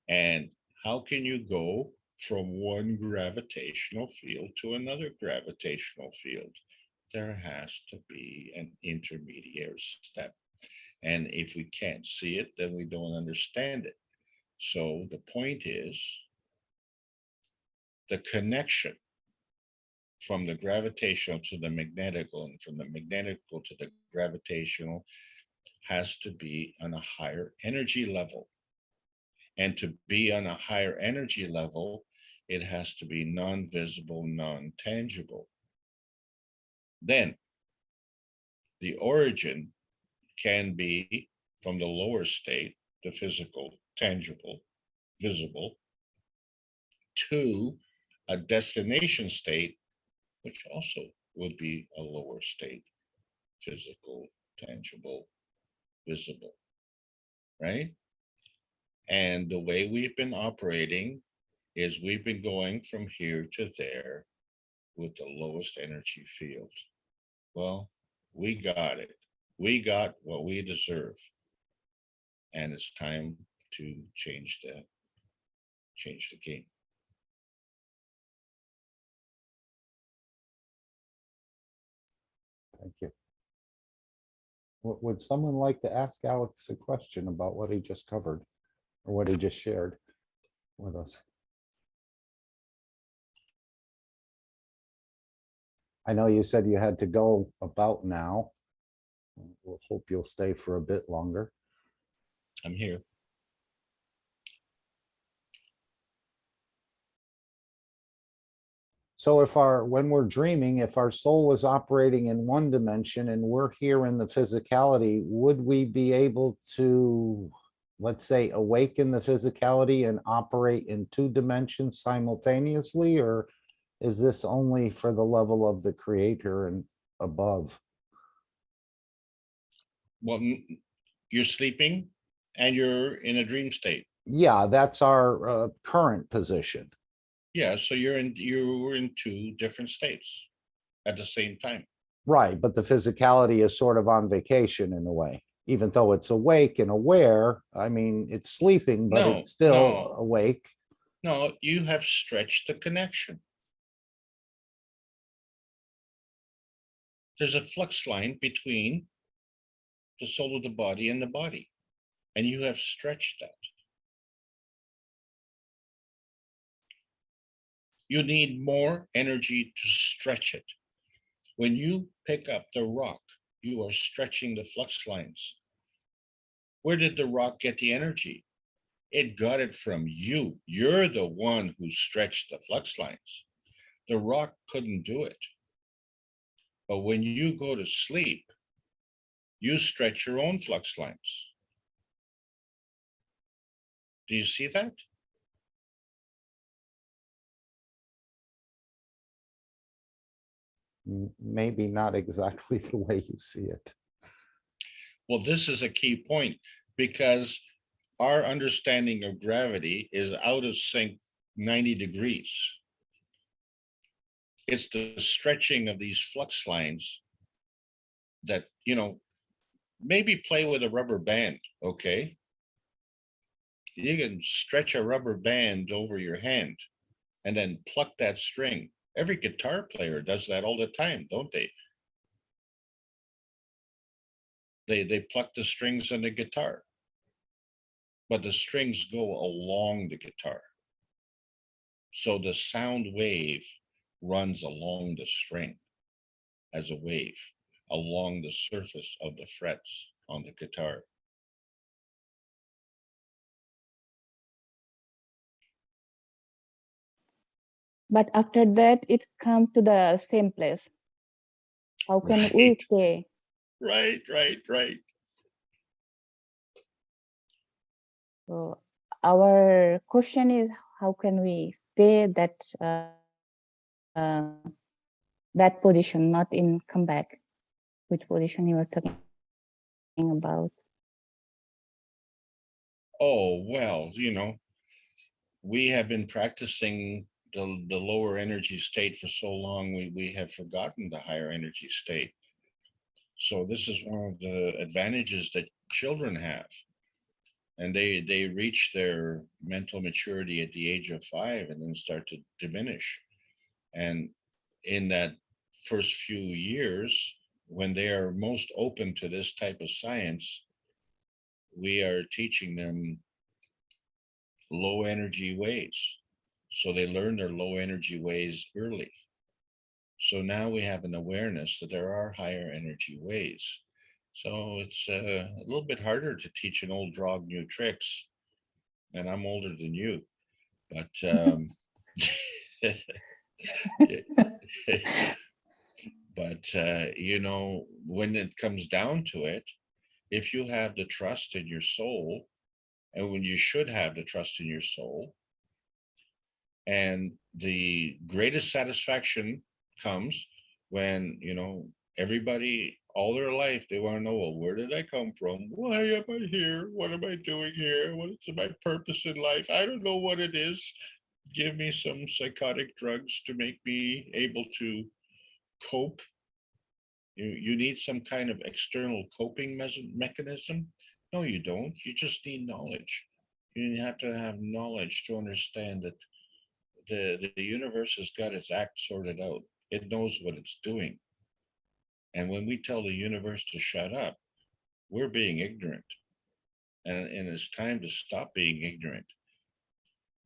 And how can you go from one gravitational field to another gravitational field? There has to be an intermediary step. And if we can't see it, then we don't understand it. So the point is the connection from the gravitational to the magnetical and from the magnetical to the gravitational has to be on a higher energy level. And to be on a higher energy level, it has to be non-visible, non-tangible. Then the origin can be from the lower state, the physical, tangible, visible, to a destination state, which also would be a lower state, physical, tangible, visible, right? And the way we've been operating is we've been going from here to there with the lowest energy field. Well, we got it. We got what we deserve. And it's time to change the game. Thank you. Would someone like to ask Alex a question about what he just covered or what he just shared with us? I know you said you had to go about now. We'll hope you'll stay for a bit longer. I'm here. So when we're dreaming, if our soul is operating in one dimension and we're here in the physicality, would we be able to, let's say, awaken the physicality and operate in two dimensions simultaneously? Or is this only for the level of the creator and above? Well, you're sleeping and you're in a dream state. Yeah, that's our current position. Yeah, so you're in two different states. at the same time. Right, but the physicality is sort of on vacation in a way, even though it's awake and aware. I mean, it's sleeping, but No, it's still no. awake. No, you have stretched the connection. There's a flux line between the soul of the body and the body, and you have stretched that. You need more energy to stretch it. When you pick up the rock, you are stretching the flux lines. Where did the rock get the energy? It got it from you. You're the one who stretched the flux lines. The rock couldn't do it. But when you go to sleep, you stretch your own flux lines. Do you see that? Maybe not exactly the way you see it. Well, this is a key point because our understanding of gravity is out of sync 90 degrees. It's the stretching of these flux lines that, you know, maybe play with a rubber band, okay? You can stretch a rubber band over your hand and then pluck that string. Every guitar player does that all the time, don't they? They pluck the strings on the guitar, but the strings go along the guitar. So the sound wave runs along the string as a wave along the surface of the frets on the guitar. But after that, it comes to the same place. How can we Right. stay? Right. So our question is, how can we stay that that position, not in come back? Which position you are talking about? Oh, well, you know, we have been practicing the lower energy state for so long, we have forgotten the higher energy state. So this is one of the advantages that children have. And they reach their mental maturity at the age of 5 and then start to diminish. And in that first few years, when they are most open to this type of science, we are teaching them low energy ways. So they learn their low energy ways early. So now we have an awareness that there are higher energy ways. So it's a little bit harder to teach an old dog new tricks. And I'm older than you, but you know, when it comes down to it, if you have the trust in your soul, and when you should have the trust in your soul, and the greatest satisfaction comes when, you know, everybody all their life they want to know, well, where did I come from? Why am I here? What am I doing here? What is my purpose in life? I don't know what it is. Give me some psychotic drugs to make me able to cope. You need some kind of external coping mechanism. No, you don't. You just need knowledge. You have to have knowledge to understand that the universe has got its act sorted out. It knows what it's doing. And when we tell the universe to shut up, we're being ignorant. And it's time to stop being ignorant.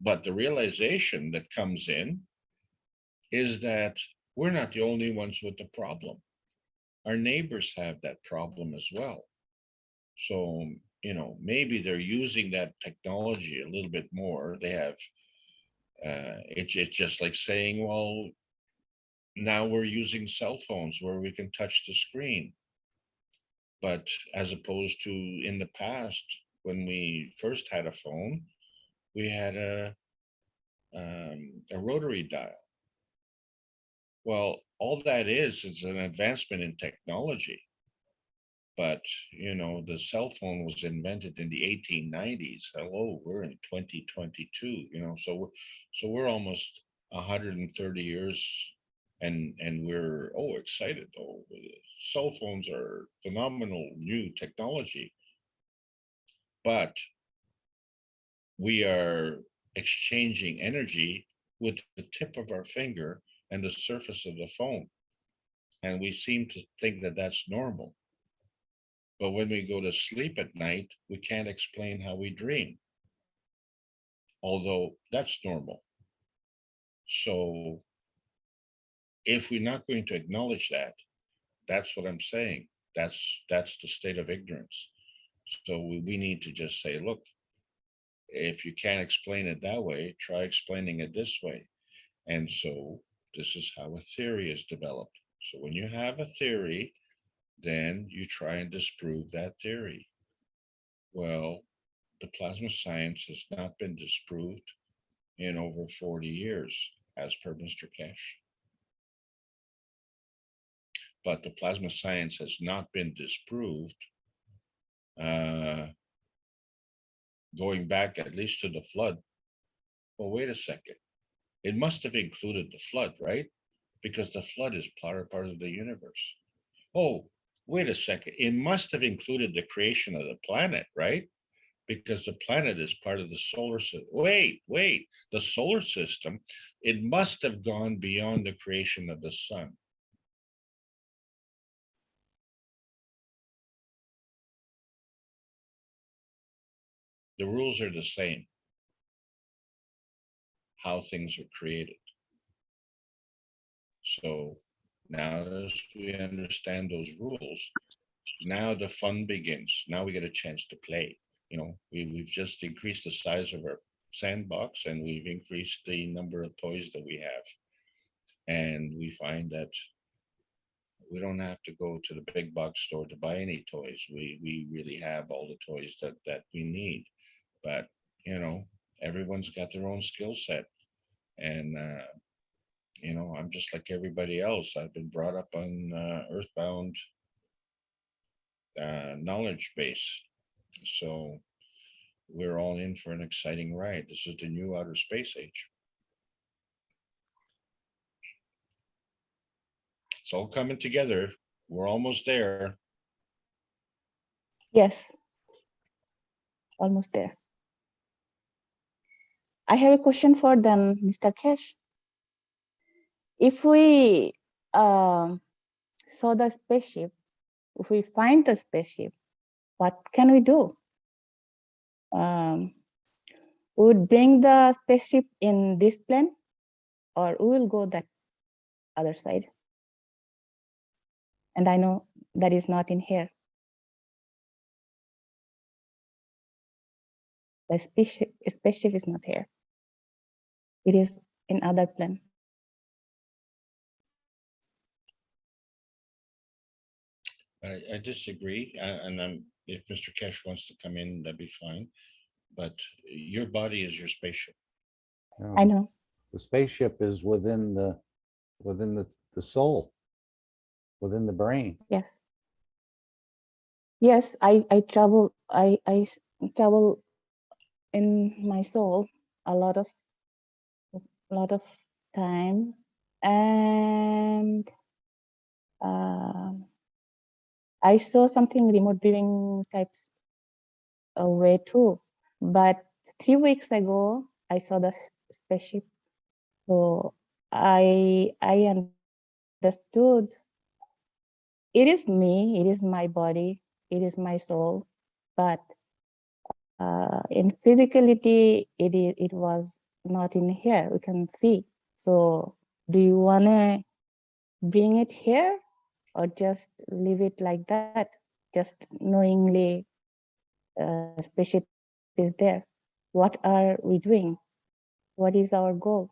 But the realization that comes in is that we're not the only ones with the problem. Our neighbors have that problem as well. So, you know, maybe they're using that technology a little bit more. They have, it's just like saying, well, now we're using cell phones where we can touch the screen. But as opposed to in the past, when we first had a phone, we had a rotary dial. Well, all that is an advancement in technology. But, you know, the cell phone was invented in the 1890s. Hello, we're in 2022, you know, so we're almost 130 years and we're excited. Oh, cell phones are phenomenal new technology, but we are exchanging energy with the tip of our finger and the surface of the phone, and we seem to think that that's normal. But when we go to sleep at night, we can't explain how we dream, although that's normal. So if we're not going to acknowledge that, that's what I'm saying. That's the state of ignorance. So we need to just say, look, if you can't explain it that way, try explaining it this way. And so this is how a theory is developed. So when you have a theory, then you try and disprove that theory. Well, the plasma science has not been disproved in over 40 years, as per Mr. Cash. But the plasma science has not been disproved going back at least to the flood. Well, wait a second. It must have included the flood, right? Because the flood is part of the universe. Oh, wait a second. It must have included the creation of the planet, right? Because the planet is part of the solar system. Wait, the solar system, it must have gone beyond the creation of the sun. The rules are the same, how things are created. So now as we understand those rules, now the fun begins. Now we get a chance to play. You know, we've just increased the size of our sandbox, and we've increased the number of toys that we have. And we find that we don't have to go to the big box store to buy any toys. We really have all the toys that we need. But, you know, everyone's got their own skill set. And, you know, I'm just like everybody else. I've been brought up on earthbound knowledge base. So we're all in for an exciting ride. This is the new outer space age. It's all coming together. We're almost there. Yes, almost there. I have a question for them, Mr. Cash. If we saw the spaceship, if we find the spaceship, what can we do? We would bring the spaceship in this plane, or we will go that other side. And I know that is not in here. The spaceship is not here. It is in other plane. I disagree. And if Mr. Cash wants to come in, that'd be fine. But your body is your spaceship. I know. The spaceship is within the soul, within the brain. Yes. Yes, I travel. I travel in my soul a lot of time, and I saw something remote viewing types way too. But 3 weeks ago, I saw the spaceship. So I understood it is me, it is my body, it is my soul, but in physicality, it was not in here. We can see. So do you want to bring it here, or just leave it like that, just knowingly spaceship is there? What are we doing? What is our goal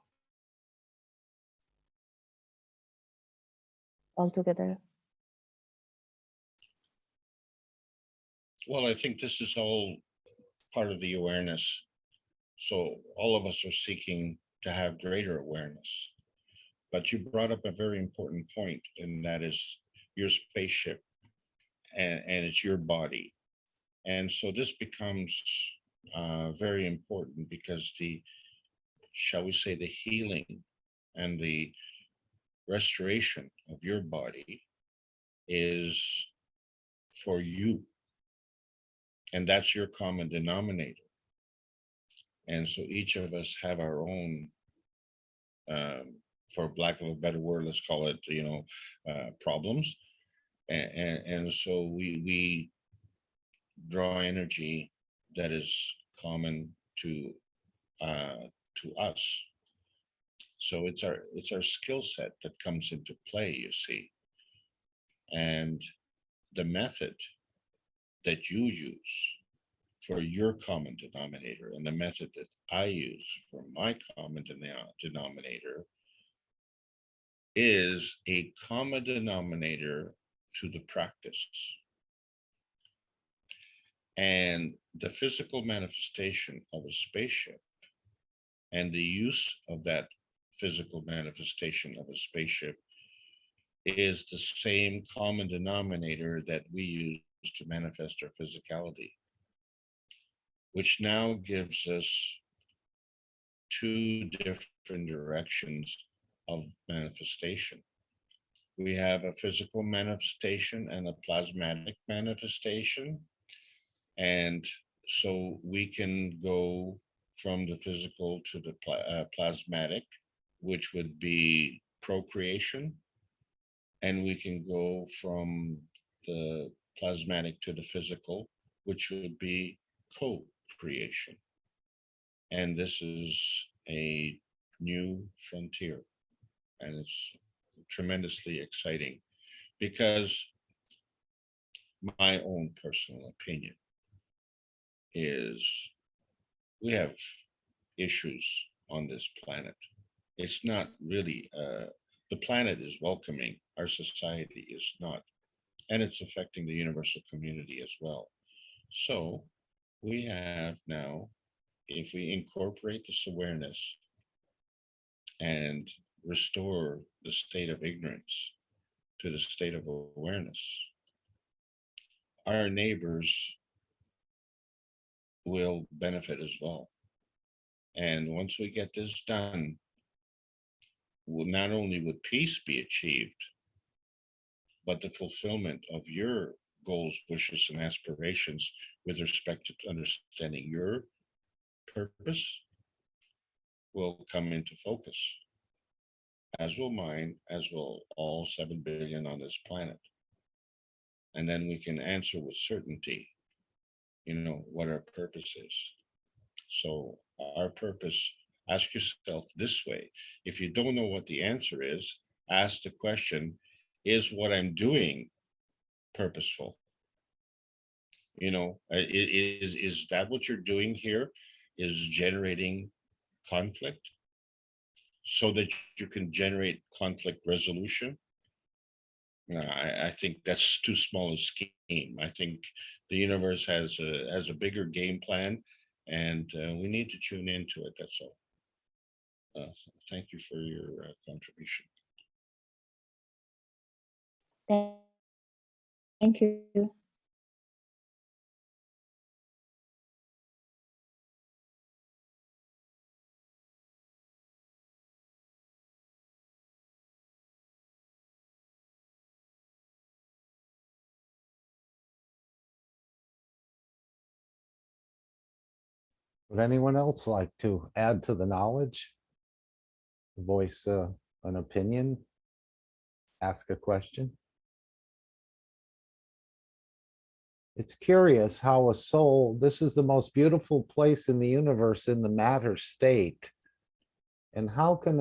altogether? Well, I think this is all part of the awareness. So all of us are seeking to have greater awareness. But you brought up a very important point, and that is your spaceship, and it's your body. And so this becomes very important, because shall we say, the healing and the restoration of your body is for you. And that's your common denominator. And so each of us have our own, for lack of a better word, let's call it, problems. And so we draw energy that is common to us. So it's our skill set that comes into play, you see. And the method that you use for your common denominator and the method that I use for my common denominator is a common denominator to the practice. And the physical manifestation of a spaceship and the use of that physical manifestation of a spaceship is the same common denominator that we use to manifest our physicality, which now gives us two different directions of manifestation. We have a physical manifestation and a plasmatic manifestation. And so we can go from the physical to the plasmatic, which would be procreation. And we can go from the plasmatic to the physical, which would be co-creation. And this is a new frontier. And it's tremendously exciting because my own personal opinion is we have issues on this planet. It's not really, the planet is welcoming, our society is not, and it's affecting the universal community as well. So we have now, if we incorporate this awareness and restore the state of ignorance to the state of awareness, our neighbors will benefit as well. And once we get this done, not only would peace be achieved, but the fulfillment of your goals, wishes, and aspirations with respect to understanding your purpose will come into focus, as will mine, as will all 7 billion on this planet. And then we can answer with certainty, what our purpose is. So our purpose, ask yourself this way. If you don't know what the answer is, ask the question, is what I'm doing purposeful? Is that what you're doing here? Is generating conflict so that you can generate conflict resolution? I think that's too small a scheme. I think the universe has a bigger game plan, and we need to tune into it. That's all. So thank you for your contribution. Thank you. Would anyone else like to add to the knowledge? Voice an opinion? Ask a question? It's curious how a soul, this is the most beautiful place in the universe in the matter state. And how can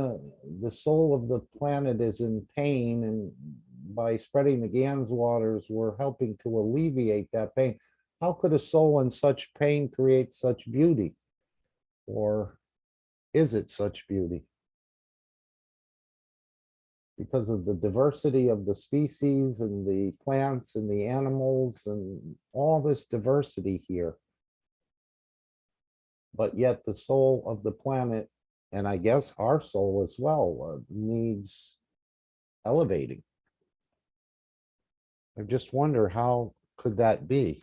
the soul of the planet is in pain, and by spreading the Gans waters, we're helping to alleviate that pain. How could a soul in such pain create such beauty? Or is it such beauty? Because of the diversity of the species and the plants and the animals and all this diversity here. But yet the soul of the planet, and I guess our soul as well, needs elevating. I just wonder, how could that be?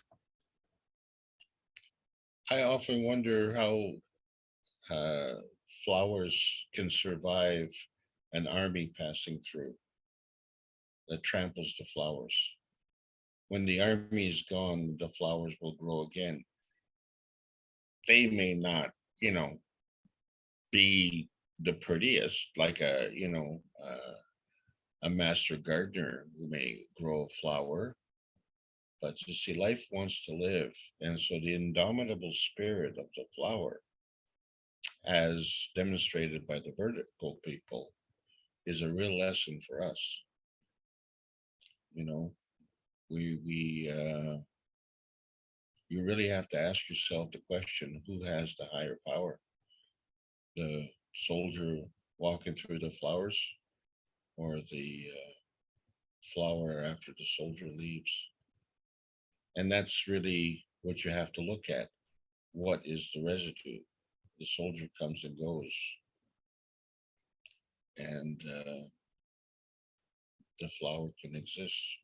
I often wonder how flowers can survive an army passing through that tramples the flowers. When the army is gone, the flowers will grow again. They may not, be the prettiest, like a master gardener who may grow a flower, but you see, life wants to live. And so the indomitable spirit of the flower, as demonstrated by the vertical people, is a real lesson for us. You really have to ask yourself the question, who has the higher power? The soldier walking through the flowers, or the flower after the soldier leaves? And that's really what you have to look at. What is the residue? The soldier comes and goes, and the flower can exist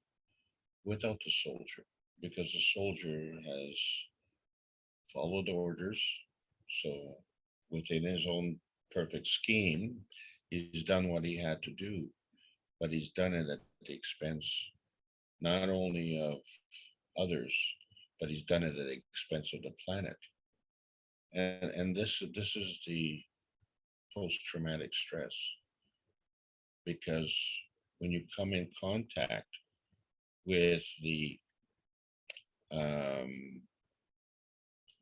without the soldier, because the soldier has followed orders. So within his own perfect scheme, he's done what he had to do, but he's done it at the expense not only of others, but he's done it at the expense of the planet. And this is the post-traumatic stress, because when you come in contact with the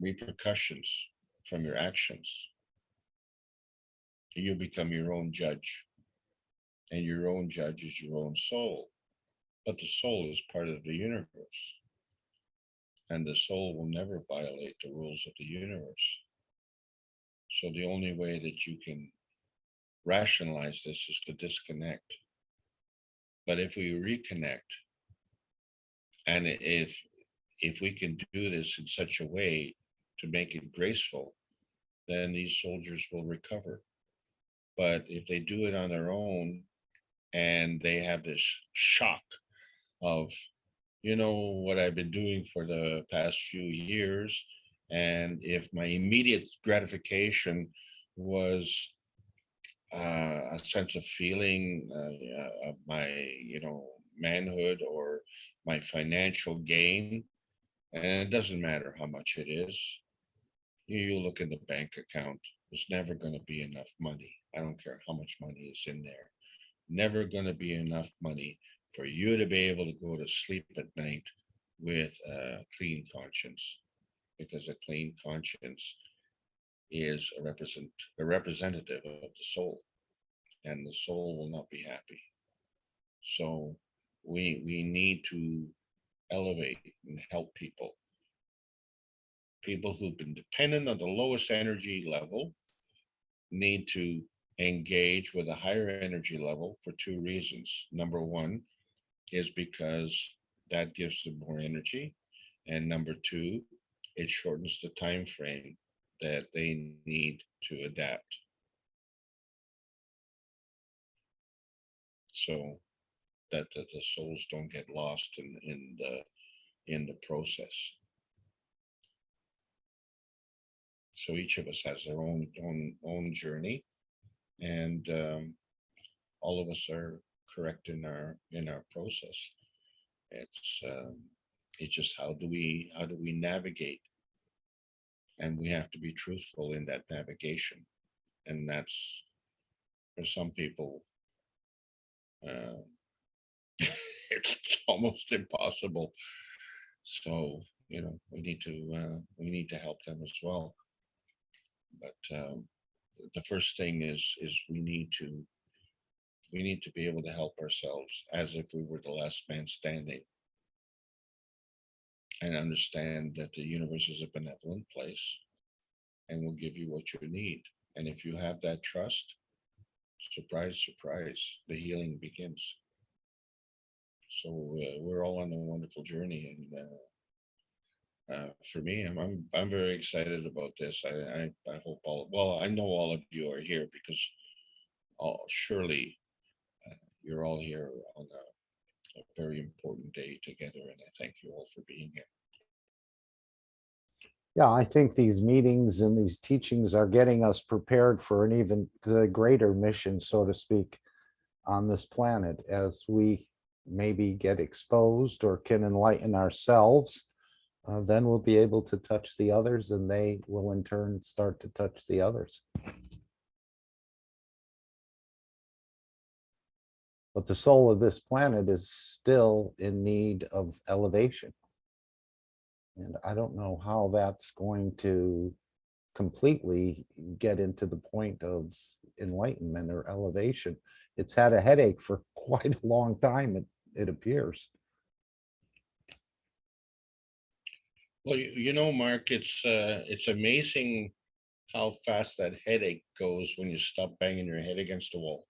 repercussions from your actions, you become your own judge, and your own judge is your own soul. But the soul is part of the universe, and the soul will never violate the rules of the universe. So the only way that you can rationalize this is to disconnect. But if we reconnect, and if we can do this in such a way to make it graceful, then these soldiers will recover. But if they do it on their own, and they have this shock of, what I've been doing for the past few years, and if my immediate gratification was a sense of feeling of my, manhood, or my financial gain, and it doesn't matter how much it is. You look in the bank account, there's never going to be enough money. I don't care how much money is in there. Never going to be enough money for you to be able to go to sleep at night with a clean conscience, because a clean conscience is a representative of the soul, and the soul will not be happy. So we need to elevate and help people who've been dependent on the lowest energy level need to engage with a higher energy level for two reasons. Number one is because that gives them more energy, and number two, it shortens the time frame that they need to adapt. So that the souls don't get lost in the process. So each of us has their own journey, and all of us are correct in our process. It's just how do we navigate, and we have to be truthful in that navigation, and that's, for some people, it's almost impossible. So we need to help them as well. But the first thing is we need to be able to help ourselves as if we were the last man standing, and understand that the universe is a benevolent place and will give you what you need. And if you have that trust, surprise, surprise, the healing begins. So we're all on a wonderful journey, and for me, I'm very excited about this. I hope I know all of you are here because surely you're all here on a very important day together, and I thank you all for being here. Yeah, I think these meetings and these teachings are getting us prepared for an even greater mission, so to speak. on this planet. As we maybe get exposed or can enlighten ourselves, then we'll be able to touch the others, and they will in turn start to touch the others. But the soul of this planet is still in need of elevation. And I don't know how that's going to completely get into the point of enlightenment or elevation. It's had a headache for quite a long time, it appears. Well, you know, Mark, it's amazing how fast that headache goes when you stop banging your head against the wall.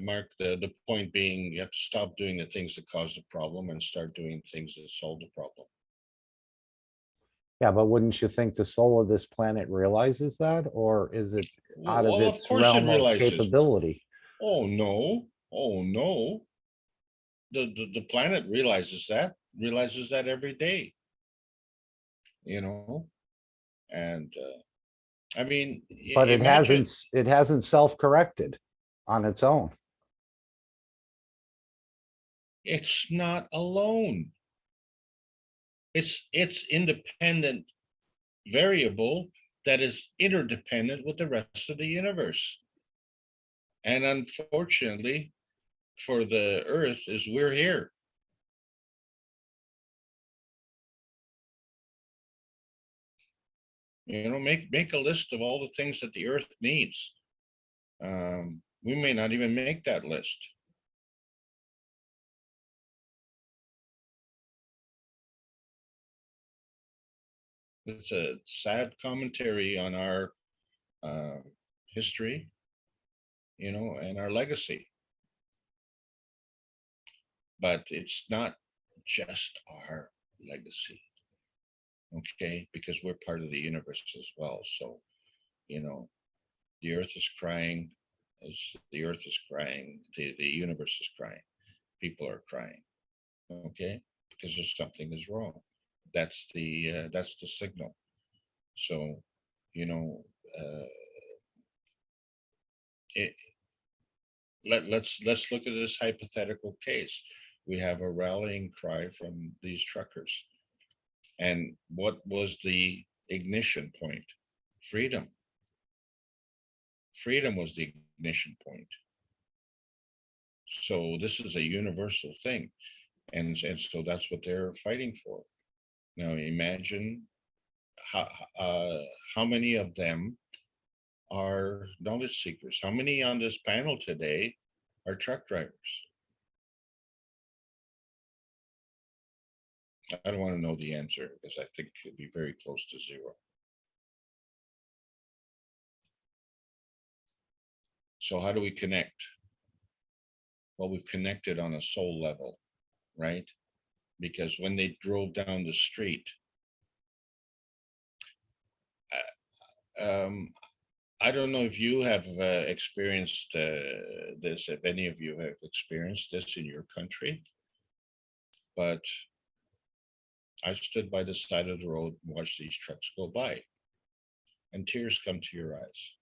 Mark, the point being, you have to stop doing the things that cause the problem and start doing things that solve the problem. Yeah, but wouldn't you think the soul of this planet realizes that, or is it out of Well, its course it realm of realizes. capability? Oh no! Oh no! The planet realizes that every day. You know, and I mean, But it imagine hasn't self-corrected on its own. it's not alone. It's independent variable that is interdependent with the rest of the universe. And unfortunately for the Earth is we're here. You know, make a list of all the things that the Earth needs. We may not even make that list. It's a sad commentary on our history, you know, and our legacy. But it's not just our legacy, okay? Because we're part of the universe as well. So, you know, the Earth is crying. As the Earth is crying, the universe is crying. People are crying, okay? Because there's something is wrong. That's the signal. So, you know, let's look at this hypothetical case. We have a rallying cry from these truckers, and what was the ignition point? Freedom. Freedom was the ignition point. So this is a universal thing, and so that's what they're fighting for. Now imagine how many of them are knowledge seekers. How many on this panel today are truck drivers? I don't want to know the answer because I think it'll be very close to zero. So how do we connect? Well, we've connected on a soul level, right? Because when they drove down the street, I don't know if you have experienced this, if any of you have experienced this in your country, but I stood by the side of the road and watched these trucks go by, and tears come to your eyes.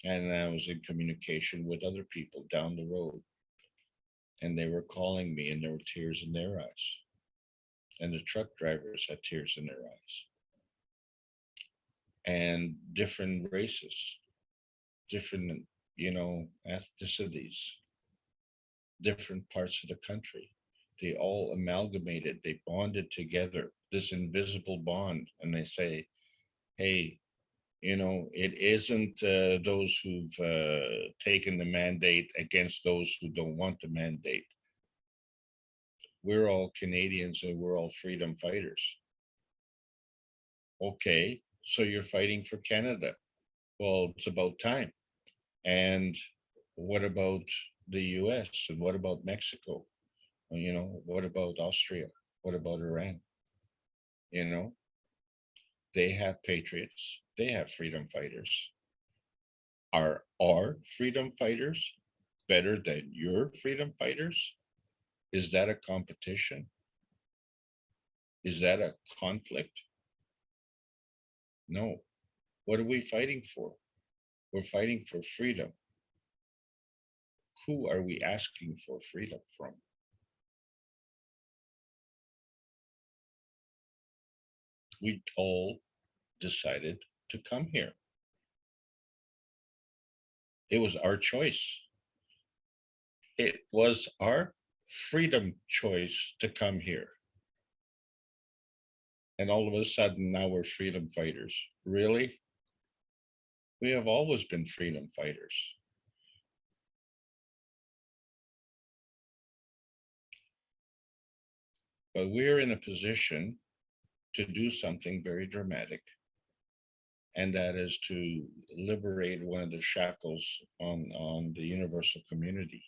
And I was in communication with other people down the road, and they were calling me, and there were tears in their eyes. And the truck drivers had tears in their eyes. And different races, different, you know, ethnicities, different parts of the country. They all amalgamated, they bonded together, this invisible bond. And they say, hey, you know, it isn't those who've taken the mandate against those who don't want the mandate. We're all Canadians and we're all freedom fighters. Okay, so you're fighting for Canada. Well, it's about time. And what about the US? And what about Mexico? You know, what about Austria? What about Iran? You know, they have patriots, they have freedom fighters. Are our freedom fighters better than your freedom fighters? Is that a competition? Is that a conflict? No. What are we fighting for? We're fighting for freedom. Who are we asking for freedom from? We all decided to come here. It was our choice. It was our freedom choice to come here. And all of a sudden now we're freedom fighters. Really? We have always been freedom fighters. But we're in a position to do something very dramatic. And that is to liberate one of the shackles on the universal community.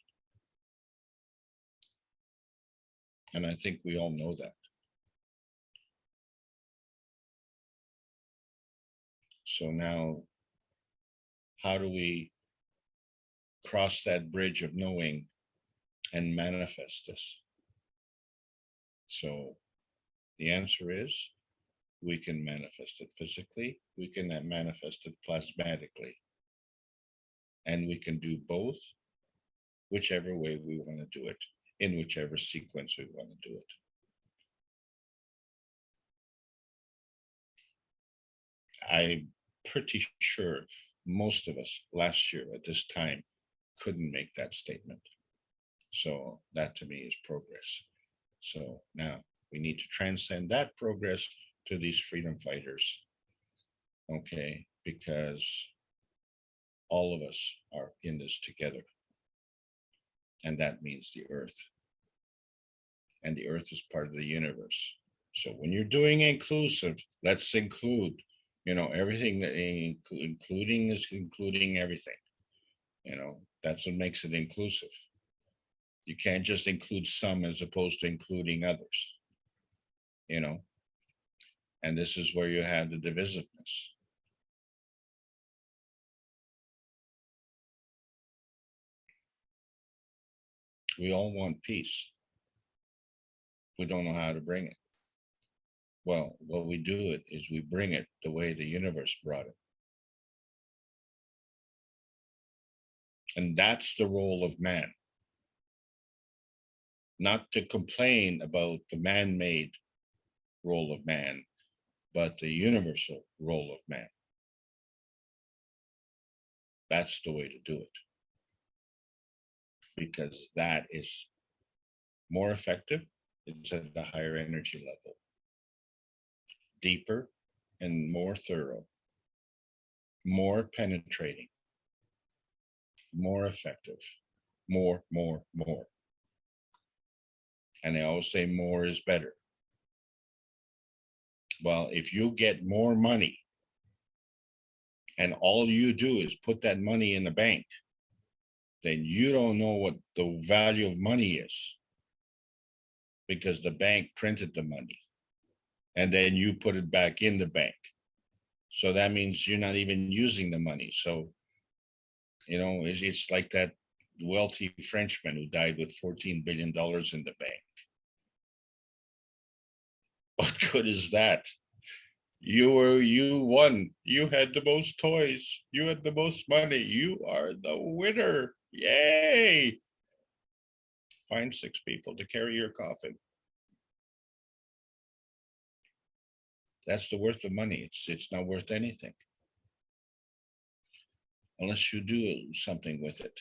And I think we all know that. So now, how do we cross that bridge of knowing and manifest this? So the answer is, we can manifest it physically, we can manifest it plasmatically, and we can do both, whichever way we want to do it, in whichever sequence we want to do it. I'm pretty sure most of us last year at this time couldn't make that statement. So that to me is progress. So now we need to transcend that progress to these freedom fighters. Okay, because all of us are in this together. And that means the earth. And the earth is part of the universe. So when you're doing inclusive, let's include, everything that including is including everything. That's what makes it inclusive. You can't just include some as opposed to including others. And this is where you have the divisiveness. We all want peace. We don't know how to bring it. Well, what we do it is we bring it the way the universe brought it. And that's the role of man. Not to complain about the man-made role of man, but the universal role of man. That's the way to do it. Because that is more effective. It's at a higher energy level. Deeper and more thorough. More penetrating. More effective. More. And they always say more is better. Well, if you get more money and all you do is put that money in the bank, then you don't know what the value of money is, because the bank printed the money and then you put it back in the bank. So that means you're not even using the money. So, it's like that wealthy Frenchman who died with $14 billion in the bank. What good is that? You won. You had the most toys. You had the most money. You are the winner. Yay! Find 6 people to carry your coffin. That's the worth of money. It's not worth anything unless you do something with it.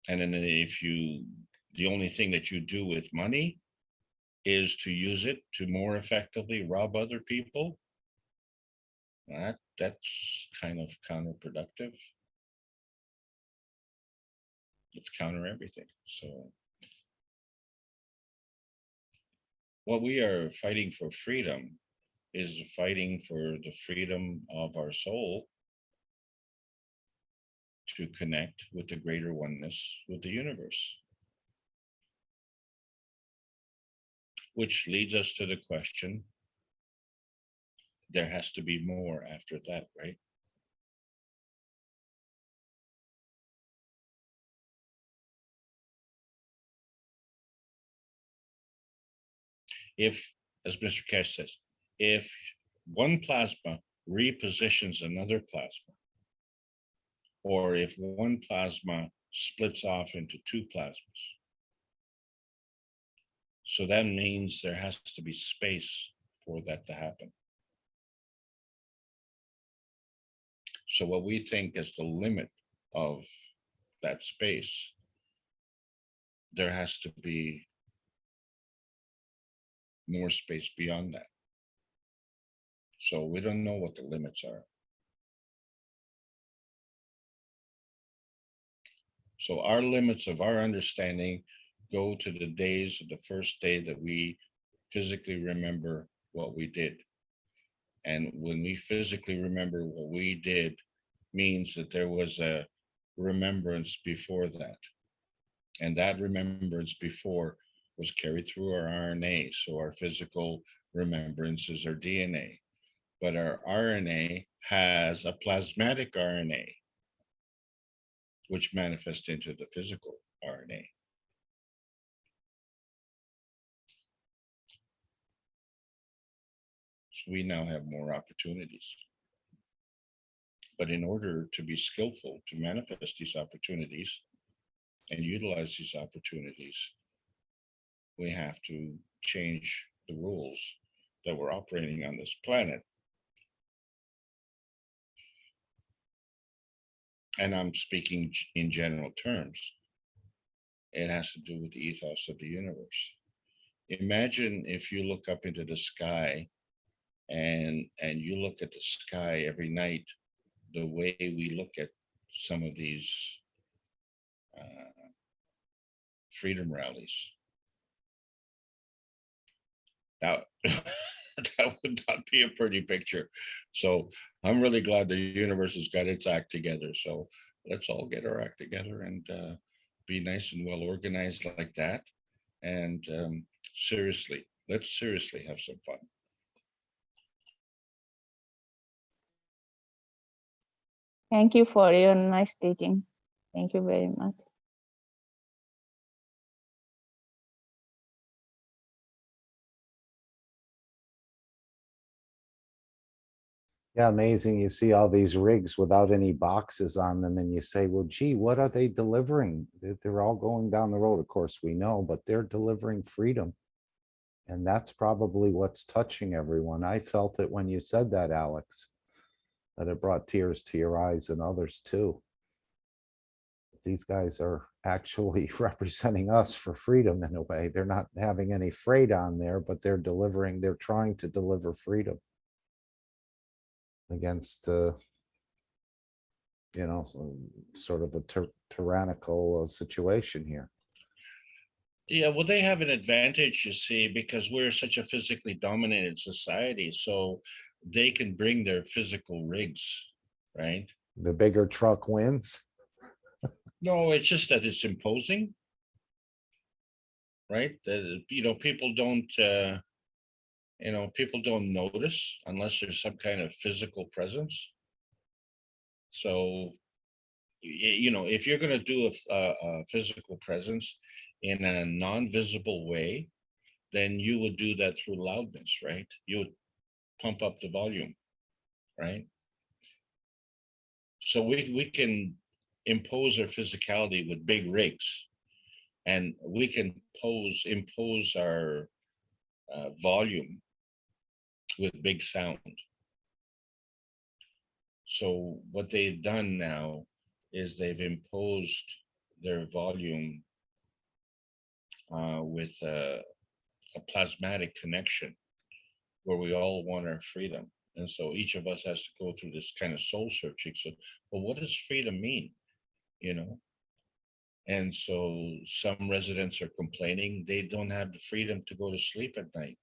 And then the only thing that you do with money is to use it to more effectively rob other people, that's kind of counterproductive. It's counter everything. So what we are fighting for freedom is fighting for the freedom of our soul to connect with the greater oneness with the universe. Which leads us to the question, there has to be more after that, right? If, as Mr. Cash says, if one plasma repositions another plasma, or if one plasma splits off into two plasmas, so that means there has to be space for that to happen. So what we think is the limit of that space, there has to be more space beyond that. So we don't know what the limits are. So our limits of our understanding go to the days of the first day that we physically remember what we did. And when we physically remember what we did, means that there was a remembrance before that. And that remembrance before was carried through our RNA. So our physical remembrance is our DNA. But our RNA has a plasmatic RNA, which manifests into the physical RNA. So we now have more opportunities. But in order to be skillful to manifest these opportunities and utilize these opportunities, we have to change the rules that we're operating on this planet. And I'm speaking in general terms. It has to do with the ethos of the universe. Imagine if you look up into the sky and you look at the sky every night the way we look at some of these freedom rallies. Now, that would not be a pretty picture. So I'm really glad the universe has got its act together. So let's all get our act together and be nice and well organized like that. And seriously, let's seriously have some fun. Thank you for your nice teaching. Thank you very much. Yeah, amazing. You see all these rigs without any boxes on them, and you say, well, gee, what are they delivering? They're all going down the road. Of course, we know, but they're delivering freedom. And that's probably what's touching everyone. I felt it when you said that, Alex, that it brought tears to your eyes and others too. These guys are actually representing us for freedom in a way. They're not having any freight on there, but they're delivering, they're trying to deliver freedom against, sort of a tyrannical situation here. Yeah, well, they have an advantage, you see, because we're such a physically dominated society. So they can bring their physical rigs, right? The bigger truck wins. No, it's just that it's imposing, right? People don't, people don't notice unless there's some kind of physical presence. So, if you're going to do a physical presence in a non-visible way, then you would do that through loudness, right? You would pump up the volume, right? So we can impose our physicality with big rigs, and we can impose our volume with big sound. So what they've done now is they've imposed their volume with a plasmatic connection where we all want our freedom. And so each of us has to go through this kind of soul searching. So, well, what does freedom mean? And so some residents are complaining they don't have the freedom to go to sleep at night.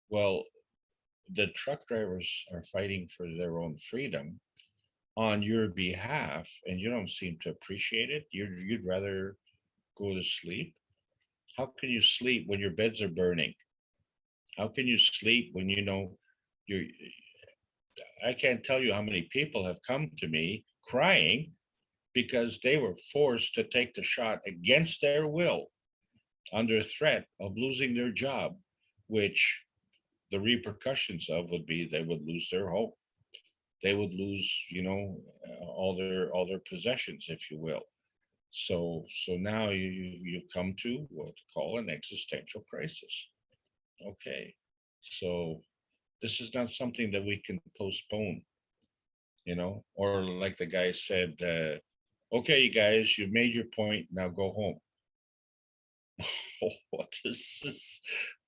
Well, the truck drivers are fighting for their own freedom on your behalf, and you don't seem to appreciate it. You'd rather go to sleep. How can you sleep when your beds are burning? How can you sleep when you're I can't tell you how many people have come to me crying because they were forced to take the shot against their will under threat of losing their job which the repercussions of would be they would lose their home. They would lose, all their possessions, if you will. So now you've come to what to call an existential crisis. Okay, so this is not something that we can postpone, or like the guy said, okay, you guys, you've made your point, now go home. What is this?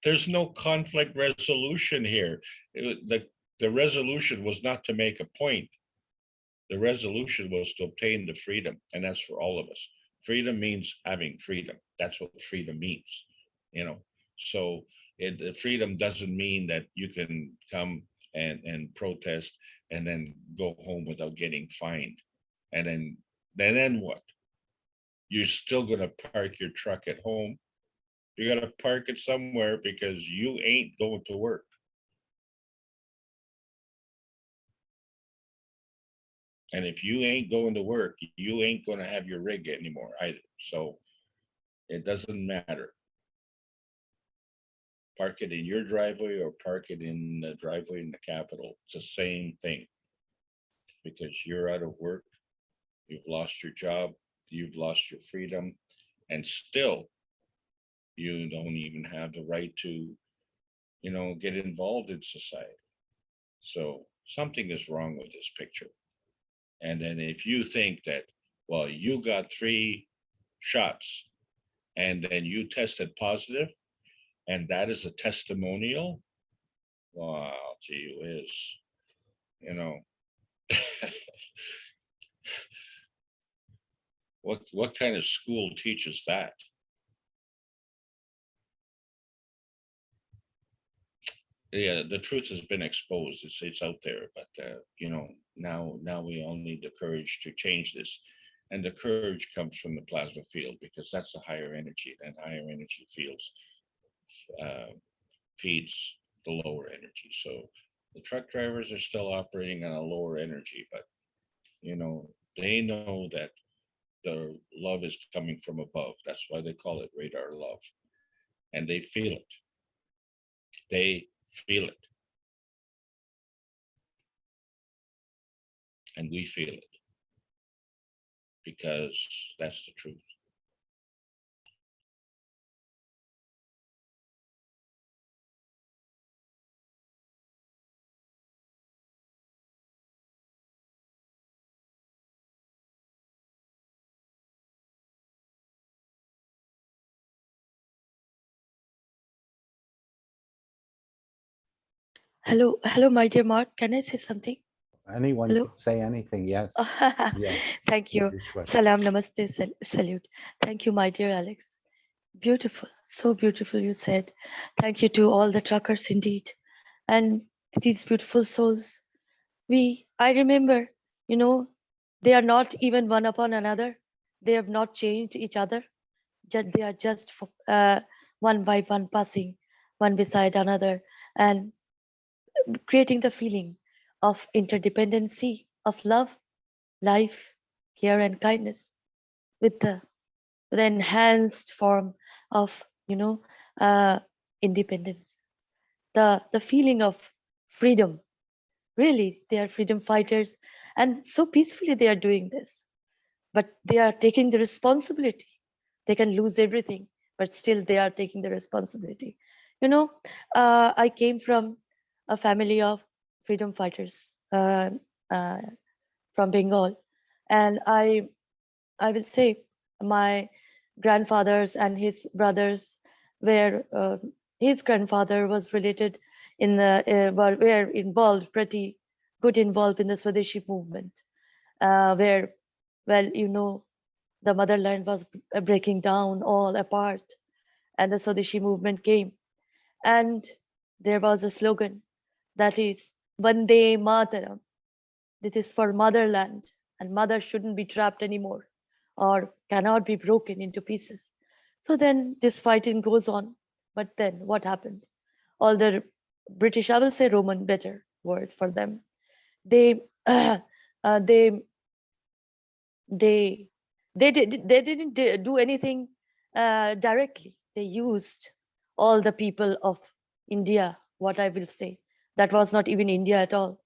There's no conflict resolution here. The resolution was not to make a point. The resolution was to obtain the freedom, and that's for all of us. Freedom means having freedom. That's what freedom means, So the freedom doesn't mean that you can come and protest and then go home without getting fined. And then what? You're still gonna park your truck at home. You gotta park it somewhere because you ain't going to work. And if you ain't going to work, you ain't gonna have your rig anymore either. So it doesn't matter. Park it in your driveway or park it in the driveway in the Capitol. It's the same thing. Because you're out of work, you've lost your job, you've lost your freedom, and still you don't even have the right to, get involved in society. So something is wrong with this picture. And then if you think that, well, you got 3 shots and then you tested positive, and that is a testimonial, wow, gee whiz, what kind of school teaches that? Yeah, the truth has been exposed. It's out there, but now we all need the courage to change this, and the courage comes from the plasma field, because that's the higher energy, and higher energy fields feeds the lower energy. So the truck drivers are still operating on a lower energy, but they know that the love is coming from above. That's why they call it radar love, and they feel it. They feel it. And we feel it, because that's the truth. Hello, my dear Mark. Can I say something? Anyone Hello? can say anything, yes. Yes. Thank you. Usually. Salam, namaste, salute. Thank you, my dear Alex. Beautiful, so beautiful, you said. Thank you to all the truckers indeed. And these beautiful souls. I remember, they are not even one upon another. They have not changed each other. They are just one by one passing, one beside another, and creating the feeling of interdependency, of love, life, care, and kindness with the enhanced form of independence, the feeling of freedom. Really, they are freedom fighters, and so peacefully they are doing this, but they are taking the responsibility. They can lose everything, but still they are taking the responsibility. I came from a family of freedom fighters from Bengal, and I will say my grandfathers and his brothers were his grandfather was related in the were involved, pretty good involved in the Swadeshi movement, where, well, the motherland was breaking down, all apart, and the Swadeshi movement came, and there was a slogan that is Vande Mataram. This is for motherland, and mother shouldn't be trapped anymore or cannot be broken into pieces. So then this fighting goes on. But then what happened? All the British, I will say Roman, better word for them. They didn't do anything directly. They used all the people of India, what I will say, that was not even India at all,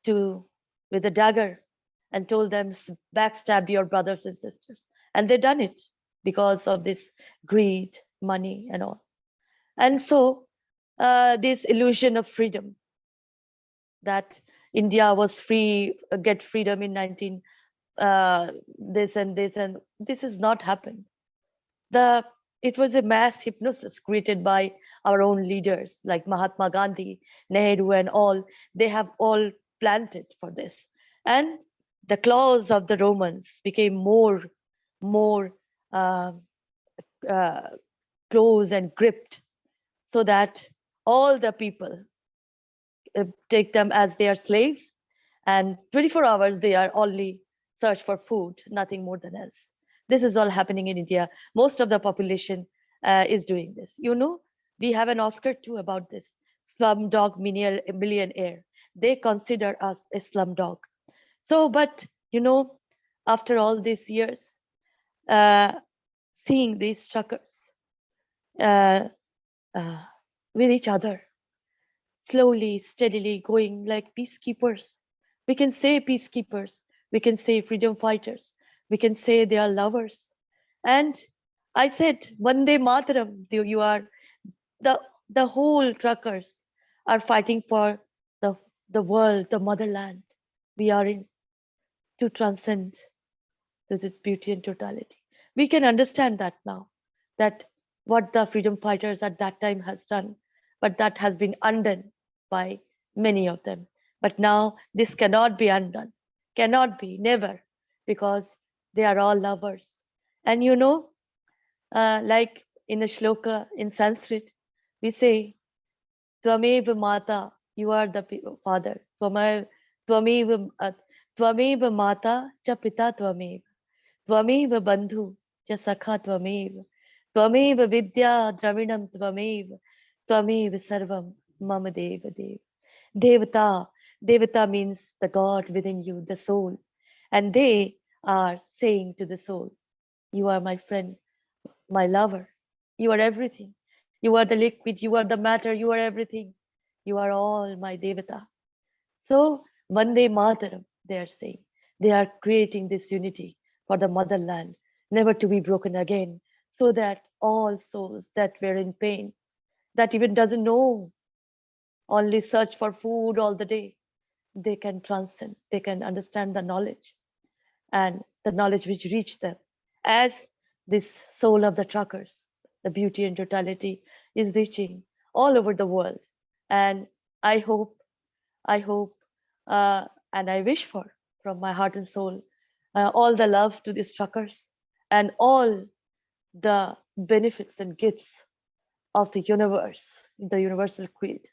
with a dagger and told them, backstab your brothers and sisters. And they done it because of this greed, money, and all. And so this illusion of freedom, that India was free, get freedom in 19 this and this, and this has not happened. It was a mass hypnosis created by our own leaders like Mahatma Gandhi, Nehru, and all. They have all planted for this. And the claws of the Romans became more uh, uh, close and gripped, so that all the people take them as their slaves, and 24 hours they are only search for food, nothing more than else. This is all happening in India. Most of the population is doing this. You know, we have an Oscar too about this. Slumdog Millionaire. They consider us a slumdog. So, but you know, after all these years, seeing these truckers uh, with each other, slowly, steadily going like peacekeepers. We can say peacekeepers, we can say freedom fighters, we can say they are lovers. And I said, Vande Mataram, you are the whole truckers are fighting for the world, the motherland we are in, to transcend this beauty and totality. We can understand that now, that what the freedom fighters at that time has done, but that has been undone by many of them. But now this cannot be undone, cannot be, never, because they are all lovers. And you know, like in a shloka in Sanskrit, we say, Tvameva Mata, you are the father. Tvameva Mata cha pita Tvameva. Tvameva bandhu cha sakha Tvameva. Tvameva vidya dravinam Tvameva. Tvameva sarvam mama deva dev. Devata means the God within you, the soul. And they are saying to the soul, you are my friend, my lover. You are everything. You are the liquid, you are the matter, you are everything. You are all my Devata. So, Vande Mataram, they are saying. They are creating this unity for the motherland, never to be broken again, so that all souls that were in pain, that even doesn't know, only search for food all the day, they can transcend, they can understand the knowledge, and the knowledge which reached them as this soul of the truckers, the beauty and totality is reaching all over the world. And I hope, and I wish for, from my heart and soul, all the love to these truckers and all the benefits and gifts of the universe, the universal creed,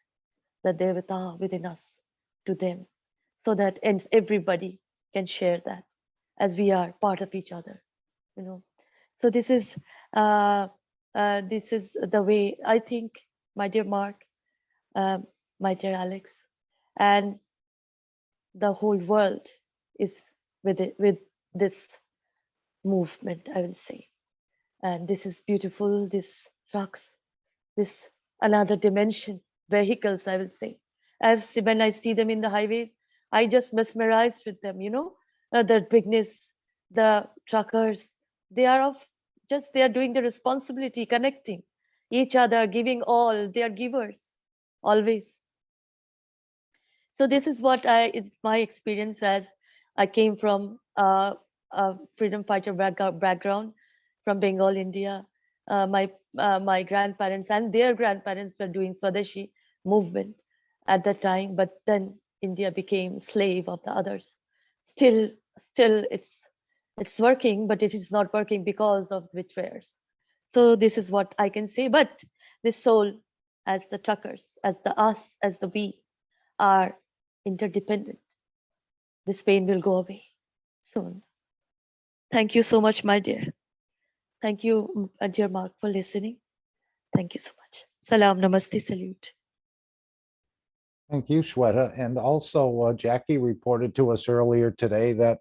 the Devata within us, to them, so that everybody can share that, as we are part of each other, you know. So this is the way I think, my dear Mark, my dear Alex, and the whole world is with this movement, I will say. And this is beautiful, these trucks, this another dimension, vehicles, I will say. When I see them in the highways, I just mesmerized with them, you know, the bigness, the truckers, they are doing the responsibility, connecting each other, giving all, they are givers, always. So this is what it's my experience, as I came from a freedom fighter background from Bengal, India. My grandparents and their grandparents were doing Swadeshi movement at that time, but then India became slave of the others. Still it's working, but it is not working because of betrayers. So this is what I can say. But this soul, as the truckers, as the us, as the we, are interdependent. This pain will go away soon. Thank you so much, my dear. Thank you, dear Mark, for listening. Thank you so much. Salam, namaste, salute. Thank you, Shweta. And also, Jackie reported to us earlier today that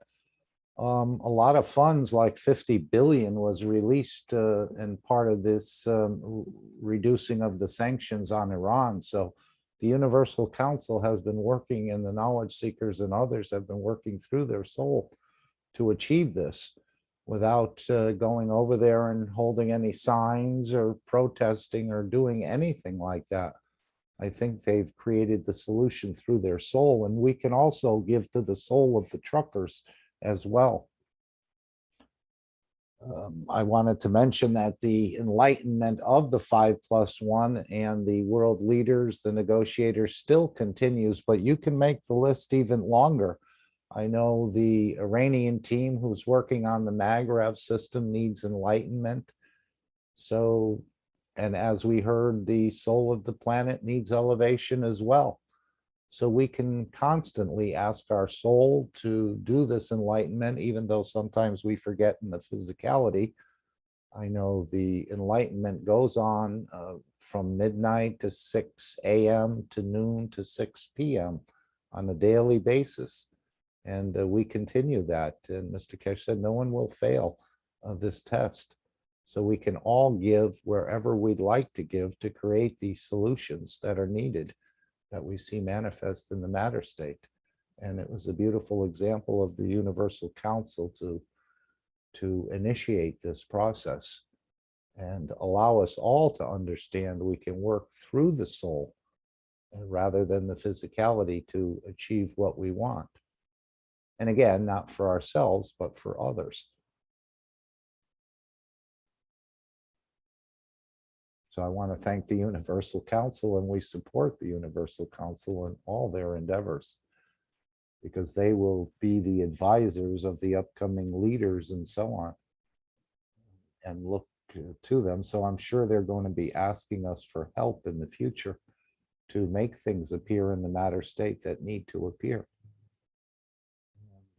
A lot of funds, like 50 billion, was released in part of this reducing of the sanctions on Iran. So the Universal Council has been working, and the knowledge seekers and others have been working through their soul to achieve this without going over there and holding any signs or protesting or doing anything like that. I think they've created the solution through their soul, and we can also give to the soul of the truckers as well. I wanted to mention that the enlightenment of the 5+1 and the world leaders, the negotiators, still continues, but you can make the list even longer. I know the Iranian team who's working on the Maghreb system needs enlightenment. So, and as we heard, the soul of the planet needs elevation as well. So we can constantly ask our soul to do this enlightenment, even though sometimes we forget in the physicality. I know the enlightenment goes on from midnight to 6 a.m. to noon to 6 p.m. on a daily basis. And we continue that. And Mr. Kesh said, no one will fail this test. So we can all give wherever we'd like to give to create these solutions that are needed, that we see manifest in the matter state. And it was a beautiful example of the Universal Council to initiate this process and allow us all to understand we can work through the soul rather than the physicality to achieve what we want. And again, not for ourselves, but for others. So I want to thank the Universal Council, and we support the Universal Council in all their endeavors, because they will be the advisors of the upcoming leaders and so on, and look to them. So I'm sure they're going to be asking us for help in the future to make things appear in the matter state that need to appear.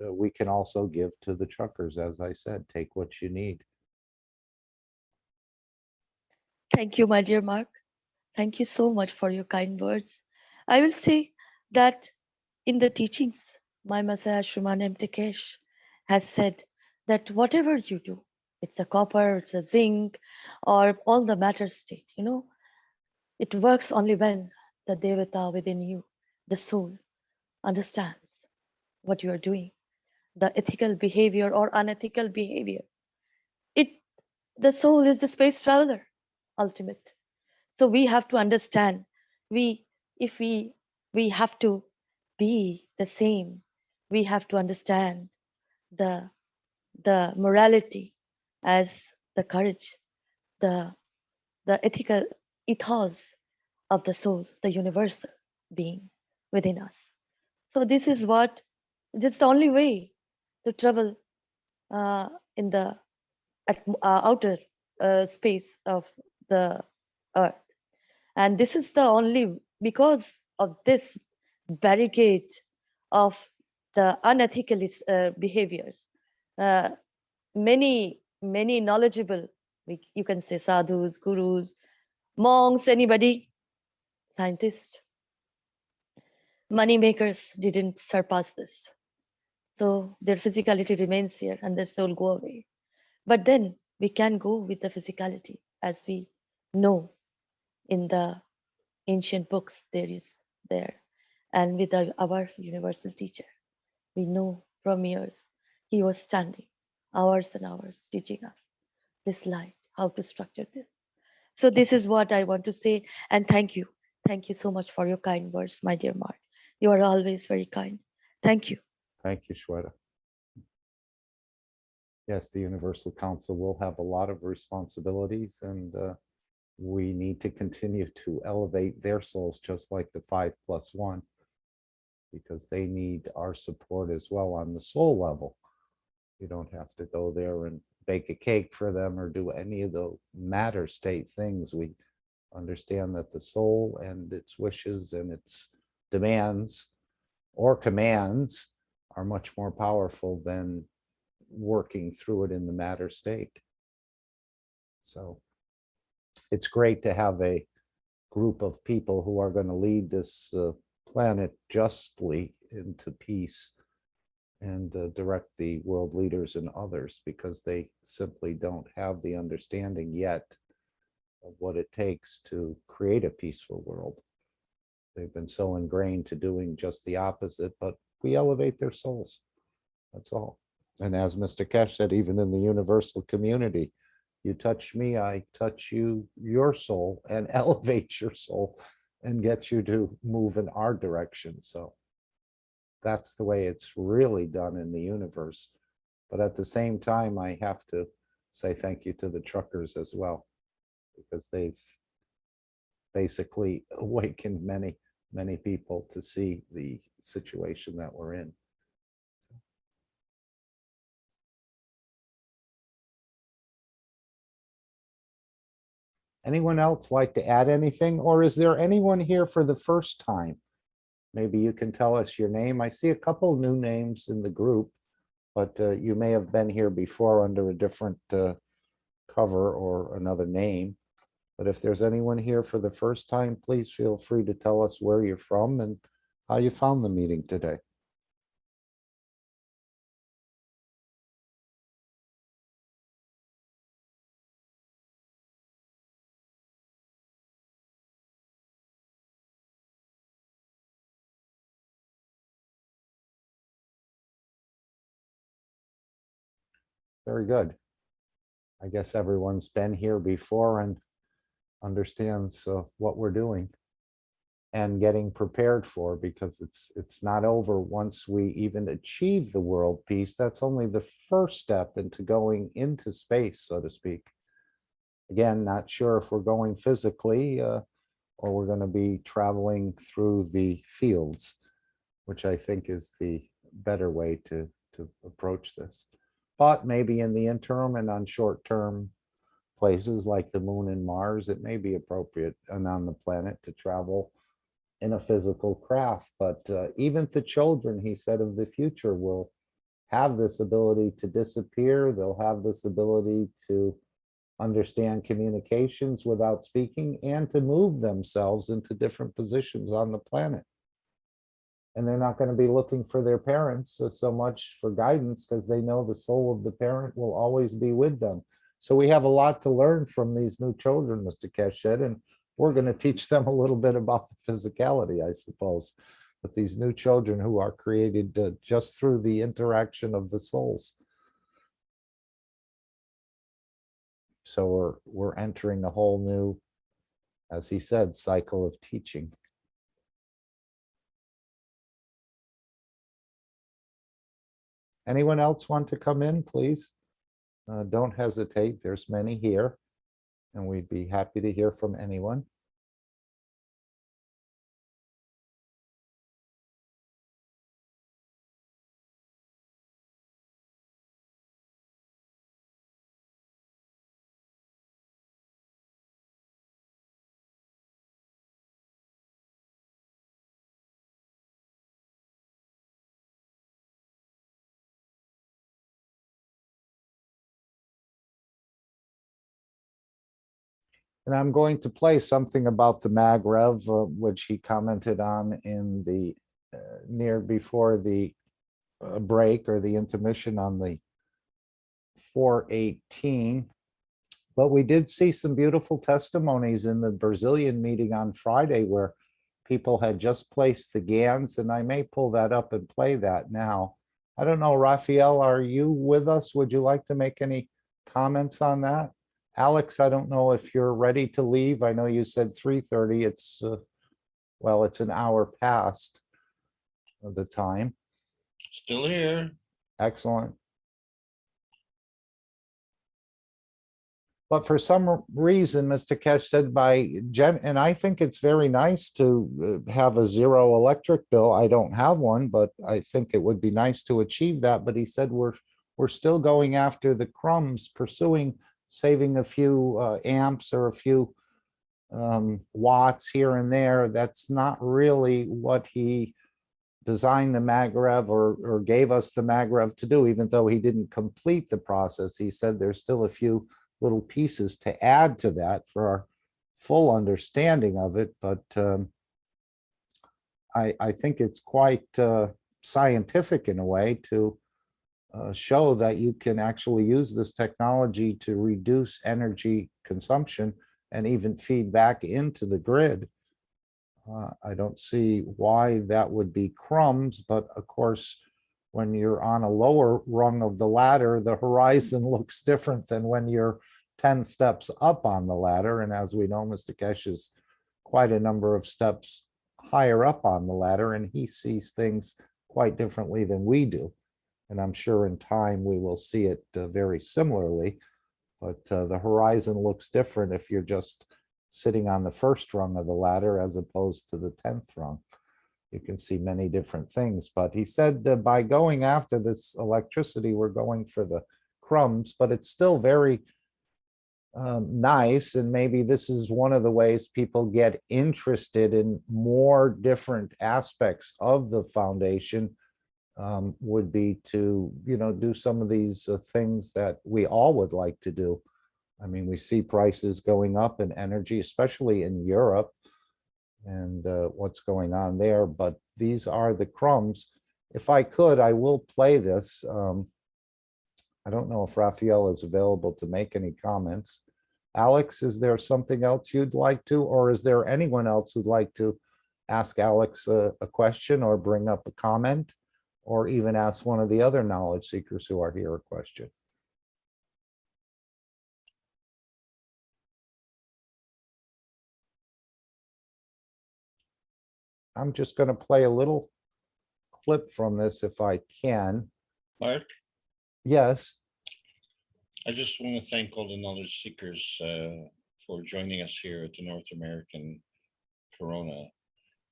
We can also give to the truckers, as I said, take what you need. Thank you, my dear Mark. Thank you so much for your kind words. I will say that in the teachings, my Messiah Shriman M. Tikesh has said that whatever you do, it's a copper, it's a zinc, or all the matter state, you know, it works only when the Devata within you, the soul, understands what you are doing, the ethical behavior or unethical behavior. The soul is the space traveler, ultimate. So we have to understand, if we have to be the same, we have to understand the morality as the courage, the ethical ethos of the soul, the universal being within us. So this is the only way to travel in the outer space of the earth. And this is the only, because of this barricade of the unethical behaviors, many knowledgeable, you can say sadhus, gurus, monks, anybody, scientists, money makers didn't surpass this. So their physicality remains here and their soul go away. But then we can go with the physicality, as we know in the ancient books there. And with our universal teacher, we know from years, he was standing hours and hours teaching us this light, how to structure this. So this is what I want to say. And thank you. Thank you so much for your kind words, my dear Mark. You are always very kind. Thank you. Thank you, Shweta. Yes, the Universal Council will have a lot of responsibilities, and we need to continue to elevate their souls, just like the 5+1, because they need our support as well on the soul level. You don't have to go there and bake a cake for them or do any of the matter state things. We understand that the soul and its wishes and its demands or commands are much more powerful than working through it in the matter state. So it's great to have a group of people who are going to lead this planet justly into peace and direct the world leaders and others, because they simply don't have the understanding yet of what it takes to create a peaceful world. They've been so ingrained to doing just the opposite, but we elevate their souls. That's all. And as Mr. Kesh said, even in the universal community, you touch me, I touch you, your soul, and elevate your soul and get you to move in our direction. So that's the way it's really done in the universe. But at the same time, I have to say thank you to the truckers as well, because they've basically awakened many, many people to see the situation that we're in. Anyone else like to add anything, or is there anyone here for the first time? Maybe you can tell us your name. I see a couple new names in the group, but you may have been here before under a different cover or another name. But if there's anyone here for the first time, please feel free to tell us where you're from and how you found the meeting today. Very good. I guess everyone's been here before and understands what we're doing and getting prepared for, because it's not over once we even achieve the world peace. That's only the first step into going into space, so to speak. Again, not sure if we're going physically or we're going to be traveling through the fields, which I think is the better way to approach this. But maybe in the interim and on short-term places like the moon and Mars, it may be appropriate and on the planet to travel in a physical craft. But even the children, he said, of the future will have this ability to disappear. They'll have this ability to understand communications without speaking and to move themselves into different positions on the planet. And they're not going to be looking for their parents so much for guidance, because they know the soul of the parent will always be with them. So we have a lot to learn from these new children, Mr. Kesh said, and we're going to teach them a little bit about the physicality, I suppose. But these new children who are created just through the interaction of the souls. So we're entering a whole new, as he said, cycle of teaching. Anyone else want to come in, please? Don't hesitate. There's many here, and we'd be happy to hear from anyone. And I'm going to play something about the Magrev, which he commented on in the near before the break or the intermission on the 418. But we did see some beautiful testimonies in the Brazilian meeting on Friday where people had just placed the GANs, and I may pull that up and play that now. I don't know, Raphael, are you with us? Would you like to make any comments on that? Alex, I don't know if you're ready to leave. I know you said 3:30. It's, well, it's an hour past the time. Still here. Excellent. But for some reason, Mr. Kesh said and I think it's very nice to have a zero electric bill. I don't have one, but I think it would be nice to achieve that. But he said we're still going after the crumbs, pursuing saving a few amps or a few watts here and there. That's not really what he designed the Magrev or gave us the Magrev to do, even though he didn't complete the process. He said there's still a few little pieces to add to that for our full understanding of it. But I think it's quite scientific in a way to show that you can actually use this technology to reduce energy consumption and even feed back into the grid. I don't see why that would be crumbs, but of course, when you're on a lower rung of the ladder, the horizon looks different than when you're 10 steps up on the ladder. And as we know, Mr. Kesh is quite a number of steps higher up on the ladder, and he sees things quite differently than we do. And I'm sure in time we will see it very similarly, but the horizon looks different if you're just sitting on the first rung of the ladder as opposed to the 10th rung. You can see many different things, but he said that by going after this electricity, we're going for the crumbs, but it's still very nice. And maybe this is one of the ways people get interested in more different aspects of the foundation, would be to, do some of these things that we all would like to do. I mean, we see prices going up in energy, especially in Europe, and what's going on there, but these are the crumbs. If I could, I will play this. I don't know if Raphael is available to make any comments. Alex, is there something else you'd like to, or is there anyone else who'd like to ask Alex a question or bring up a comment, or even ask one of the other knowledge seekers who are here a question? I'm just going to play a little clip from this if I can. Mark, Yes. I just want to thank all the knowledge seekers for joining us here at the North American Corona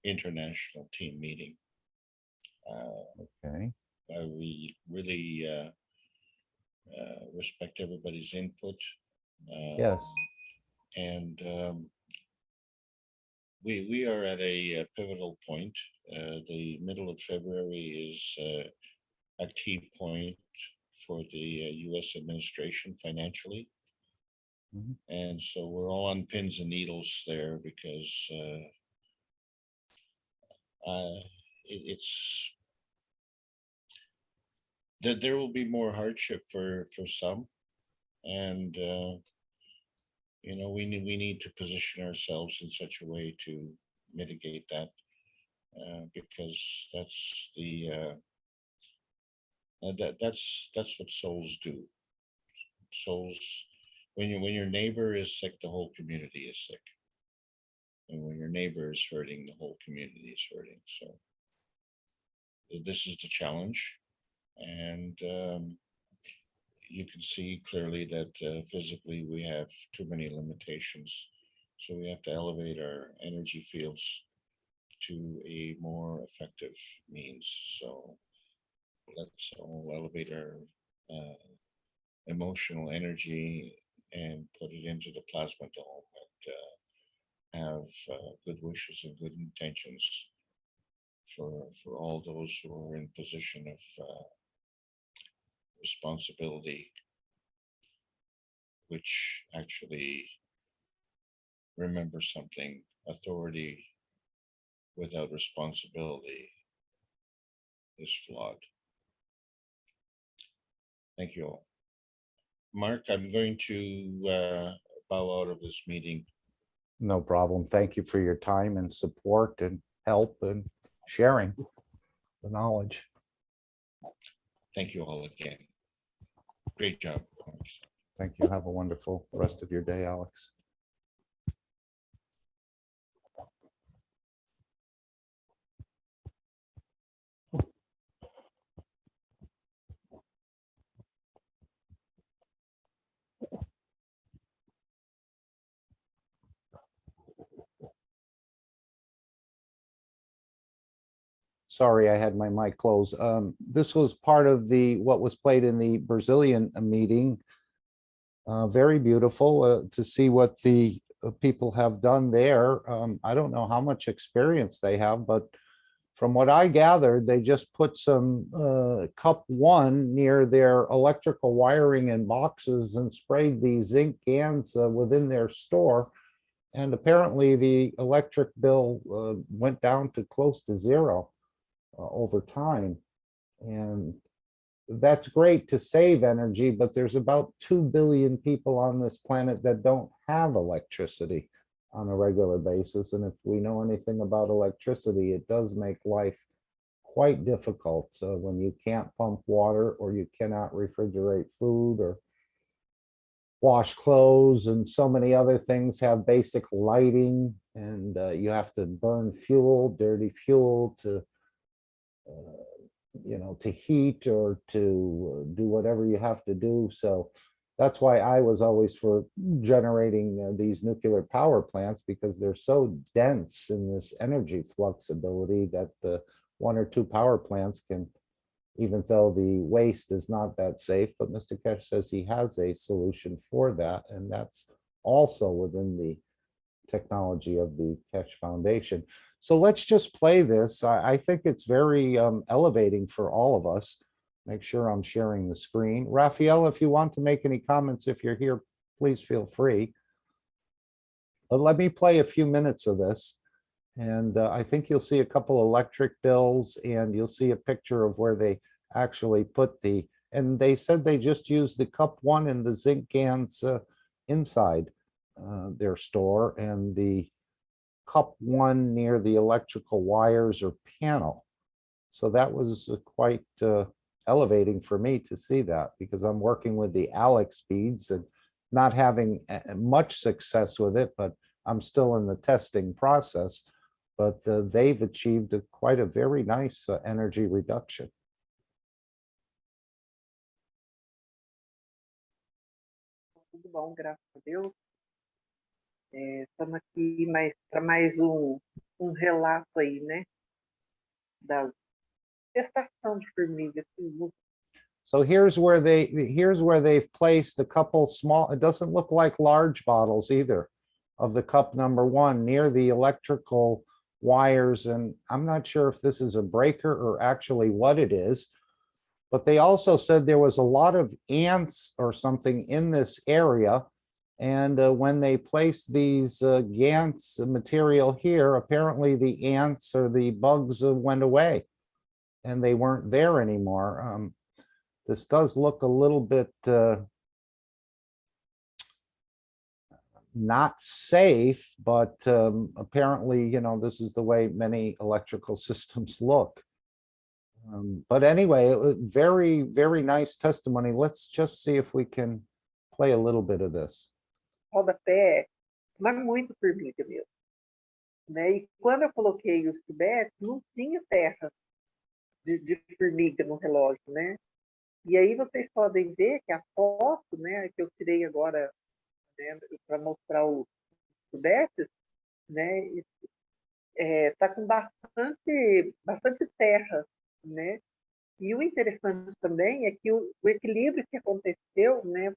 International Team Meeting. Okay. We really respect everybody's input. Yes. And we are at a pivotal point. The middle of February is a key point for the U.S. administration financially. Mhm. And so we're all on pins and needles there because it's that there will be more hardship for some, and we need to position ourselves in such a way to mitigate that, because that's the that's what souls do. Souls, when your neighbor is sick, the whole community is sick, and when your neighbor is hurting, the whole community is hurting. So this is the challenge, and you can see clearly that physically we have too many limitations. So we have to elevate our energy fields to a more effective means. So let's all elevate our emotional energy and put it into the plasma dome, and have good wishes and good intentions for all those who are in position of responsibility, which actually, remember something: authority without responsibility is flawed. Thank you all. Mark, I'm going to bow out of this meeting. No problem. Thank you for your time and support and help and sharing the knowledge. Thank you all again. Great job. Thank you. Have a wonderful rest of your day, Alex. Sorry, I had my mic closed. This was part of what was played in the Brazilian meeting. Very beautiful to see what the people have done there. I don't know how much experience they have, but from what I gathered, they just put some cup 1 near their electrical wiring and boxes and sprayed the zinc cans within their store. And apparently the electric bill went down to close to zero over time. And that's great to save energy, but there's about 2 billion people on this planet that don't have electricity on a regular basis. And if we know anything about electricity, it does make life quite difficult. So when you can't pump water, or you cannot refrigerate food, or wash clothes, and so many other things have basic lighting, and you have to burn fuel, dirty fuel, to to heat or to do whatever you have to do. So that's why I was always for generating these nuclear power plants, because they're so dense in this energy flexibility that the 1 or 2 power plants can, even though the waste is not that safe. But Mr. Kesh says he has a solution for that, and that's also within the technology of the Kesh Foundation. So let's just play this. I think it's very elevating for all of us. Make sure I'm sharing the screen. Raphael, if you want to make any comments, if you're here, please feel free. But let me play a few minutes of this. And I think you'll see a couple electric bills, and you'll see a picture of where they actually put the, and they said they just used the cup 1 and the zinc GaNs inside their store, and the cup 1 near the electrical wires or panel. So that was quite elevating for me to see that, because I'm working with the Alex beads and not having much success with it, but I'm still in the testing process. But they've achieved quite a very nice energy reduction. Tudo bom, graças a Deus. Estamos aqui para mais relato aí, né, da gestação de formigas. So here's where they've placed a couple small, it doesn't look like large bottles either, of the cup number 1 near the electrical wires. And I'm not sure if this is a breaker or actually what it is, but they also said there was a lot of ants or something in this area. And when they placed these GaNs material here, apparently the ants or the bugs went away and they weren't there anymore. This does look a little bit not safe, but apparently, this is the way many electrical systems look. But anyway, very, very nice testimony. Let's just see if we can play a little bit of this. Rodapé, mas muito formiga mesmo. Né? E quando eu coloquei os tubetes, não tinha terra de formiga no relógio, né? E aí vocês podem ver que a foto, né, que eu tirei agora, né, para mostrar os tubetes, né, tá com bastante terra, né? E o interessante também é que o equilíbrio que aconteceu, né,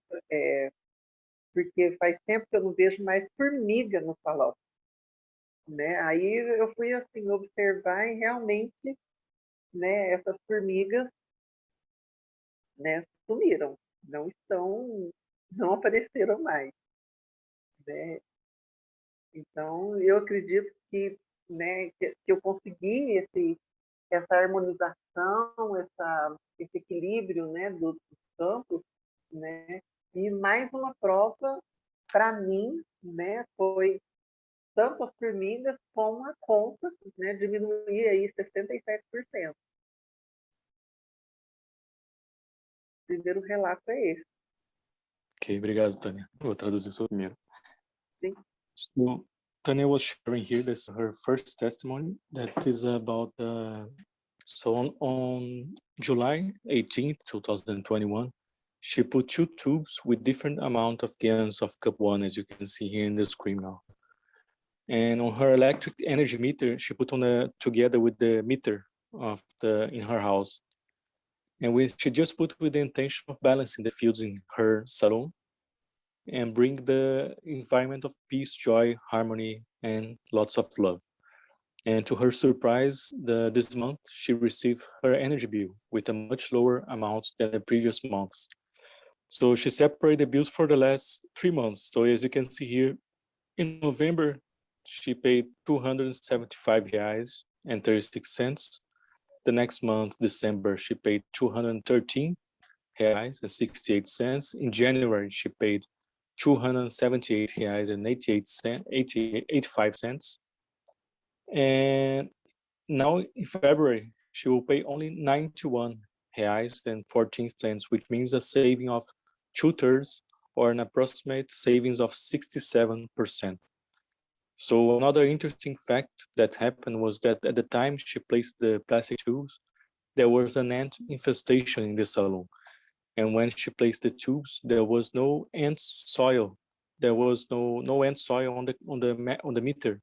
porque faz tempo que eu não vejo mais formiga no salão, né? Aí eu fui assim observar e realmente, né, essas formigas, né, sumiram, não apareceram mais, né? Então eu acredito que, né, que eu consegui essa harmonização, esse equilíbrio, né, dos campos, né? E mais uma prova para mim, né, foi tanto as formigas como a conta, né, diminuir aí 67%. O primeiro relato é esse. Ok, obrigado, Tânia. Vou traduzir só primeiro. Sim. So, Tânia was sharing here this her first testimony that is about so on July 18th, 2021, she put 2 tubes with different amount of GaNs of cup 1, as you can see here in the screen now. And on her electric energy meter, she put together with the meter of in her house. And she just put with the intention of balancing the fields in her salon and bring the environment of peace, joy, harmony, and lots of love. And to her surprise, this month, she received her energy bill with a much lower amount than the previous months. So she separated the bills for the last 3 months. So as you can see here, in November, she paid 275 reais and 36 cents. The next month, December, she paid 213 reais and 68 cents. In January, she paid 278 reais and 85 cents. And now in February, she will pay only 91 reais and 14 cents, which means a saving of 2/3 or an approximate savings of 67%. So another interesting fact that happened was that at the time she placed the plastic tubes, there was an ant infestation in the salon. And when she placed the tubes, there was no ant soil. There was no ant soil on the meter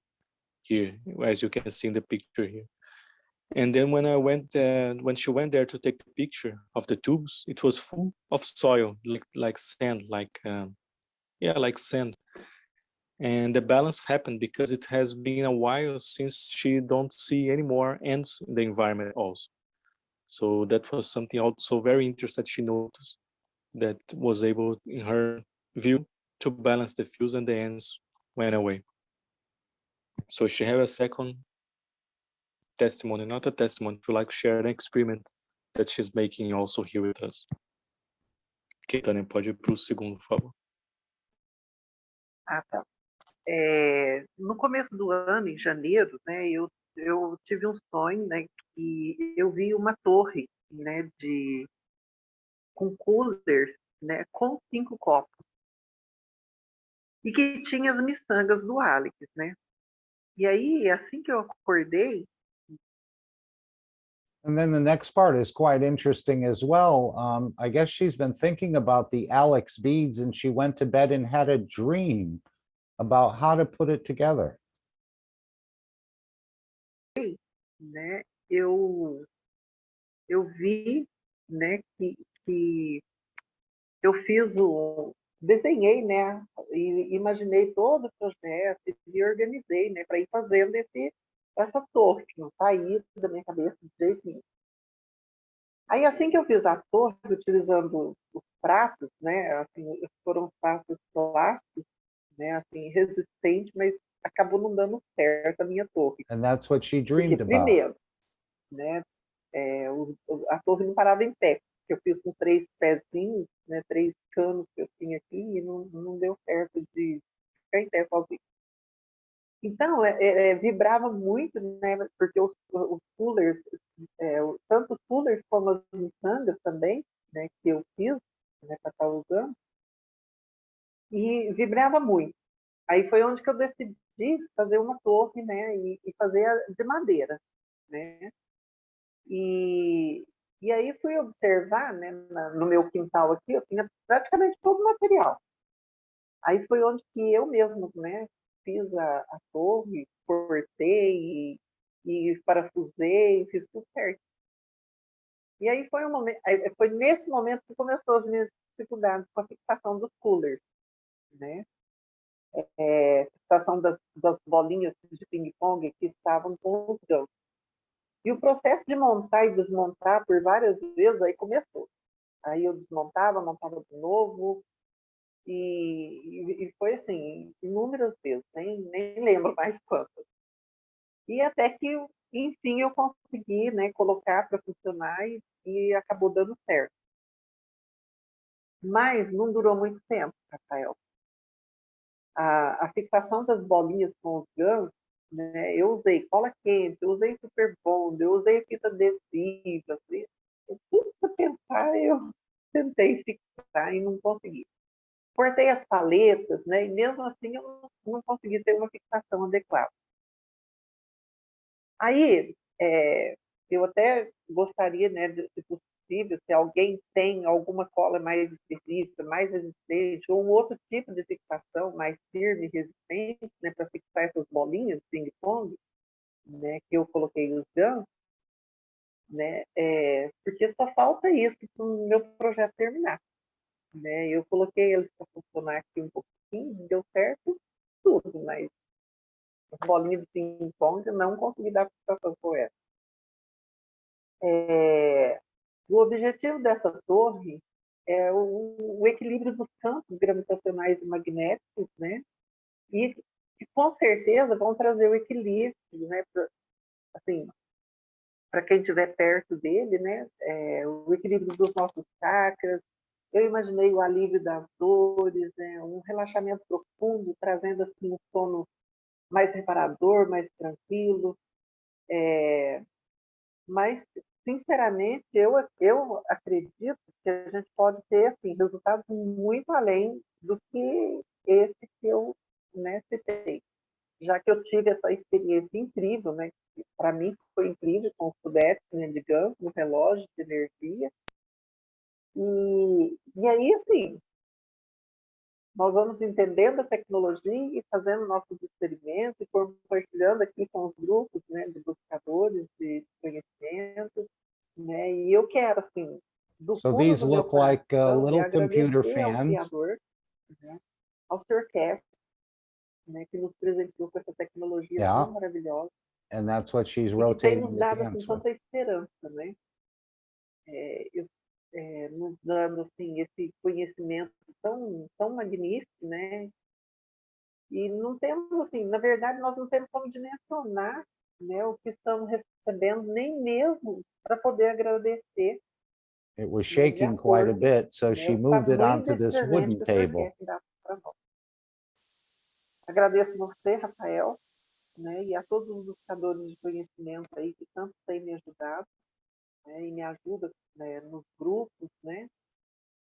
here, as you can see in the picture here. And then when when she went there to take the picture of the tubes, it was full of soil, like sand, like sand. And the balance happened because it has been a while since she don't see any more ants in the environment also. So that was something also very interesting that she noticed, that was able, in her view, to balance the fuels, and the ants went away. So she have a second testimony, not a testimony, to like share an experiment that she's making also here with us. Ok, Tânia, pode ir para o segundo, por favor. Ah, tá. No começo do ano, em janeiro, né, eu tive um sonho, né, que eu vi uma torre, né, com coolers, né, com 5 copos. E que tinha as miçangas do Alex, né? E aí, assim que eu acordei. And then the next part is quite interesting as well. I guess she's been thinking about the Alex beads, and she went to bed and had a dream about how to put it together. Né, eu vi, né, que eu desenhei, né, e imaginei todo o projeto e organizei, né, para ir fazendo essa torre, que não saía da minha cabeça de jeito nenhum. Aí, assim que eu fiz a torre, utilizando os pratos, né, assim, foram pratos plásticos, né, assim, resistentes, mas acabou não dando certo a minha torre. And that's what she dreamed Porque, about. primeiro, né, a torre não parava em pé. Eu fiz com 3 pezinhos, né, 3 canos que eu tinha aqui, e não deu certo de ficar em pé sozinho. Então, vibrava muito, né, porque os coolers, tanto os coolers como as miçangas também, né, que eu fiz, né, para estar usando, e vibrava muito. Aí foi onde que eu decidi fazer uma torre, né, e fazer de madeira, né. E aí fui observar, né, no meu quintal aqui, eu tinha praticamente todo o material. Aí foi onde que eu mesmo, né, fiz a torre, cortei e parafusei, fiz tudo certo. E aí foi nesse momento que começou as minhas dificuldades com a fixação dos coolers, né? Fixação das bolinhas de ping-pong que estavam com os ganchos. E o processo de montar e desmontar por várias vezes, aí começou. Aí eu desmontava, montava de novo, e foi assim, inúmeras vezes, nem lembro mais quantas. E até que, enfim, eu consegui, né, colocar para funcionar e acabou dando certo. Mas não durou muito tempo, Rafael. A fixação das bolinhas com os ganchos, né, eu usei cola quente, eu usei super bond, eu usei fita adesiva, tudo para tentar, eu tentei fixar e não consegui. Cortei as paletas, né, e mesmo assim eu não consegui ter uma fixação adequada. Aí, eu até gostaria, né, se possível, se alguém tem alguma cola mais específica, mais resistente, ou um outro tipo de fixação mais firme e resistente, né, para fixar essas bolinhas de ping-pong, né, que eu coloquei nos ganchos, né, porque só falta isso para o meu projeto terminar. Né? Eu coloquei eles para funcionar aqui um pouquinho, deu certo tudo, mas as bolinhas de ping-pong eu não consegui dar fixação com ela. O objetivo dessa torre é o equilíbrio dos campos gravitacionais e magnéticos, né? E com certeza vão trazer o equilíbrio, né? Assim, para quem estiver perto dele, né? O equilíbrio dos nossos chakras. Eu imaginei o alívio das dores, né? Um relaxamento profundo, trazendo assim um sono mais reparador, mais tranquilo. Mas, sinceramente, eu acredito que a gente pode ter assim, resultados muito além do que esse que eu, né, citei. Já que eu tive essa experiência incrível, né? Para mim foi incrível com o SUDEP, né, digamos, no relógio de energia. E aí, assim, nós vamos entendendo a tecnologia e fazendo nossos experimentos e compartilhando aqui com os grupos, né, de buscadores de conhecimento, né? E eu quero, assim, do So fundo these do meu look like coração, little computer agradecer ao fans. Criador, né, ao Sr. Cash, né, que nos presenteou com essa tecnologia Yeah. tão maravilhosa And that's what she's e que tem rotating nos the dado assim dance with. tanta esperança, né? Nos dando assim esse conhecimento tão magnífico, né? E não temos assim, na verdade, nós não temos como dimensionar, né, o que estamos recebendo, nem mesmo para poder agradecer. It was Né, de shaking quite a acordo, bit, so né, she o moved it tamanho onto desse this presente wooden que o senhor table. quer dar para nós. Agradeço você, Rafael, né, e a todos os buscadores de conhecimento aí que tanto têm me ajudado, né, e me ajudam, né, nos grupos, né?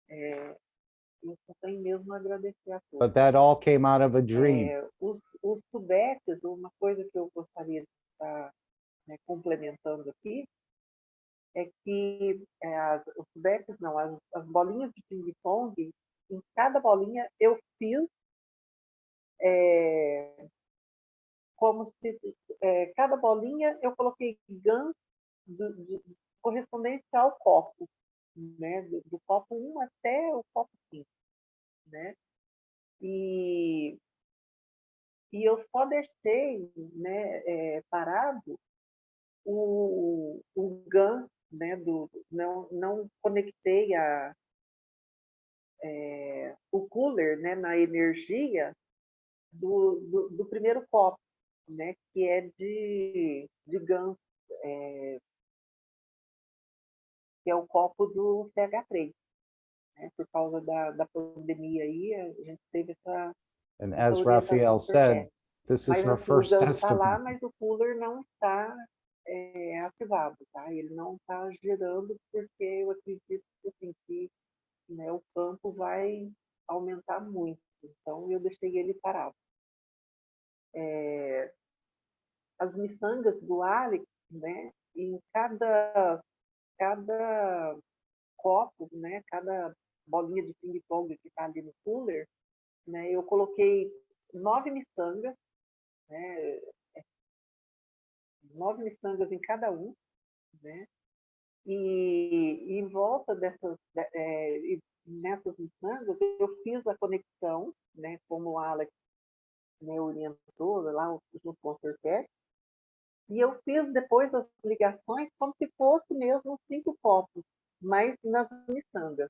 Eu só tenho mesmo a agradecer a todos. But that all came out of a dream. Os SUDEPs, uma coisa que eu gostaria de estar, né, complementando aqui, é que os SUDEPs não, as bolinhas de ping-pong, em cada bolinha eu fiz como se cada bolinha eu coloquei GAN correspondente ao copo, né, do copo 1 até o copo 5, né? E eu só deixei, né, parado o GAN, né, não conectei o cooler, né, na energia do primeiro copo, né, que é de GAN, que é o copo do CH3. Né, por causa da pandemia aí, a gente teve essa And as orientação Raphael said, certa. this is Mas her assim, o first GAN está lá, testimony. mas o cooler não está ativado, tá? Ele não está girando porque eu acredito assim, que, né, o campo vai aumentar muito. Então, eu deixei ele parado. As miçangas do Alex, né, em cada copo, né, cada bolinha de ping-pong que está ali no cooler, né, eu coloquei 9 miçangas, né, 9 miçangas em cada um, né, e em volta nessas miçangas eu fiz a conexão, né, como o Alex me orientou lá junto com o Sr. E eu fiz depois as ligações como se fosse mesmo 5 copos, mas nas miçangas.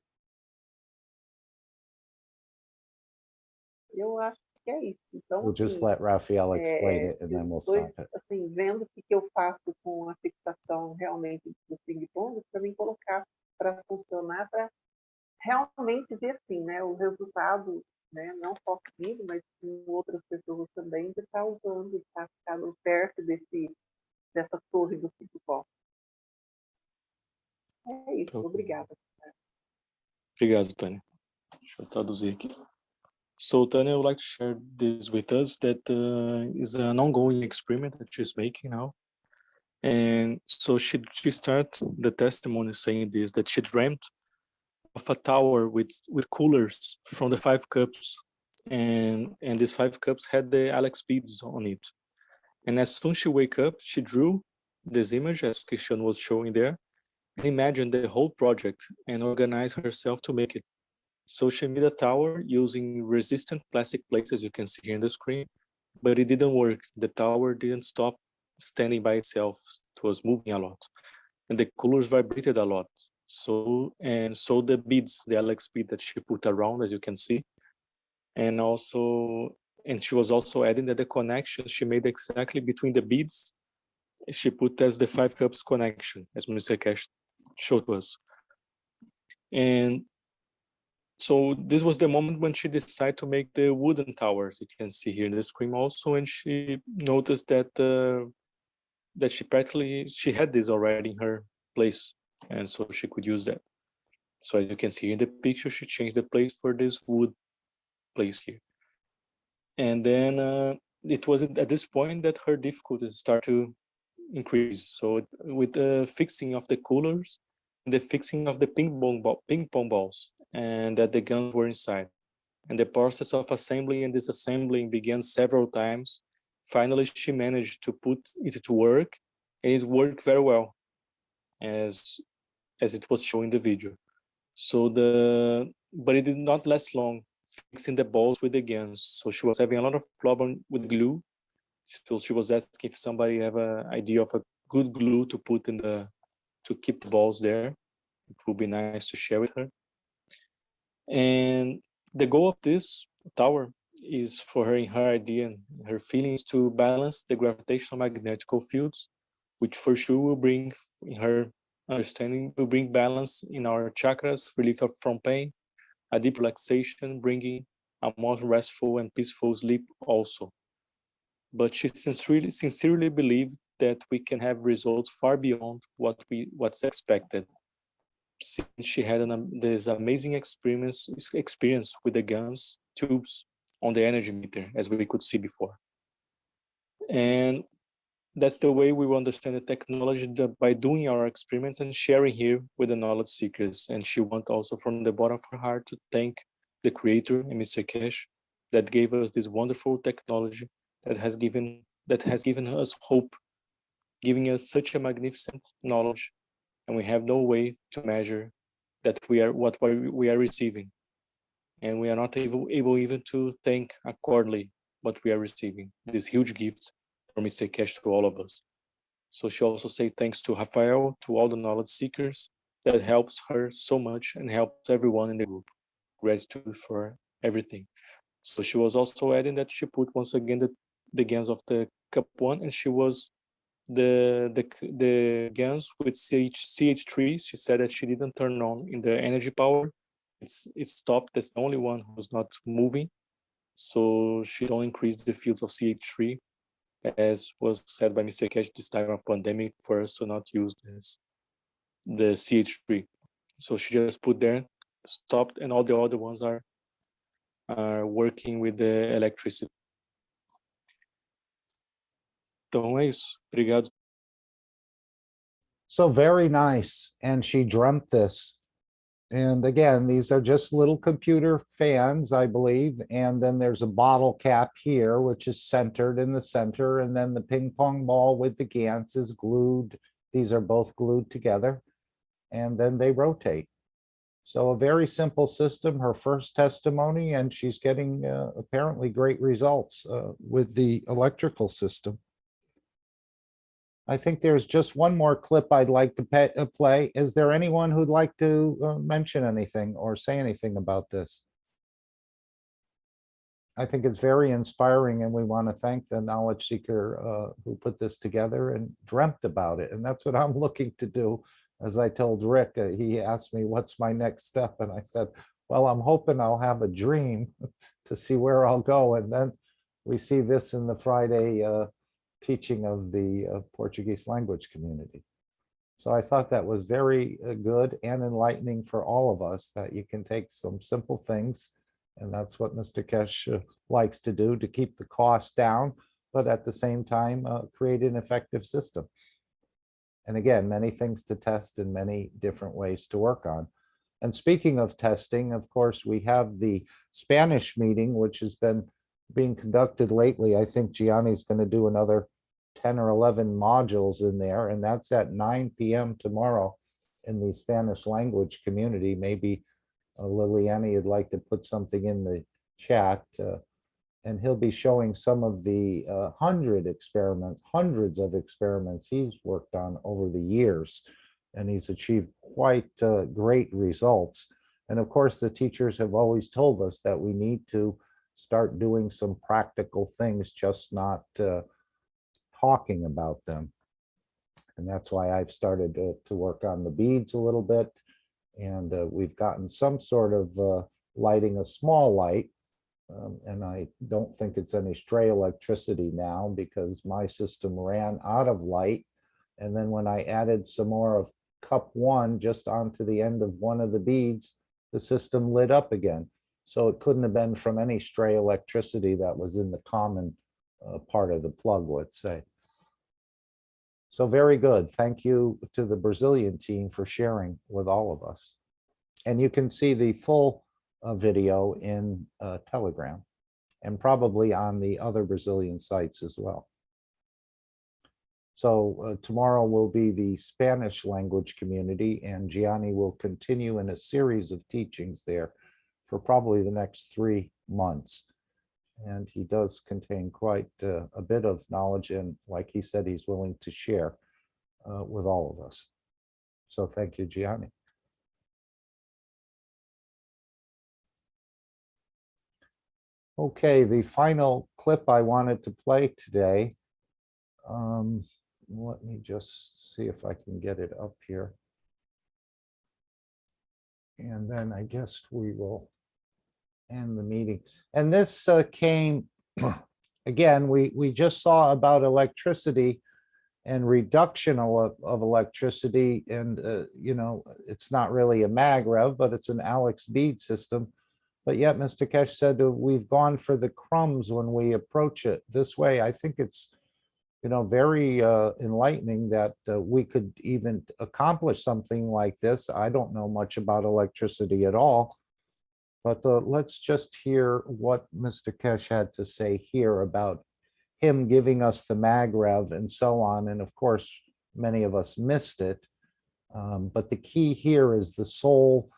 Eu acho que é isso. Então, We'll just assim, let Raphael explain it and eu then we'll estou stop it. assim, vendo o que eu faço com a fixação realmente dos ping-pongs para mim colocar para funcionar, para realmente ver assim, né, o resultado, né, não só comigo, mas com outras pessoas também, de estar usando, de estar ficando perto dessa torre do 5 copos. É isso, obrigada. Obrigado, Tânia. Deixa eu traduzir aqui. So Tanya would like to share this with us that is an ongoing experiment that she's making now. And so she started the testimony saying this, that she dreamt of a tower with coolers from the 5 cups. And these 5 cups had the Alex beads on it. And as soon as she wake up, she drew this image as Christian was showing there, and imagined the whole project and organized herself to make it. So she made a tower using resistant plastic plates, as you can see here on the screen, but it didn't work. The tower didn't stop standing by itself. It was moving a lot, and the coolers vibrated a lot. So the beads, the Alex bead that she put around, as you can see, and she was also adding that the connection she made exactly between the beads she put as the 5 cups connection, as Mr. Cash showed us. And so this was the moment when she decided to make the wooden towers. You can see here in the screen also, and she noticed that that she had this already in her place, and so she could use that. So as you can see in the picture, she changed the place for this wood place here. And then it was at this point that her difficulties start to increase. So with the fixing of the coolers, the fixing of the ping pong balls, and that the guns were inside, and the process of assembling and disassembling began several times. Finally, she managed to put it to work, and it worked very well, as it was shown in the video. So but it did not last long, fixing the balls with the guns. So she was having a lot of problem with glue. So she was asking if somebody have an idea of a good glue to put in to keep the balls there. It would be nice to share with her. And the goal of this tower is for her, in her idea and her feelings, to balance the gravitational magnetical fields, which for sure will bring, in her understanding, will bring balance in our chakras, relief from pain, a deep relaxation, bringing a more restful and peaceful sleep also. But she sincerely believed that we can have results far beyond what's expected. Since she had this amazing experience with the guns tubes on the energy meter, as we could see before. And that's the way we will understand the technology, by doing our experiments and sharing here with the knowledge seekers. And she wants also, from the bottom of her heart, to thank the creator and Mr. Cash that gave us this wonderful technology that has given us hope, giving us such a magnificent knowledge, and we have no way to measure that what we are receiving, and we are not able even to thank accordingly what we are receiving, this huge gift from Mr. Cash to all of us. So she also say thanks to Rafael, to all the knowledge seekers that helps her so much and helps everyone in the group. Gratitude for everything. So she was also adding that she put once again the games of the cup 1, and she was the guns with CH3. She said that she didn't turn on in the energy power. It stopped. That's the only one who's not moving. So she don't increase the fields of CH3, as was said by Mr. Cash this time of pandemic, for us to not use the CH3. So she just put there, stopped, and all the other ones are working with the electricity. Então é isso. Obrigado. So very nice. And she dreamt this. And again, these are just little computer fans, I believe. And then there's a bottle cap here, which is centered in the center. And then the ping pong ball with the Gans is glued. These are both glued together. And then they rotate. So a very simple system, her first testimony, and she's getting apparently great results with the electrical system. I think there's just one more clip I'd like to play. Is there anyone who'd like to mention anything or say anything about this? I think it's very inspiring, and we want to thank the knowledge seeker who put this together and dreamt about it. And that's what I'm looking to do. As I told Rick, he asked me, what's my next step? And I said, well, I'm hoping I'll have a dream to see where I'll go. And then we see this in the Friday teaching of the Portuguese language community. So I thought that was very good and enlightening for all of us, that you can take some simple things, and that's what Mr. Kesh likes to do, to keep the cost down, but at the same time create an effective system. And again, many things to test and many different ways to work on. And speaking of testing, of course, we have the Spanish meeting, which has been being conducted lately. I think Gianni's going to do another 10 or 11 modules in there, and that's at 9 p.m. tomorrow in the Spanish language community. Maybe Liliana, you'd like to put something in the chat, and he'll be showing some of the hundreds of experiments he's worked on over the years, and he's achieved quite great results. And of course, the teachers have always told us that we need to start doing some practical things, just not talking about them. And that's why I've started to work on the beads a little bit. And we've gotten some sort of lighting, a small light. And I don't think it's any stray electricity now because my system ran out of light. And then when I added some more of cup 1 just onto the end of one of the beads, the system lit up again. So it couldn't have been from any stray electricity that was in the common part of the plug, let's say. So very good. Thank you to the Brazilian team for sharing with all of us. And you can see the full video in Telegram and probably on the other Brazilian sites as well. So tomorrow will be the Spanish language community, and Gianni will continue in a series of teachings there for probably the next 3 months. And he does contain quite a bit of knowledge, and like he said, he's willing to share with all of us. So thank you, Gianni. Okay, the final clip I wanted to play today. Let me just see if I can get it up here. And then I guess we will end the meeting. And this came, again, we just saw about electricity and reduction of electricity. And, you know, it's not really a MagRev, but it's an Alex bead system. But yet, Mr. Kesh said we've gone for the crumbs when we approach it this way. I think it's, you know, very enlightening that we could even accomplish something like this. I don't know much about electricity at all, but let's just hear what Mr. Kesh had to say here about him giving us the MagRev and so on. And of course, many of us missed it. But the key here is the soul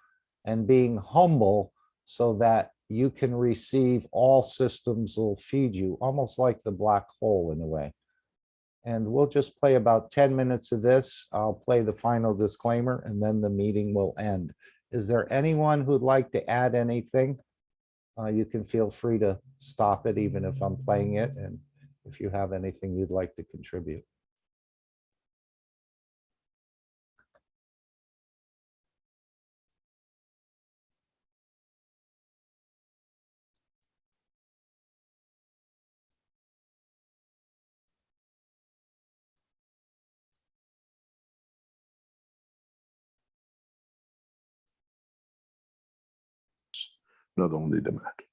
and being humble so that you can receive, all systems will feed you, almost like the black hole in a way. And we'll just play about 10 minutes of this. I'll play the final disclaimer and then the meeting will end. Is there anyone who'd like to add anything? You can feel free to stop it even if I'm playing it, and if you have anything you'd like to contribute. Not only the matter.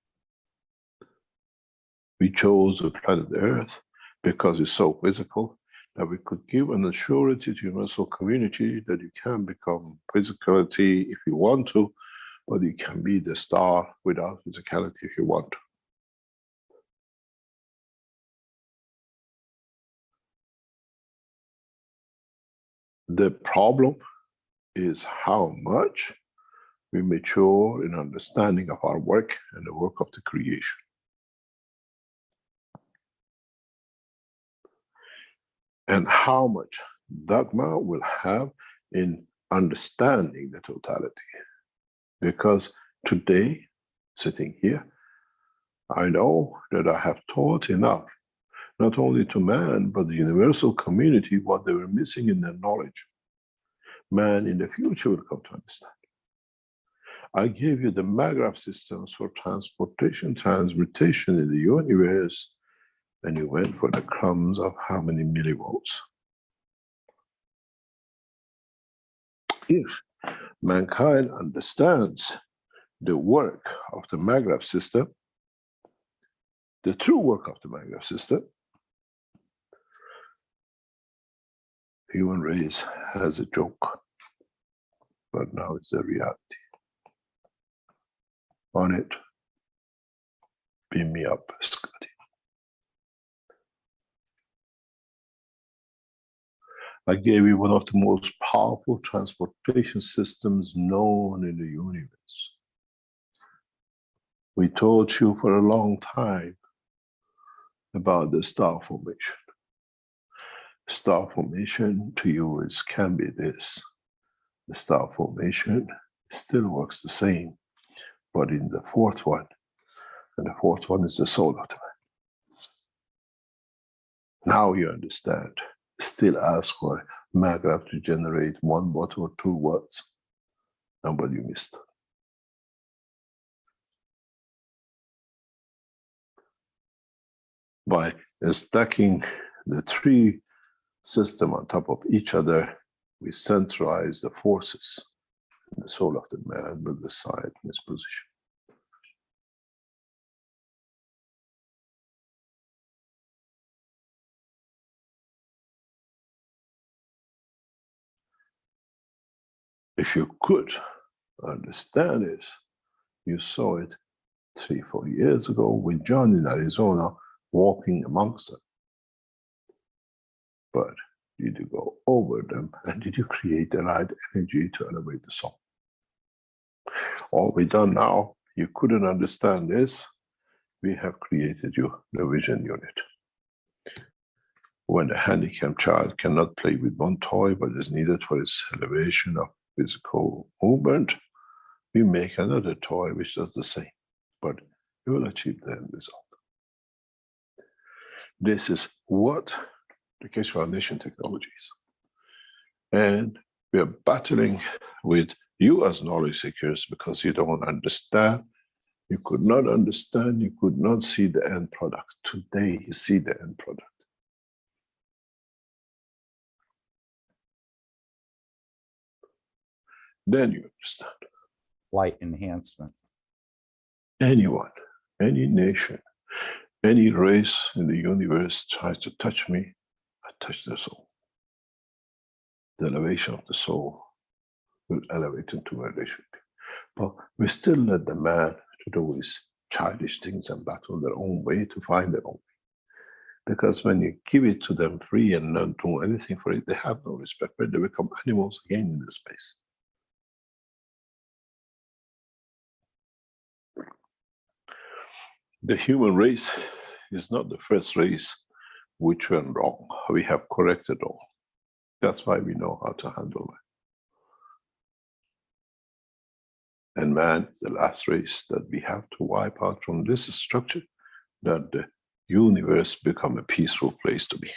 We chose the planet Earth because it's so physical that we could give an assurance to the universal community that you can become physicality if you want to, but you can be the star without physicality if you want to. The problem is how much we mature in understanding of our work and the work of the creation. And how much dogma will have in understanding the totality. Because today, sitting here, I know that I have taught enough, not only to man, but the universal community, what they were missing in their knowledge. Man in the future will come to understand. I gave you the MagRev systems for transportation, transmutation in the universe, and you went for the crumbs of how many millivolts. If mankind understands the work of the MagRev system, the true work of the MagRev system, human race has a joke, but now it's a reality. On it, beam me up, Scotty. I gave you one of the most powerful transportation systems known in the universe. We told you for a long time about the star formation. Star formation to you can be this. The star formation still works the same, but in the fourth one, and the fourth one is the soul of the man. Now you understand. Still ask for maglev to generate 1 watt or 2 watts. And what you missed. By stacking the 3 systems on top of each other, we centralize the forces. The soul of the man will decide his position. If you could understand it, you saw it 3-4 years ago with John in Arizona walking amongst them. But did you go over them and did you create the right energy to elevate the soul? All we done now, you couldn't understand this, we have created you the vision unit. When a handicapped child cannot play with one toy but is needed for its elevation of physical movement, we make another toy which does the same, but you will achieve the end result. This is what the Keshe Foundation technology is. And we are battling with you as knowledge seekers because you don't understand. You could not understand, you could not see the end product. Today you see the end product. Then you understand. Light enhancement. Anyone, any nation, any race in the universe tries to touch me, I touch their soul. The elevation of the soul will elevate into where they should be. But we still let the man to do his childish things and battle their own way to find their own way. Because when you give it to them free and not do anything for it, they have no respect, but they become animals again in this space. The human race is not the first race which went wrong. We have corrected all. That's why we know how to handle it. And man is the last race that we have to wipe out from this structure, that the universe become a peaceful place to be.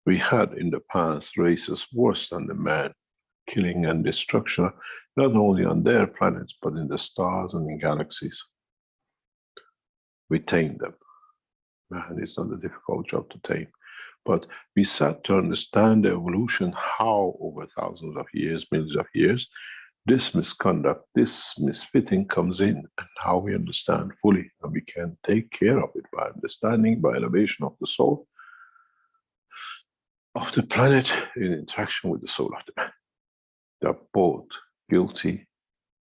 We had in the past races worse than the man, killing and destruction, not only on their planets, but in the stars and in galaxies. We tamed them. Man, it's not a difficult job to tame. But we sat to understand the evolution, how over thousands of years, millions of years, this misconduct, this misfitting comes in, and how we understand fully, and we can take care of it by understanding, by elevation of the soul of the planet in interaction with the soul of the man. They're both guilty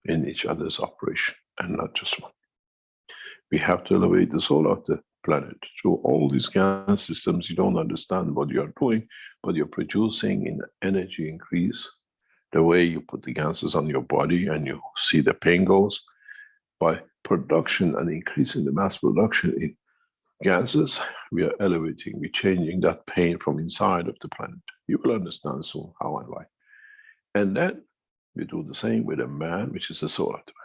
in each other's operation, and not just one. We have to elevate the soul of the planet through all these gas systems. You don't understand what you're doing, but you're producing in energy increase. The way you put the gases on your body and you see the pain goes, by production and increasing the mass production in gases, we are elevating, we're changing that pain from inside of the planet. You will understand soon how and why. And then we do the same with a man, which is the soul of the man.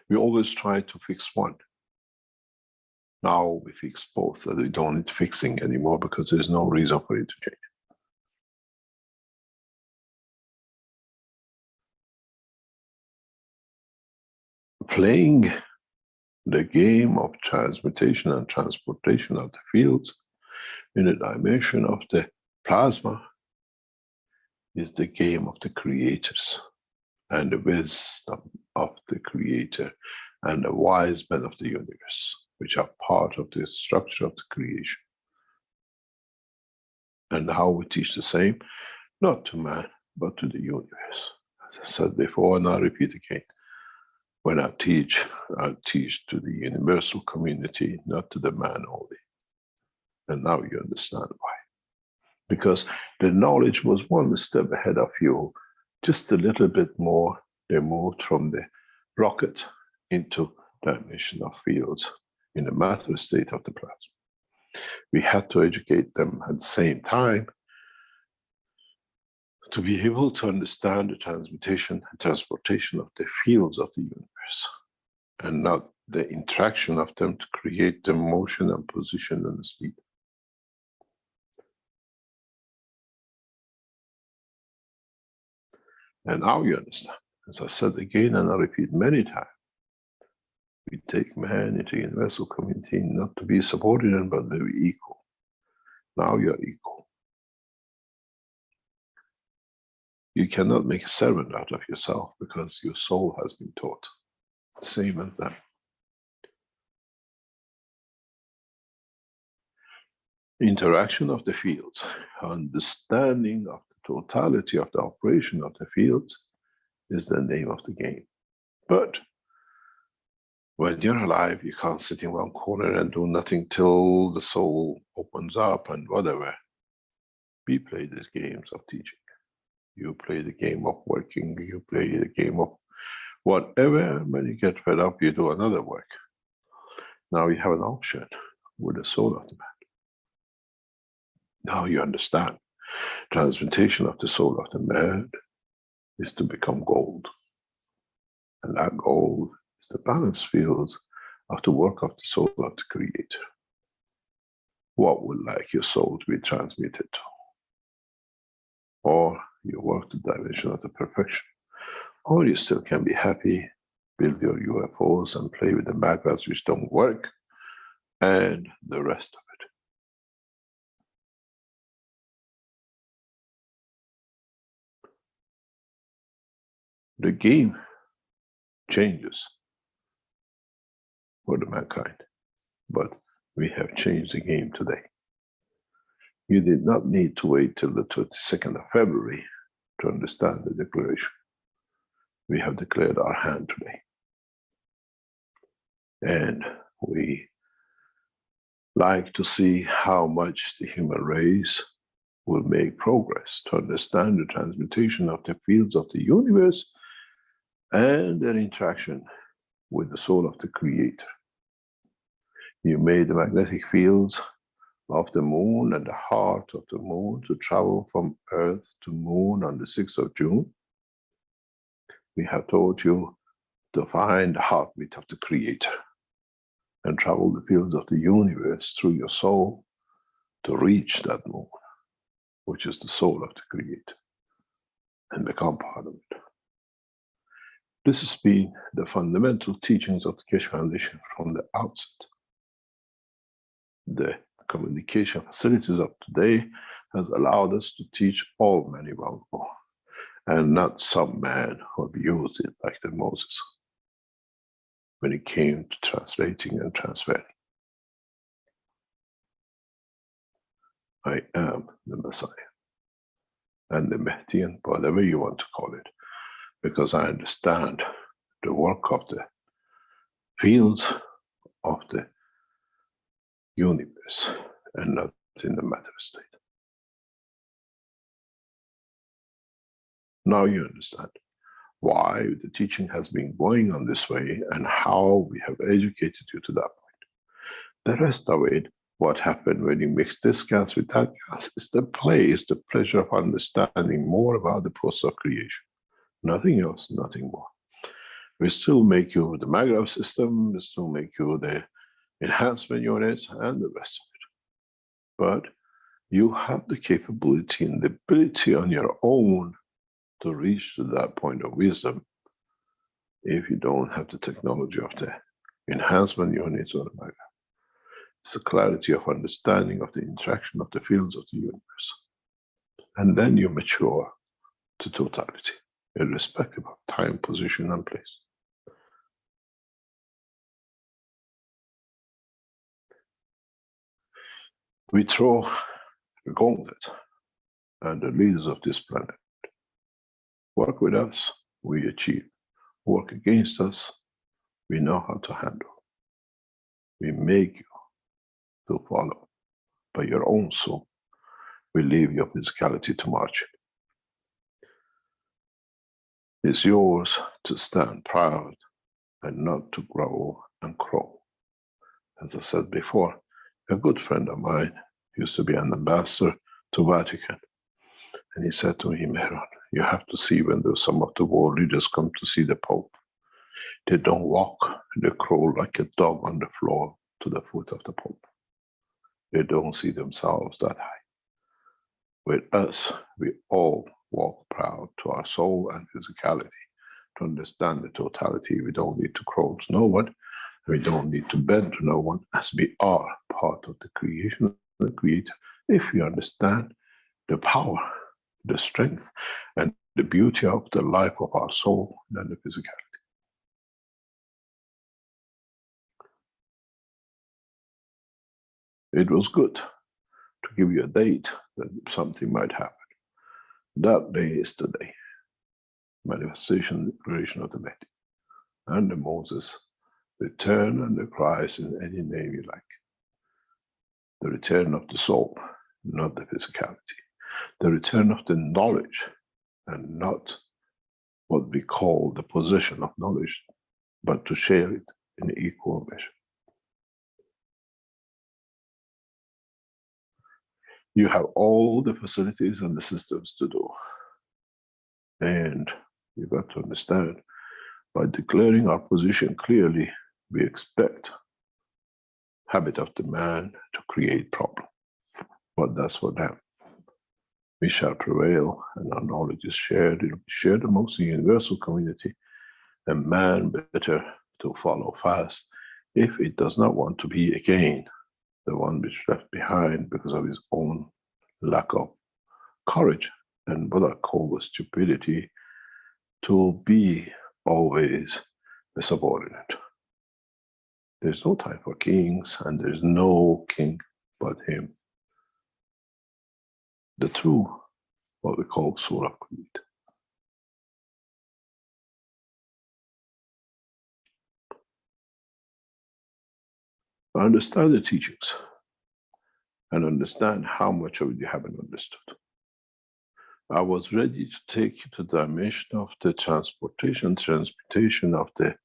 We always try to fix one. Now we fix both, that we don't need fixing anymore because there's no reason for it to change. Playing the game of transmutation and transportation of the fields in the dimension of the plasma is the game of the creators and the wisdom of the creator and the wise men of the universe, which are part of the structure of the creation. And how we teach the same, not to man, but to the universe. As I said before, and I'll repeat again, when I teach to the universal community, not to the man only. And now you understand why. Because the knowledge was one step ahead of you, just a little bit more. They moved from the rocket into dimension of fields in the matter state of the plasma. We had to educate them at the same time to be able to understand the transmutation and transportation of the fields of the universe, and not the interaction of them to create the motion and position and speed. And now you understand. As I said again, and I repeat many times, we take man into the universal community not to be subordinate, but very equal. Now you're equal. You cannot make a servant out of yourself because your soul has been taught. Same as them. Interaction of the fields, understanding of the totality of the operation of the fields is the name of the game. But when you're alive, you can't sit in one corner and do nothing till the soul opens up and whatever. We play these games of teaching. You play the game of working, you play the game of whatever. When you get fed up, you do another work. Now you have an option with the soul of the man. Now you understand. Transmutation of the soul of the man is to become gold. And that gold is the balance field of the work of the soul of the Creator. What would like your soul to be transmuted to? Or you work the dimension of the perfection. Or you still can be happy, build your UFOs and play with the magnets which don't work, and the rest of it. The game changes for the mankind, but we have changed the game today. You did not need to wait till the 22nd of February to understand the declaration. We have declared our hand today. And we like to see how much the human race will make progress to understand the transmutation of the fields of the universe and their interaction with the soul of the Creator. You made the magnetic fields of the moon and the heart of the moon to travel from Earth to moon on the 6th of June. We have told you to find the heartbeat of the Creator and travel the fields of the universe through your soul to reach that moon, which is the soul of the Creator, and become part of it. This has been the fundamental teachings of the Keshe Foundation from the outset. The communication facilities of today has allowed us to teach all many well more, and not some man who abused it like the Moses when it came to translating and transferring. I am the Messiah and the Mahdi, and whatever you want to call it, because I understand the work of the fields of the universe and not in the matter state. Now you understand why the teaching has been going on this way and how we have educated you to that point. The rest of it, what happened when you mix this gas with that gas, is the play, is the pleasure of understanding more about the process of creation. Nothing else, nothing more. We still make you the Maglev system, we still make you the enhancement units and the rest of it. But you have the capability and the ability on your own to reach to that point of wisdom if you don't have the technology of the enhancement units or the Maglev. It's the clarity of understanding of the interaction of the fields of the universe. And then you mature to totality, irrespective of time, position, and place. We throw the gauntlet and the leaders of this planet. Work with us, we achieve. Work against us, we know how to handle. We make you to follow by your own soul. We leave your physicality to march. It's yours to stand proud and not to grow and crow. As I said before, a good friend of mine used to be an ambassador to Vatican. And he said to me, Mehran, you have to see when some of the world leaders come to see the Pope. They don't walk, they crawl like a dog on the floor to the foot of the pulpit. They don't see themselves that high. With us, we all walk proud to our soul and physicality. To understand the totality, we don't need to crawl to no one. We don't need to bend to no one, as we are part of the creation of the Creator. If we understand the power, the strength, and the beauty of the life of our soul and the physicality. It was good to give you a date that something might happen. That day is today. Manifestation, declaration of the Nact, and the Moses, return and the Christ in any name you like. The return of the soul, not the physicality. The return of the knowledge, and not what we call the possession of knowledge, but to share it in equal measure. You have all the facilities and the systems to do. And you've got to understand, by declaring our position clearly, we expect habit of the man to create problem. But that's for them. We shall prevail, and our knowledge is shared. It will be shared amongst the universal community, and man better to follow fast if it does not want to be again the one which left behind because of his own lack of courage and what I call the stupidity to be always a subordinate. There's no time for kings, and there's no king but him. The true, what we call soul of creed. Understand the teachings and understand how much of it you haven't understood. I was ready to take you to the dimension of the transportation of the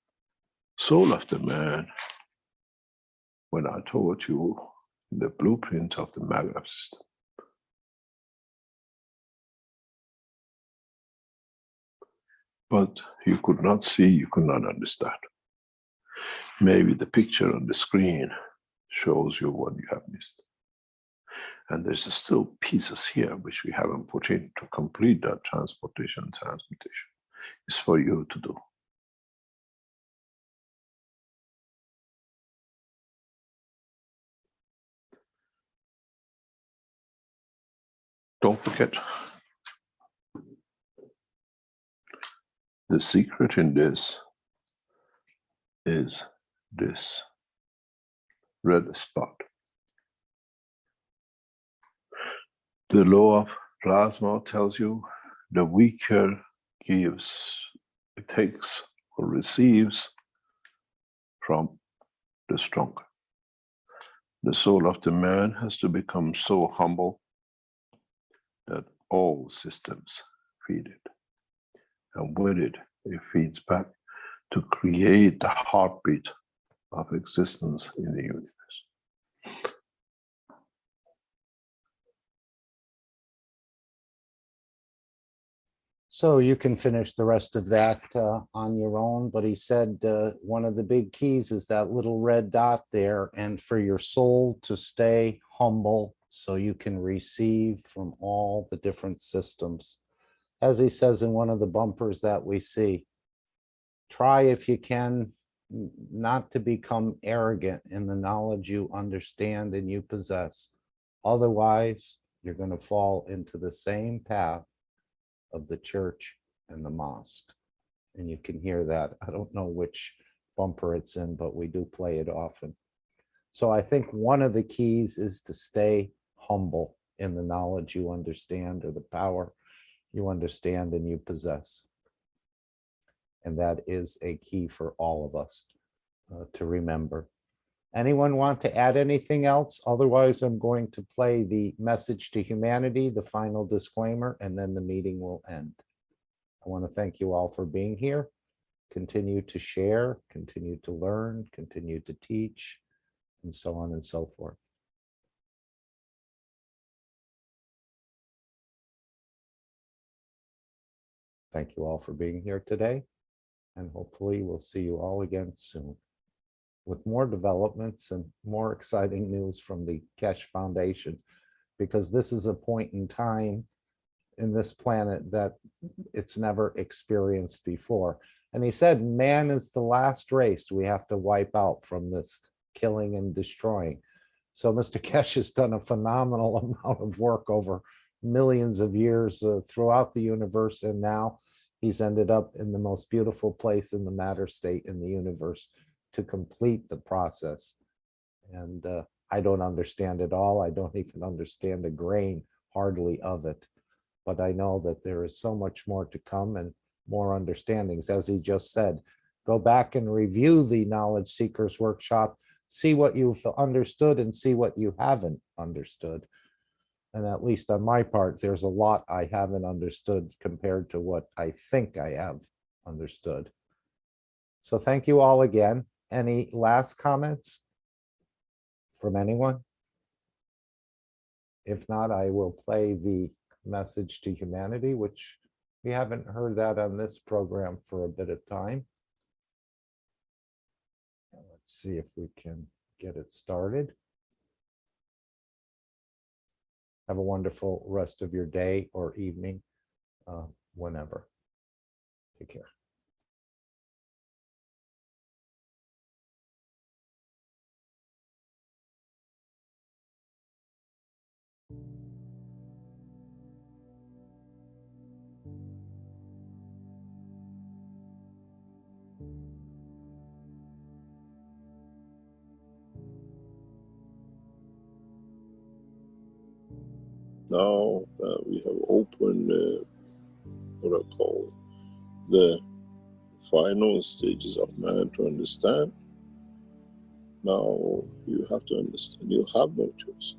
soul of the man when I told you the blueprint of the maglev system. But you could not see, you could not understand. Maybe the picture on the screen shows you what you have missed. And there's still pieces here which we haven't put in to complete that transportation and transmutation. It's for you to do. Don't forget, the secret in this is this red spot. The law of plasma tells you the weaker gives, it takes or receives from the stronger. The soul of the man has to become so humble that all systems feed it. And with it, it feeds back to create the heartbeat of existence in the universe. So you can finish the rest of that on your own, but he said one of the big keys is that little red dot there, and for your soul to stay humble so you can receive from all the different systems. As he says in one of the bumpers that we see, try if you can not to become arrogant in the knowledge you understand and you possess. Otherwise, you're going to fall into the same path of the church and the mosque. And you can hear that. I don't know which bumper it's in, but we do play it often. So I think one of the keys is to stay humble in the knowledge you understand, or the power you understand and you possess. And that is a key for all of us to remember. Anyone want to add anything else? Otherwise, I'm going to play the message to humanity, the final disclaimer, and then the meeting will end. I want to thank you all for being here. Continue to share, continue to learn, continue to teach, and so on and so forth. Thank you all for being here today. And hopefully we'll see you all again soon with more developments and more exciting news from the Keshe Foundation, because this is a point in time in this planet that it's never experienced before. And he said, man is the last race we have to wipe out from this killing and destroying. So Mr. Keshe has done a phenomenal amount of work over millions of years throughout the universe. And now he's ended up in the most beautiful place in the matter state in the universe to complete the process. And I don't understand it all. I don't even understand a grain hardly of it. But I know that there is so much more to come and more understandings. As he just said, go back and review the Knowledge Seekers Workshop, see what you've understood and see what you haven't understood. And at least on my part, there's a lot I haven't understood compared to what I think I have understood. So thank you all again. Any last comments from anyone? If not, I will play the message to humanity, which we haven't heard that on this program for a bit of time. Let's see if we can get it started. Have a wonderful rest of your day or evening, whenever. Take care. Now that we have opened what I call the final stages of man to understand, now you have to understand you have no choice.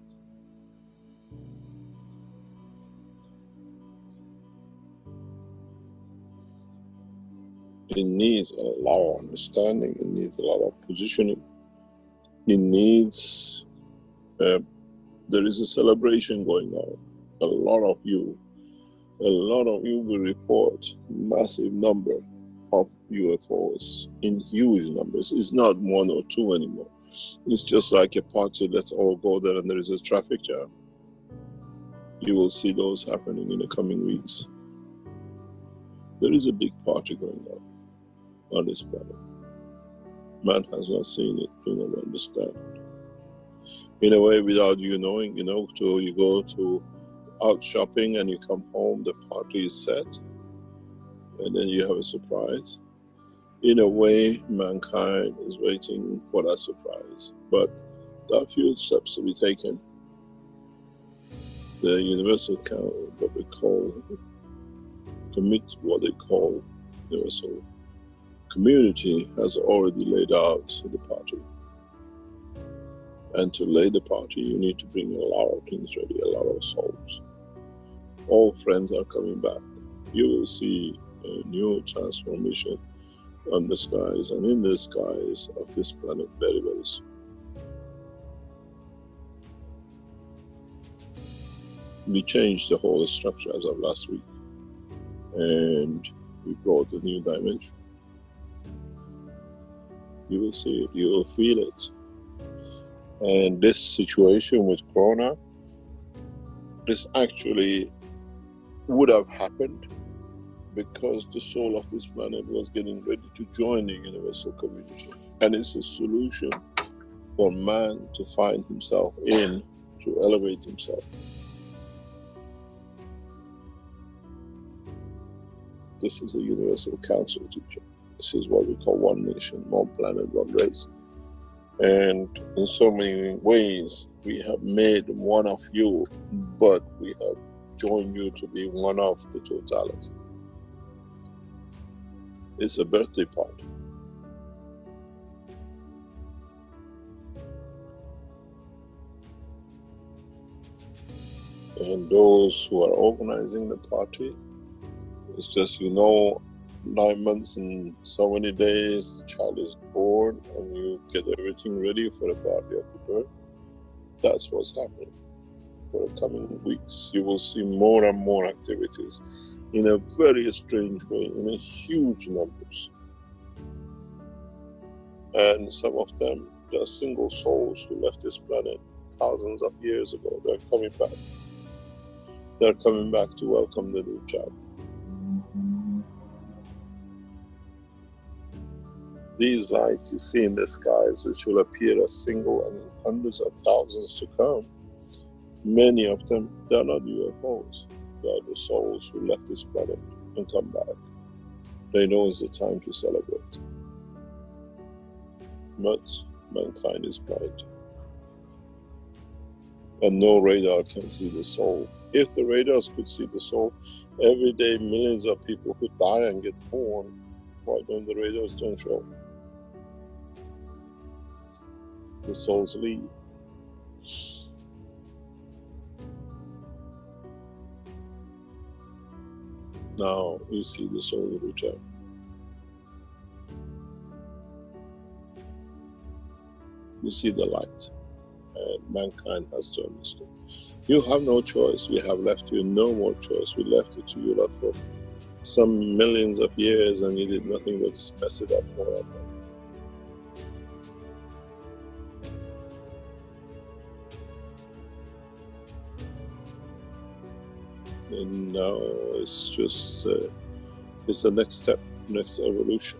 It needs a lot of understanding, it needs a lot of positioning, it needs there is a celebration going on. A lot of you will report massive number of UFOs in huge numbers. It's not one or two anymore. It's just like a party, let's all go there and there is a traffic jam. You will see those happening in the coming weeks. There is a big party going on this planet. Man has not seen it, do not understand it. In a way, without you knowing, you go to out shopping and you come home, the party is set, and then you have a surprise. In a way, mankind is waiting for that surprise, but there are few steps to be taken. The universal what they call universal community has already laid out the party. And to lay the party, you need to bring a lot of things ready, a lot of souls. All friends are coming back. You will see a new transformation on the skies and in the skies of this planet very, very soon. We changed the whole structure as of last week, and we brought a new dimension. You will see it, you will feel it. And this situation with Corona, this actually would have happened because the soul of this planet was getting ready to join the universal community. And it's a solution for man to find himself in, to elevate himself. This is a universal council teaching. This is what we call one nation, one planet, one race. And in so many ways, we have made one of you, but we have joined you to be one of the totality. It's a birthday party. And those who are organizing the party, it's just, 9 months and so many days, the child is born and you get everything ready for the party of the birth. That's what's happening. For the coming weeks, you will see more and more activities in a very strange way, in a huge numbers. And some of them, they are single souls who left this planet thousands of years ago. They're coming back. They're coming back to welcome the new child. These lights you see in the skies, which will appear as single and in hundreds of thousands to come, many of them, they are not UFOs. They are the souls who left this planet and come back. They know it's the time to celebrate. But mankind is blind. And no radar can see the soul. If the radars could see the soul, every day millions of people could die and get born. Why don't the radars don't show? The souls leave. Now we see the soul return. You see the light, and mankind has joined us. You have no choice. We have left you no more choice. We left it to you lot for some millions of years, and you did nothing but just mess it up more and more. And now it's just it's the next step, next evolution.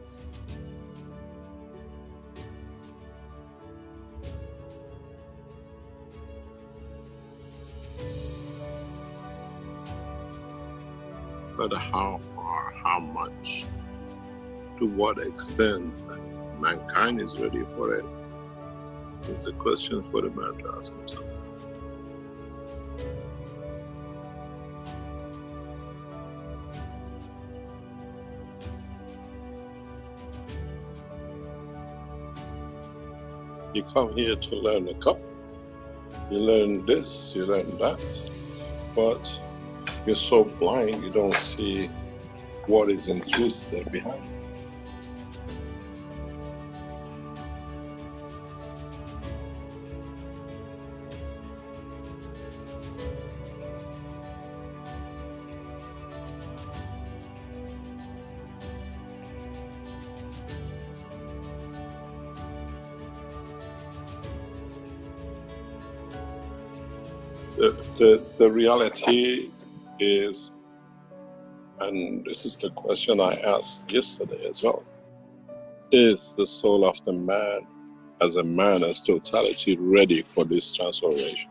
But how far, how much, to what extent mankind is ready for it is a question for the man to ask himself. You come here to learn a cup, you learn this, you learn that, but you're so blind you don't see what is in truth there behind. The reality is, and this is the question I asked yesterday as well, is the soul of the man as a man as totality ready for this transformation?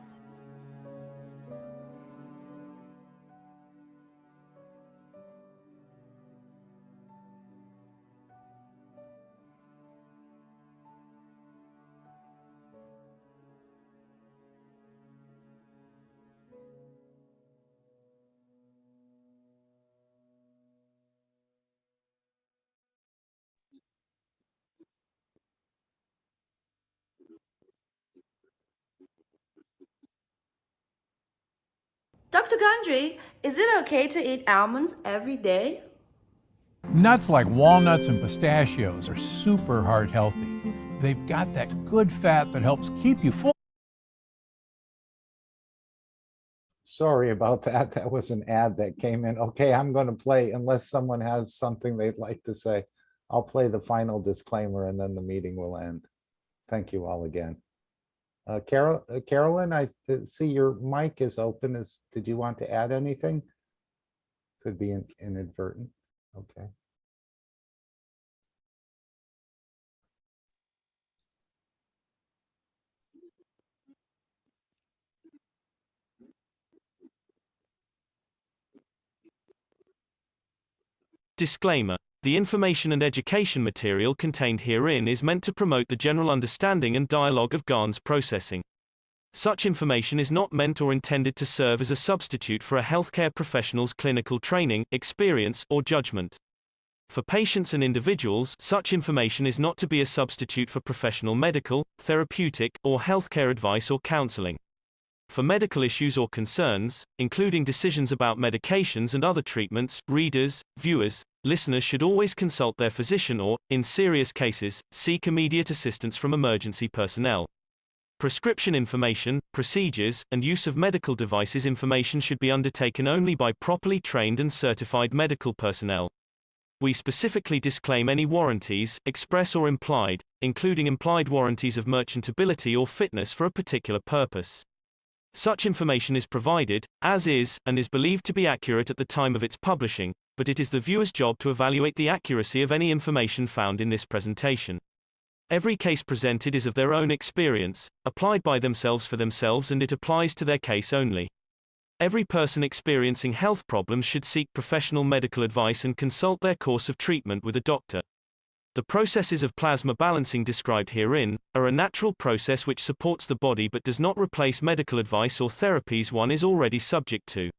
Dr. Gundry, is it okay to eat almonds every day? Nuts like walnuts and pistachios are super heart healthy. They've got that good fat that helps keep you full. Sorry about that. That was an ad that came in. Okay, I'm going to play, unless someone has something they'd like to say, I'll play the final disclaimer and then the meeting will end. Thank you all again. Carolyn, I see your mic is open. Did you want to add anything? Could be inadvertent. Okay. Disclaimer. The information and education material contained herein is meant to promote the general understanding and dialogue of GAN's processing. Such information is not meant or intended to serve as a substitute for a healthcare professional's clinical training, experience, or judgment. For patients and individuals, such information is not to be a substitute for professional medical, therapeutic, or healthcare advice or counseling. For medical issues or concerns, including decisions about medications and other treatments, readers, viewers, listeners should always consult their physician or, in serious cases, seek immediate assistance from emergency personnel. Prescription information, procedures, and use of medical devices information should be undertaken only by properly trained and certified medical personnel. We specifically disclaim any warranties, express or implied, including implied warranties of merchantability or fitness for a particular purpose. Such information is provided, as is, and is believed to be accurate at the time of its publishing, but it is the viewer's job to evaluate the accuracy of any information found in this presentation. Every case presented is of their own experience, applied by themselves for themselves, and it applies to their case only. Every person experiencing health problems should seek professional medical advice and consult their course of treatment with a doctor. The processes of plasma balancing described herein are a natural process which supports the body but does not replace medical advice or therapies one is already subject to.